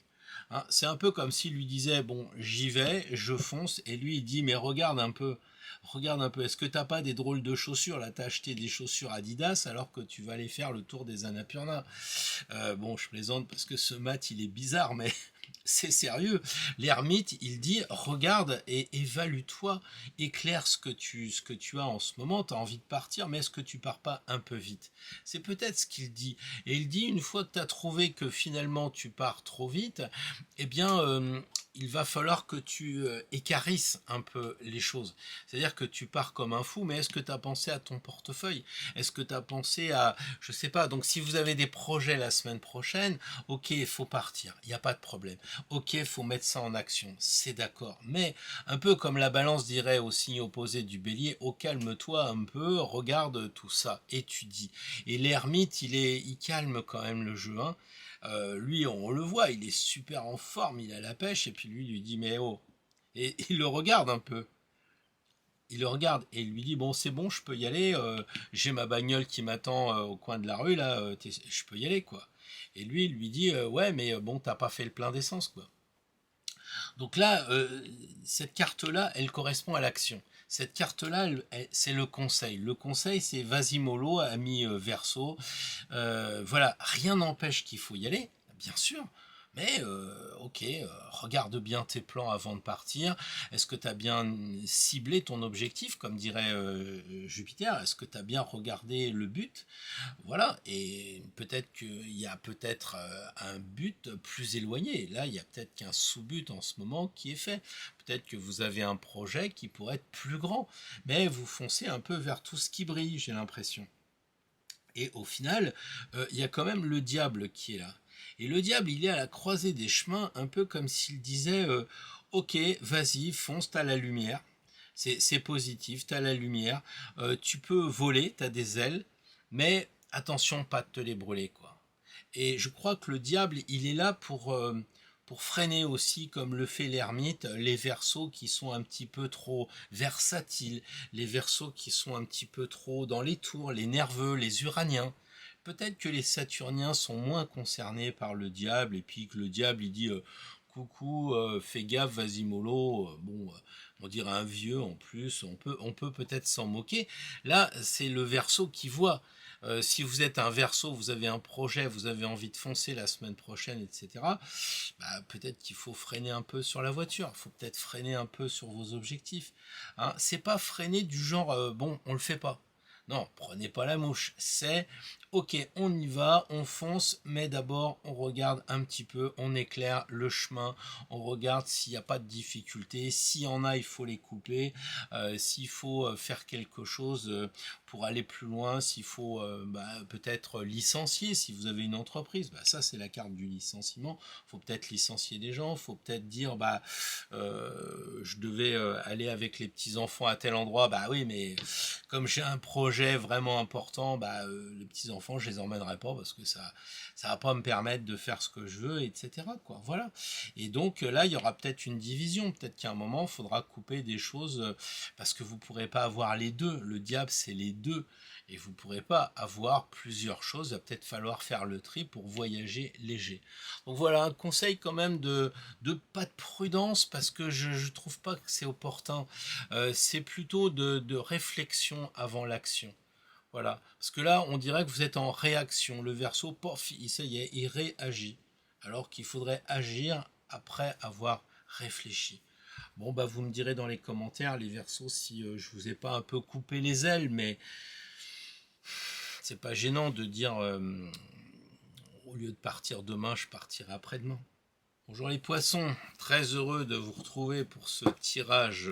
C'est un peu comme s'il lui disait bon, j'y vais, je fonce, et lui il dit mais regarde un peu, est-ce que t'as pas des drôles de chaussures là, t'as acheté des chaussures Adidas alors que tu vas aller faire le tour des Annapurna. Bon, je plaisante parce que ce mat il est bizarre, mais c'est sérieux. L'ermite, il dit, regarde et évalue-toi, éclaire ce que tu as en ce moment, tu as envie de partir, mais est-ce que tu pars pas un peu vite? C'est peut-être ce qu'il dit. Et il dit, une fois que tu as trouvé que finalement tu pars trop vite, eh bien, il va falloir que tu écarisses un peu les choses. C'est-à-dire que tu pars comme un fou, mais est-ce que tu as pensé à ton portefeuille? Est-ce que tu as pensé à, je sais pas, donc si vous avez des projets la semaine prochaine, ok, il faut partir, il n'y a pas de problème. Ok, il faut mettre ça en action, c'est d'accord. Mais un peu comme la balance dirait au signe opposé du bélier, oh calme-toi un peu, regarde tout ça, étudie. Et l'ermite, il calme quand même le jeu, hein. Lui, on le voit, il est super en forme, il a la pêche, et puis lui dit mais oh. Et il le regarde un peu. Il le regarde et il lui dit bon c'est bon, je peux y aller, j'ai ma bagnole qui m'attend au coin de la rue là, je peux y aller quoi. Et lui il lui dit ouais mais bon t'as pas fait le plein d'essence quoi. Donc là cette carte là elle correspond à l'action. Cette carte là c'est le conseil. Le conseil c'est vas-y mollo ami Verseau. Voilà, rien n'empêche qu'il faut y aller, bien sûr. Mais ok, regarde bien tes plans avant de partir. Est-ce que tu as bien ciblé ton objectif, comme dirait Jupiter? Est-ce que tu as bien regardé le but? Voilà, et peut-être qu'il y a peut-être un but plus éloigné. Là, il y a peut-être qu'un sous-but en ce moment qui est fait. Peut-être que vous avez un projet qui pourrait être plus grand, mais vous foncez un peu vers tout ce qui brille, j'ai l'impression. Et au final, il y a quand même le diable qui est là. Et le diable, il est à la croisée des chemins, un peu comme s'il disait ok, vas-y, fonce, t'as la lumière. C'est positif, t'as la lumière. Tu peux voler, t'as des ailes, mais attention, pas de te les brûler, quoi. Et je crois que le diable, il est là pour freiner aussi, comme le fait l'ermite, les Verseaux qui sont un petit peu trop versatiles, les Verseaux qui sont un petit peu trop dans les tours, les nerveux, les uraniens. Peut-être que les Saturniens sont moins concernés par le diable, et puis que le diable il dit coucou, fais gaffe, vas-y mollo, bon, on dirait un vieux en plus, on peut peut-être s'en moquer. Là, c'est le Verseau qui voit. Si vous êtes un Verseau, vous avez un projet, vous avez envie de foncer la semaine prochaine, etc. Bah, peut-être qu'il faut freiner un peu sur la voiture, il faut peut-être freiner un peu sur vos objectifs. Hein, c'est pas freiner du genre bon, on le fait pas. Non, prenez pas la mouche. C'est ok, on y va, on fonce, mais d'abord on regarde un petit peu, on éclaire le chemin, on regarde s'il n'y a pas de difficultés, s'il y en a, il faut les couper, s'il faut faire quelque chose pour aller plus loin, s'il faut peut-être licencier, si vous avez une entreprise, ça c'est la carte du licenciement, il faut peut-être licencier des gens, il faut peut-être dire je devais aller avec les petits-enfants à tel endroit, oui mais comme j'ai un projet vraiment important, les petits-enfants je les emmènerai pas parce que ça va pas me permettre de faire ce que je veux, etc. quoi, voilà. Et donc là il y aura peut-être une division, peut-être qu'à un moment il faudra couper des choses parce que vous pourrez pas avoir les deux, le diable c'est les deux, et vous pourrez pas avoir plusieurs choses, il va peut-être falloir faire le tri pour voyager léger. Donc voilà, un conseil quand même de pas de prudence parce que je trouve pas que c'est opportun, c'est plutôt de réflexion avant l'action. Voilà, parce que là on dirait que vous êtes en réaction, le Verseau, pof, ça y est, il réagit, alors qu'il faudrait agir après avoir réfléchi. Bon vous me direz dans les commentaires les Verseaux si je vous ai pas un peu coupé les ailes, mais c'est pas gênant de dire au lieu de partir demain, je partirai après-demain. Bonjour les poissons, très heureux de vous retrouver pour ce tirage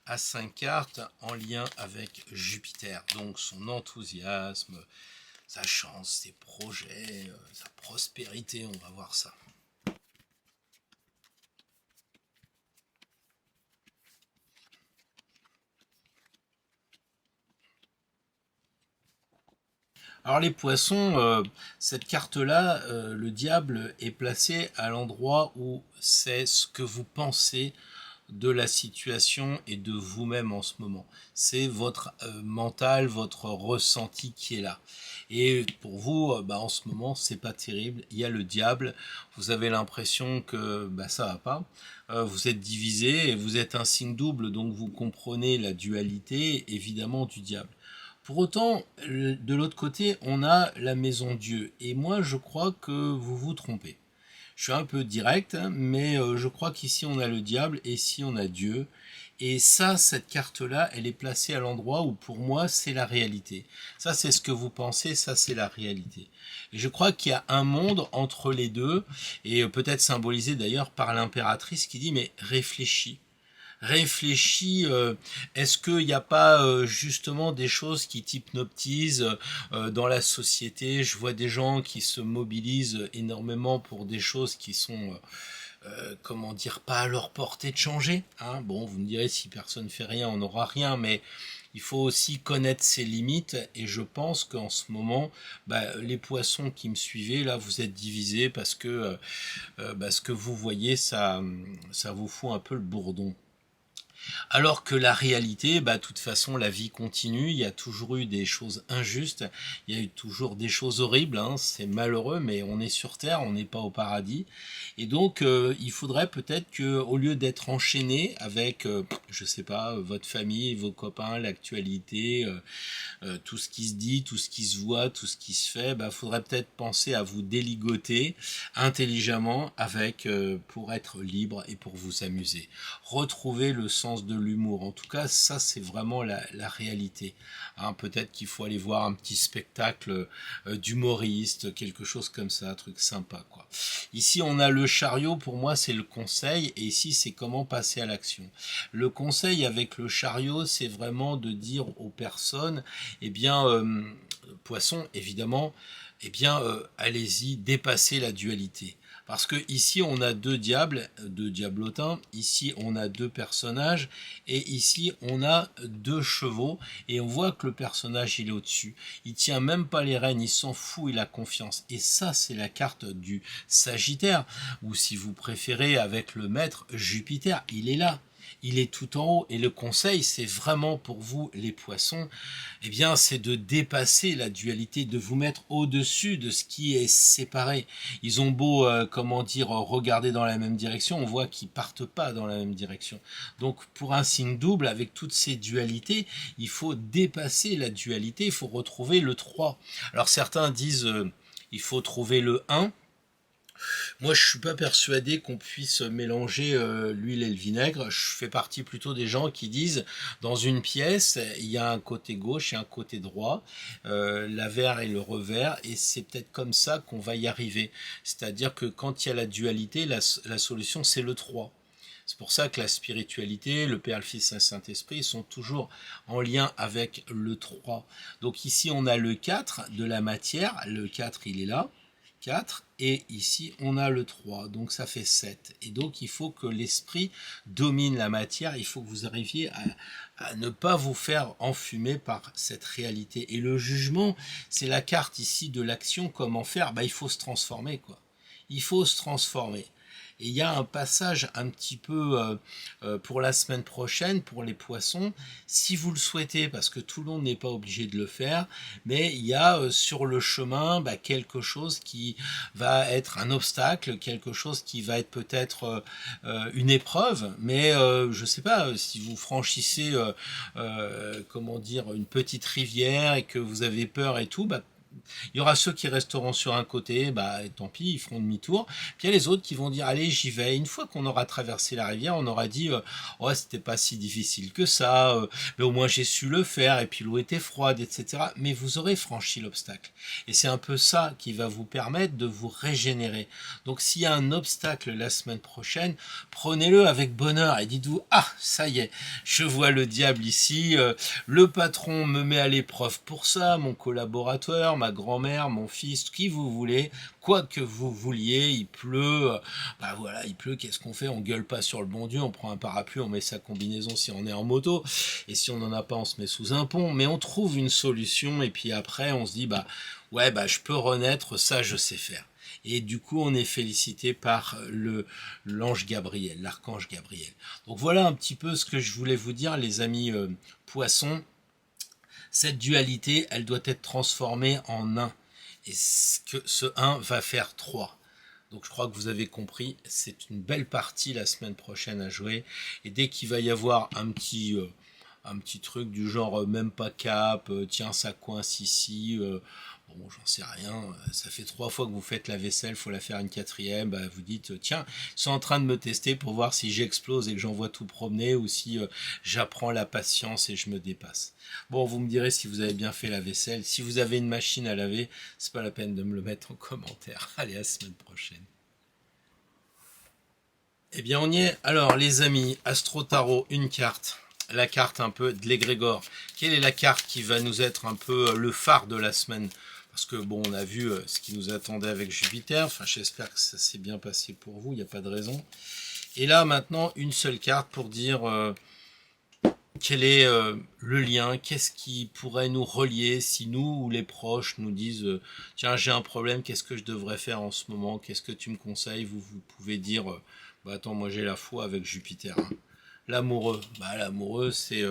à 5 cartes en lien avec Jupiter. Donc son enthousiasme, sa chance, ses projets, sa prospérité, on va voir ça. Alors les poissons, cette carte-là, le diable est placé à l'endroit où c'est ce que vous pensez de la situation et de vous-même en ce moment. C'est votre mental, votre ressenti qui est là. Et pour vous, en ce moment, c'est pas terrible. Il y a le diable. Vous avez l'impression que ça va pas. Vous êtes divisé et vous êtes un signe double, donc vous comprenez la dualité évidemment du diable. Pour autant, de l'autre côté, on a la maison Dieu. Et moi, je crois que vous vous trompez. Je suis un peu direct, hein, mais je crois qu'ici on a le diable et ici on a Dieu. Et ça, cette carte-là, elle est placée à l'endroit où pour moi c'est la réalité. Ça c'est ce que vous pensez, ça c'est la réalité. Et je crois qu'il y a un monde entre les deux, et peut-être symbolisé d'ailleurs par l'impératrice qui dit mais réfléchis. Réfléchis, est-ce qu'il n'y a pas justement des choses qui t'hypnotisent dans la société? Je vois des gens qui se mobilisent énormément pour des choses qui sont comment dire, pas à leur portée de changer. Hein. Bon, vous me direz, si personne ne fait rien, on n'aura rien, mais il faut aussi connaître ses limites, et je pense qu'en ce moment, les poissons qui me suivez, là, vous êtes divisés parce que ce que vous voyez, ça vous fout un peu le bourdon. Alors que la réalité, de toute façon, la vie continue, il y a toujours eu des choses injustes, il y a eu toujours des choses horribles, hein, c'est malheureux, mais on est sur Terre, on n'est pas au paradis. Et donc, il faudrait peut-être que, au lieu d'être enchaîné avec, je sais pas, votre famille, vos copains, l'actualité, tout ce qui se dit, tout ce qui se voit, tout ce qui se fait, faudrait peut-être penser à vous déligoter intelligemment avec, pour être libre et pour vous amuser. Retrouver le sens de l'humour. En tout cas, ça c'est vraiment la réalité. Hein, peut-être qu'il faut aller voir un petit spectacle d'humoriste, quelque chose comme ça, un truc sympa, quoi. Ici, on a le chariot, pour moi c'est le conseil, et ici c'est comment passer à l'action. Le conseil avec le chariot, c'est vraiment de dire aux personnes, eh bien, poisson, évidemment, eh bien, allez-y, dépassez la dualité. Parce que ici on a deux diables, deux diablotins, ici on a deux personnages, et ici on a deux chevaux, et on voit que le personnage il est au-dessus. Il tient même pas les rênes, il s'en fout, il a confiance. Et ça c'est la carte du Sagittaire, ou si vous préférez avec le maître Jupiter, il est là. Il est tout en haut, et le conseil c'est vraiment pour vous les poissons, eh bien c'est de dépasser la dualité, de vous mettre au-dessus de ce qui est séparé. Ils ont beau comment dire regarder dans la même direction, on voit qu'ils partent pas dans la même direction. Donc pour un signe double avec toutes ces dualités, il faut dépasser la dualité, il faut retrouver le 3. Alors certains disent il faut trouver le 1. Moi, je suis pas persuadé qu'on puisse mélanger l'huile et le vinaigre. Je fais partie plutôt des gens qui disent, dans une pièce, il y a un côté gauche et un côté droit, l'avers et le revers, et c'est peut-être comme ça qu'on va y arriver. C'est-à-dire que quand il y a la dualité, la solution, c'est le 3. C'est pour ça que la spiritualité, le Père, le Fils et le Saint-Esprit sont toujours en lien avec le 3. Donc ici, on a le 4 de la matière. Le 4, il est là. 4, et ici on a le 3, donc ça fait 7. Et donc il faut que l'esprit domine la matière, il faut que vous arriviez à ne pas vous faire enfumer par cette réalité. Et le jugement, c'est la carte ici de l'action, comment faire, il faut se transformer, quoi. Il faut se transformer. Et il y a un passage un petit peu pour la semaine prochaine, pour les poissons, si vous le souhaitez, parce que tout le monde n'est pas obligé de le faire, mais il y a sur le chemin quelque chose qui va être un obstacle, quelque chose qui va être peut-être une épreuve, mais je ne sais pas, si vous franchissez comment dire, une petite rivière et que vous avez peur et tout, il y aura ceux qui resteront sur un côté, tant pis, ils feront demi-tour. Puis il y a les autres qui vont dire, allez, j'y vais. Une fois qu'on aura traversé la rivière, on aura dit, ouais, c'était pas si difficile que ça, mais au moins j'ai su le faire, et puis l'eau était froide, etc. Mais vous aurez franchi l'obstacle. Et c'est un peu ça qui va vous permettre de vous régénérer. Donc s'il y a un obstacle la semaine prochaine, prenez-le avec bonheur et dites-vous, ah, ça y est, je vois le diable ici, le patron me met à l'épreuve pour ça, mon collaborateur, ma grand-mère, mon fils, qui vous voulez, quoi que vous vouliez, il pleut, voilà, il pleut, qu'est-ce qu'on fait? On gueule pas sur le bon Dieu, on prend un parapluie, on met sa combinaison si on est en moto, et si on n'en a pas, on se met sous un pont, mais on trouve une solution, et puis après, on se dit, ouais, je peux renaître, ça, je sais faire. Et du coup, on est félicité par l'ange Gabriel, l'archange Gabriel. Donc voilà un petit peu ce que je voulais vous dire, les amis poissons. Cette dualité, elle doit être transformée en un. Et ce 1 va faire 3. Donc je crois que vous avez compris, c'est une belle partie la semaine prochaine à jouer. Et dès qu'il va y avoir un petit truc du genre même pas cap, tiens ça coince ici, Bon, j'en sais rien, ça fait 3 fois que vous faites la vaisselle, faut la faire une 4e, bah, vous dites, tiens, ils sont en train de me tester pour voir si j'explose et que j'envoie tout promener ou si j'apprends la patience et je me dépasse. Bon, vous me direz si vous avez bien fait la vaisselle. Si vous avez une machine à laver, c'est pas la peine de me le mettre en commentaire. Allez, à la semaine prochaine. Eh bien, on y est. Alors, les amis, Astro Tarot, une carte. La carte un peu de l'égrégore. Quelle est la carte qui va nous être un peu le phare de la semaine? Parce que bon, on a vu ce qui nous attendait avec Jupiter. Enfin, j'espère que ça s'est bien passé pour vous. Il n'y a pas de raison. Et là, maintenant, une seule carte pour dire quel est le lien. Qu'est-ce qui pourrait nous relier si nous ou les proches nous disent tiens, j'ai un problème. Qu'est-ce que je devrais faire en ce moment? Qu'est-ce que tu me conseilles? Vous pouvez dire bah attends, moi j'ai la foi avec Jupiter. Hein. L'amoureux, bah l'amoureux, c'est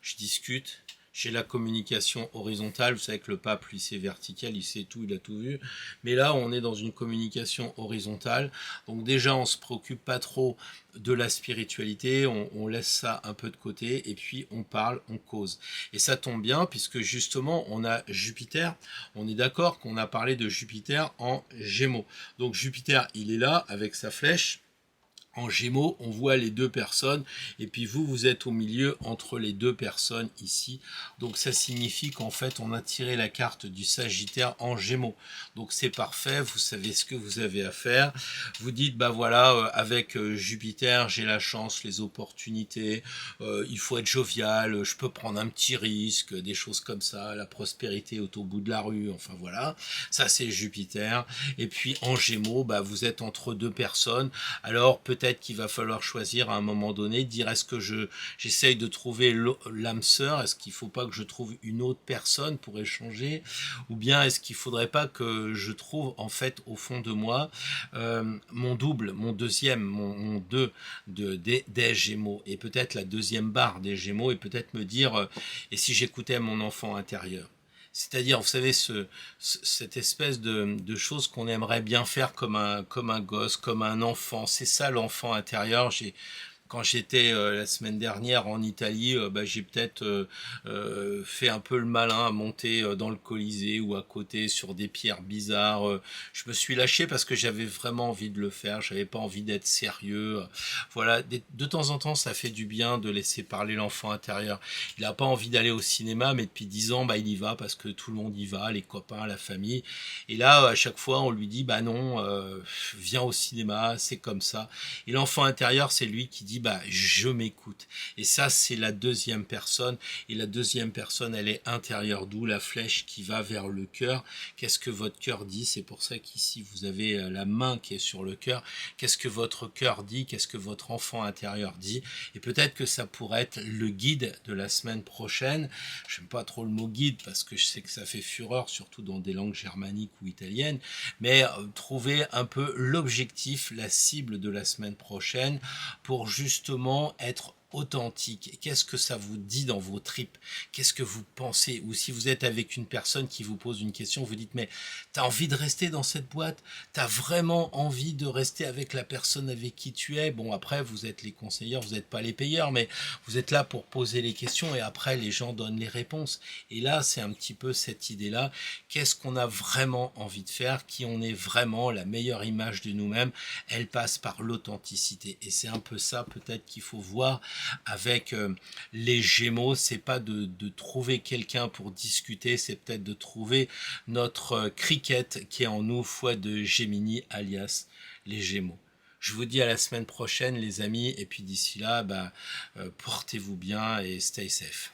je discute. J'ai la communication horizontale, vous savez que le pape, lui, c'est vertical, il sait tout, il a tout vu. Mais là, on est dans une communication horizontale. Donc déjà, on se préoccupe pas trop de la spiritualité, on laisse ça un peu de côté, et puis on parle, on cause. Et ça tombe bien, puisque justement, on a Jupiter, on est d'accord qu'on a parlé de Jupiter en Gémeaux. Donc Jupiter, il est là, avec sa flèche. En Gémeaux, on voit les deux personnes et puis vous êtes au milieu entre les deux personnes ici. Donc ça signifie qu'en fait, on a tiré la carte du Sagittaire en Gémeaux. Donc c'est parfait, vous savez ce que vous avez à faire. Vous dites, bah voilà, avec Jupiter, j'ai la chance, les opportunités, il faut être jovial, je peux prendre un petit risque, des choses comme ça, la prospérité est au bout de la rue, enfin voilà. Ça c'est Jupiter. Et puis en Gémeaux, bah vous êtes entre deux personnes. Alors peut-être qu'il va falloir choisir à un moment donné, dire est-ce que j'essaye de trouver l'âme sœur, est-ce qu'il ne faut pas que je trouve une autre personne pour échanger, ou bien est-ce qu'il ne faudrait pas que je trouve en fait au fond de moi mon double, mon deuxième, mon deux des Gémeaux, et peut-être la deuxième barre des Gémeaux, et peut-être me dire et si j'écoutais mon enfant intérieur. C'est-à-dire, vous savez, cette espèce de chose qu'on aimerait bien faire comme un gosse, comme un enfant. C'est ça l'enfant intérieur. Quand j'étais la semaine dernière en Italie, bah, j'ai peut-être fait un peu le malin à monter dans le Colisée ou à côté sur des pierres bizarres. Je me suis lâché parce que j'avais vraiment envie de le faire. J'avais pas envie d'être sérieux. Voilà, de temps en temps, ça fait du bien de laisser parler l'enfant intérieur. Il n'a pas envie d'aller au cinéma, mais depuis 10 ans, bah, il y va parce que tout le monde y va, les copains, la famille. Et là, à chaque fois, on lui dit, bah non, viens au cinéma, c'est comme ça. Et l'enfant intérieur, c'est lui qui dit, bah, je m'écoute. Et ça, c'est la deuxième personne. Et la deuxième personne, elle est intérieure, d'où la flèche qui va vers le cœur. Qu'est-ce que votre cœur dit? C'est pour ça qu'ici, vous avez la main qui est sur le cœur. Qu'est-ce que votre cœur dit? Qu'est-ce que votre enfant intérieur dit? Et peut-être que ça pourrait être le guide de la semaine prochaine. J'aime pas trop le mot guide parce que je sais que ça fait fureur, surtout dans des langues germaniques ou italiennes. Mais trouver un peu l'objectif, la cible de la semaine prochaine pour justement être authentique. Qu'est-ce que ça vous dit dans vos tripes? Qu'est-ce que vous pensez? Ou si vous êtes avec une personne qui vous pose une question, vous dites mais t'as envie de rester dans cette boîte? T'as vraiment envie de rester avec la personne avec qui tu es? Bon, après vous êtes les conseillers, vous n'êtes pas les payeurs, mais vous êtes là pour poser les questions et après les gens donnent les réponses. Et là c'est un petit peu cette idée-là. Qu'est-ce qu'on a vraiment envie de faire? Qui on est vraiment? La meilleure image de nous-mêmes, elle passe par l'authenticité. Et c'est un peu ça peut-être qu'il faut voir avec les Gémeaux, c'est pas de trouver quelqu'un pour discuter, c'est peut-être de trouver notre cricket qui est en nous, foi de Gemini, alias les Gémeaux. Je vous dis à la semaine prochaine les amis, et puis d'ici là, bah, portez-vous bien et stay safe.